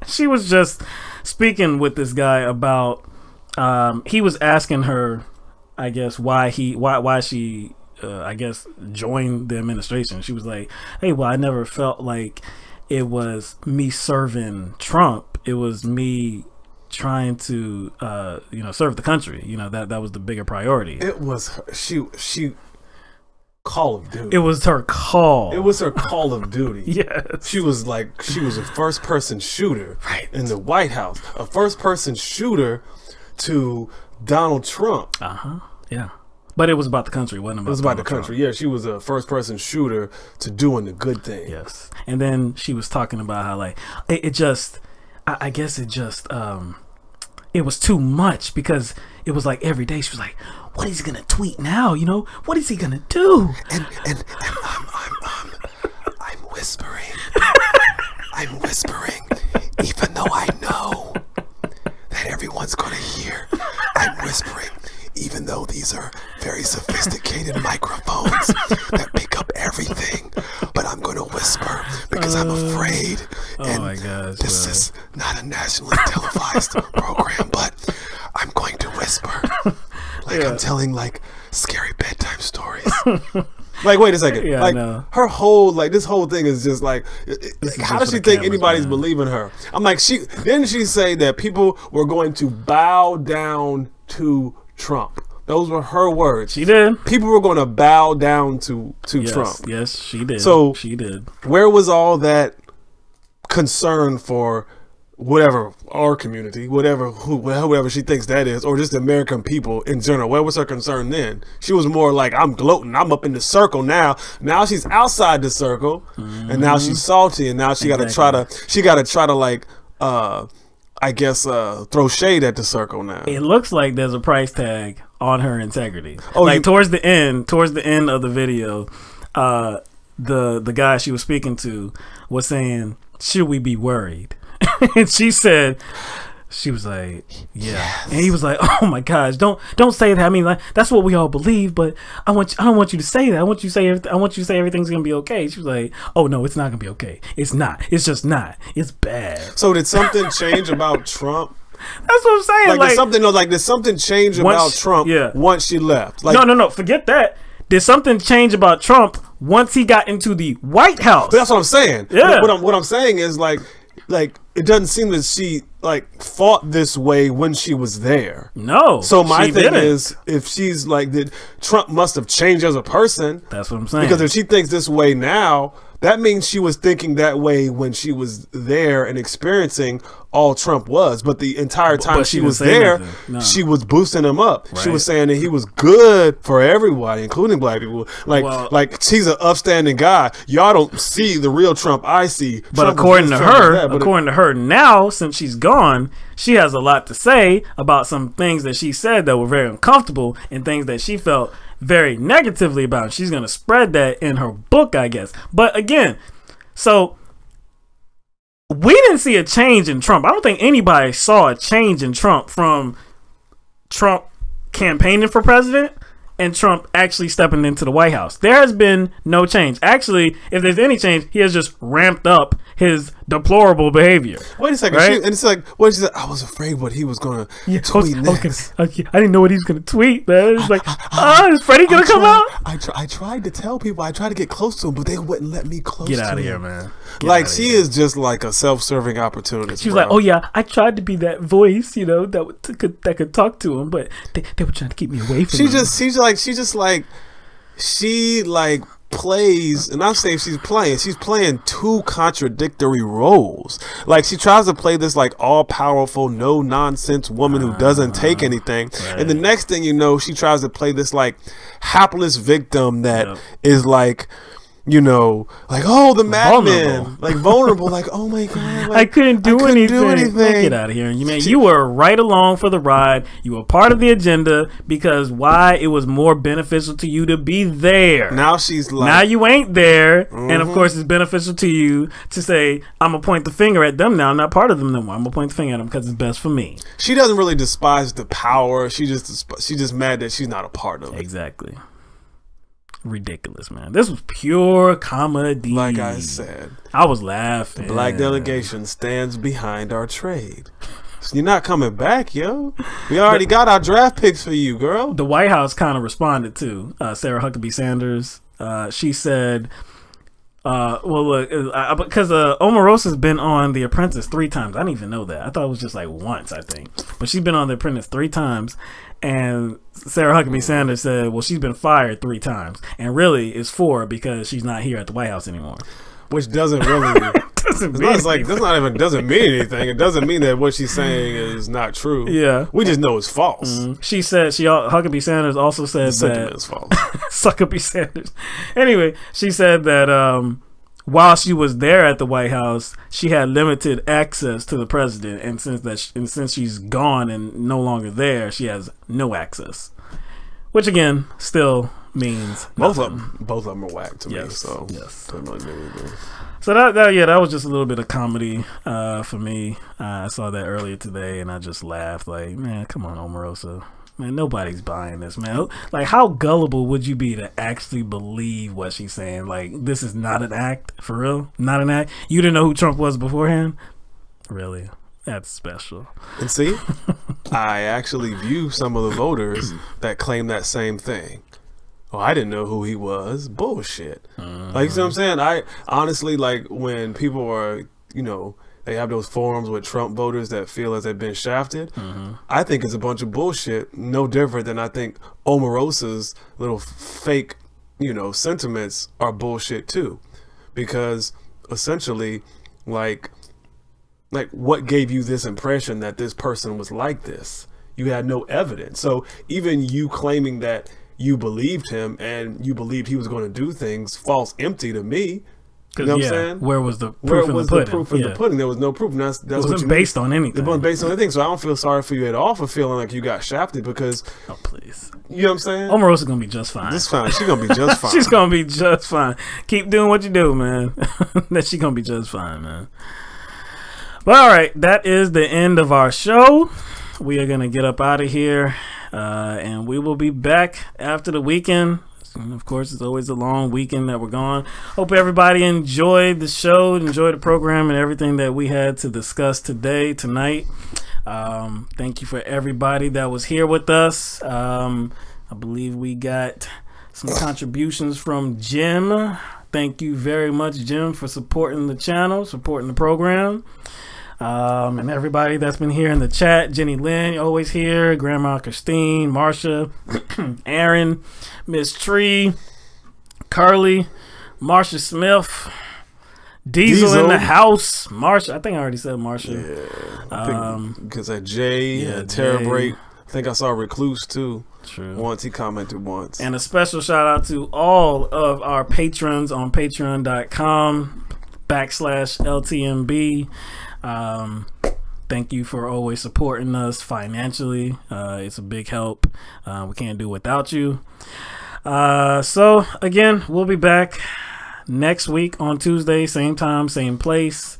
she was just speaking with this guy about. He was asking her, I guess, why she. I guess joined the administration. She was like, hey, well, I never felt like it was me serving Trump. It was me trying to serve the country. You know, that was the bigger priority. It was her, she Call of Duty. It was her call. It was her Call of Duty. Yes. She was a first person shooter in the White House. A first person shooter to Donald Trump. Yeah. But it was about the country, wasn't it? It was about the country. Yeah, she was a first-person shooter to doing the good thing. Yes. And then she was talking about how, like, it was too much because it was like every day she was like, what is he going to tweet now? You know, what is he going to do? And I'm whispering. I'm whispering, even though I know one's going to hear. I'm whispering, even though these are very sophisticated microphones that pick up everything. But I'm going to whisper because I'm afraid. And my gosh, this is not a nationally televised program, but I'm going to whisper. Like I'm telling like scary bedtime stories. Like, wait a second. Yeah, like her whole, like this whole thing is just like, how does she think anybody's believing her? I'm like, didn't she say that people were going to bow down to Trump? Those were her words. She did. People were going to bow down to Trump. Yes, she did. So she did. Where was all that concern for whatever our community, whoever she thinks that is, or just the American people in general? Where was her concern then? She was more like, I'm gloating, I'm up in the circle now. Now she's outside the circle, and now she's salty, and now she got to try to like, I guess, throw shade at the circle now. It looks like there's a price tag on her integrity. Oh, like towards the end of the video, the guy she was speaking to was saying, "Should we be worried?" And she said, she was like, yeah. Yes. And he was like, oh my gosh, don't say that. I mean, like, that's what we all believe, but I don't want you to say that. I want you to say everything's gonna be okay. She was like, oh no, it's not gonna be okay. It's not. It's just not. It's bad. So did something change about Trump? That's what I'm saying. Did something change about Trump once she left? Like, no, forget that. Did something change about Trump once he got into the White House? But that's what I'm saying. Yeah. What I'm saying is like it doesn't seem that she like fought this way when she was there. No. So my thing is, if she's like, Trump must have changed as a person. That's what I'm saying. Because if she thinks this way now, that means she was thinking that way when she was there and experiencing all Trump was. But the entire time she was there, she was boosting him up. Right. She was saying that he was good for everybody, including black people. Like she's an upstanding guy. Y'all don't see the real Trump I see. But Trump according to her now, since she's gone, she has a lot to say about some things that she said that were very uncomfortable and things that she felt very negatively about. She's going to spread that in her book, I guess. But again, so we didn't see a change in Trump. I don't think anybody saw a change in Trump from Trump campaigning for president and Trump actually stepping into the White House. There has been no change. Actually, if there's any change, he has just ramped up his deplorable behavior. Wait a second. Right? And it's like, what she said, I was afraid what he was going to tweet next. I didn't know what he was going to tweet, man. It's like, is Freddie going to come out? I tried to tell people, I tried to get close to him, but they wouldn't let me close to him. Get out of here, man. She is just like a self-serving opportunist. She was like, oh yeah, I tried to be that voice, that could talk to him, but they were trying to keep me away from him. She plays, and I'm saying she's playing two contradictory roles. Like she tries to play this like all-powerful, no-nonsense woman who doesn't take anything, and the next thing you know, she tries to play this like hapless victim that is like, like, oh, the madman, like vulnerable, like, oh my god, like, I couldn't do anything. Get out of here. You were right along for the ride. You were part of the agenda because why? It was more beneficial to you to be there. Now she's like, now you ain't there, and of course it's beneficial to you to say, I'm gonna point the finger at them now. I'm not part of them no more. I'm gonna point the finger at them because it's best for me. She doesn't really despise the power. She's just mad that she's not a part of it. Exactly. Ridiculous, man. This was pure comedy. Like I said, I was laughing. The black delegation stands behind our trade. So you're not coming back, yo. We already got our draft picks for you, girl. The White House kind of responded too. Sarah Huckabee Sanders. She said, well, look, because Omarosa's been on The Apprentice 3 times. I didn't even know that. I thought it was just like once, I think. But she's been on The Apprentice 3 times. And Sarah Huckabee Sanders said, well, she's been fired 3 times. And really, it's 4 because she's not here at the White House anymore. Which doesn't really... doesn't mean anything. It doesn't mean that what she's saying is not true. Yeah. We just know it's false. Mm-hmm. She said, Huckabee Sanders also said that... It's false. Huckabee Sanders. Anyway, she said that... while she was there at the White House, she had limited access to the president, and since she's gone and no longer there, she has no access. Which again, still means both nothing. of them are whack to me. Yes, So yes. doesn't really mean anything. So that was just a little bit of comedy for me. I saw that earlier today, and I just laughed. Like, man, come on, Omarosa. Man, nobody's buying this, man. Like, how gullible would you be to actually believe what she's saying? Like, this is not an act, for real? Not an act? You didn't know who Trump was beforehand? Really? That's special. And see, I actually view some of the voters that claim that same thing. Oh, I didn't know who he was. Bullshit. Like, you know what I'm saying? I honestly, like, when people are, you know, they have those forums with Trump voters that feel as they've been shafted. I think it's a bunch of bullshit. No different than I think Omarosa's little fake, you know, sentiments are bullshit too. Because essentially, like what gave you this impression that this person was like this? You had no evidence. So even you claiming that you believed him and you believed he was going to do things falls empty to me. You know what I'm saying? Where was the proof in the pudding? Proof in the pudding? There was no proof. And that's it wasn't based on anything. It wasn't based on anything. So I don't feel sorry for you at all for feeling like you got shafted because. Oh, please. You know what I'm saying? Omarosa's going to be just fine. Just fine. She's going to be just fine. She's going to be just fine. Keep doing what you do, man. That she's going to be just fine, man. But all right. That is the end of our show. We are going to get up out of here. And we will be back after the weekend. And of course, it's always a long weekend that we're gone. Hope everybody enjoyed the show, enjoyed the program, and everything that we had to discuss tonight. Thank you for everybody that was here with us. I believe we got some contributions from Jim. Thank you very much, Jim, for supporting the channel, supporting the program. And everybody that's been here in the chat, Jenny Lynn, always here, Grandma Christine, Marsha, Aaron, Miss Tree, Carly, Marsha Smith, Diesel in the house, Marsha. I think I already said Marsha. Yeah, because at Jay, Terra Break, I think I saw Recluse too. True. Once he commented once. And a special shout out to all of our patrons on patreon.com/LTMB. Thank you for always supporting us financially. It's a big help. We can't do without you. So again, we'll be back next week on Tuesday, same time, same place,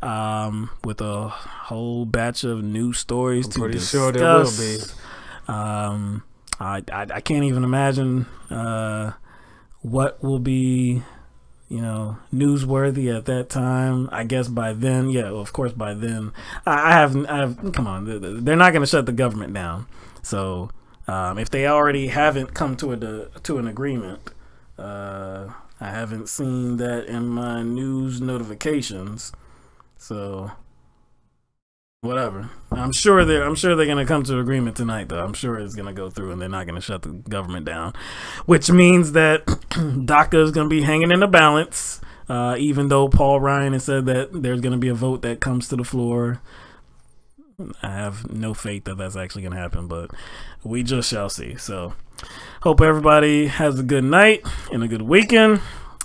with a whole batch of new stories to discuss. Sure there will be. I can't even imagine what will be, you know, newsworthy at that time. I guess by then, of course by then, I have come on, they're not going to shut the government down. So if they already haven't come to an agreement, I haven't seen that in my news notifications. So whatever. I'm sure they're going to come to an agreement tonight, though. I'm sure it's going to go through, and they're not going to shut the government down, which means that DACA is going to be hanging in the balance. Even though Paul Ryan has said that there's going to be a vote that comes to the floor, I have no faith that that's actually going to happen, but we just shall see. So, hope everybody has a good night and a good weekend.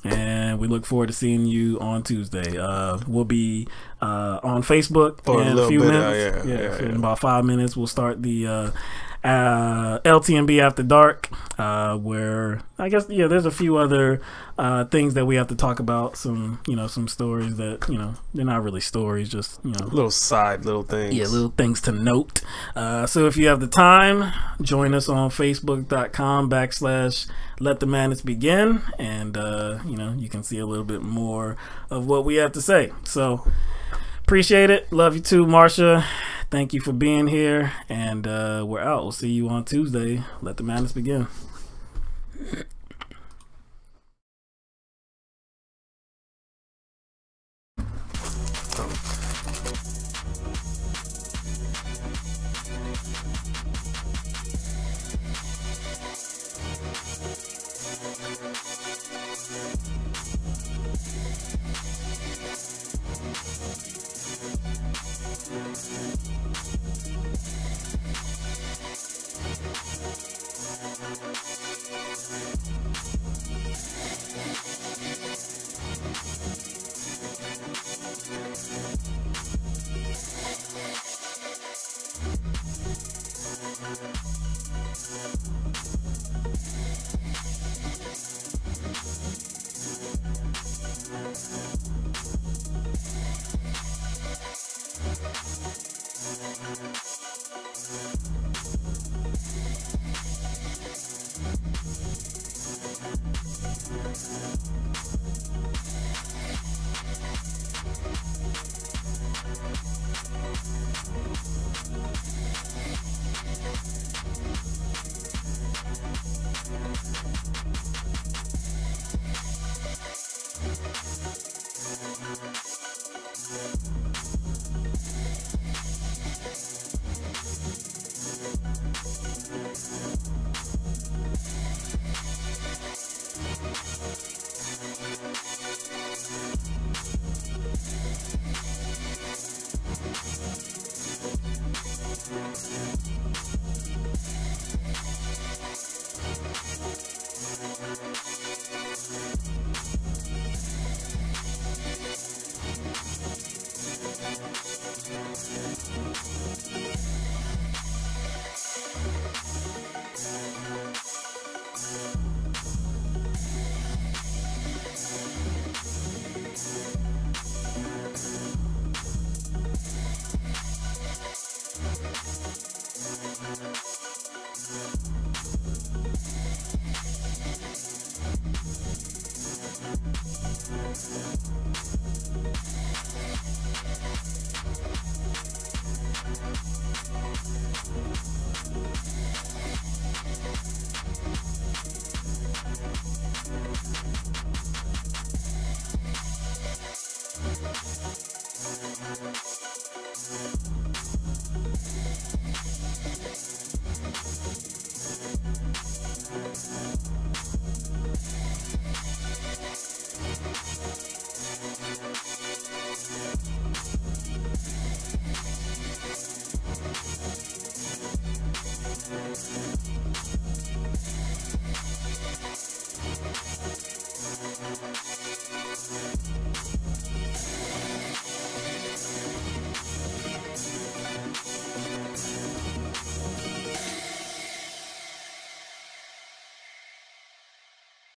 And we look forward to seeing you on Tuesday. We'll be on Facebook in a few minutes. In about 5 minutes, we'll start the LTMB After Dark, where I guess there's a few other things that we have to talk about. Some stories that they're not really stories, just little things. Yeah, little things to note. So if you have the time, join us on Facebook.com/Let the Madness Begin, and you can see a little bit more of what we have to say. So appreciate it. Love you too, Marsha. Thank you for being here, and we're out. We'll see you on Tuesday. Let the madness begin.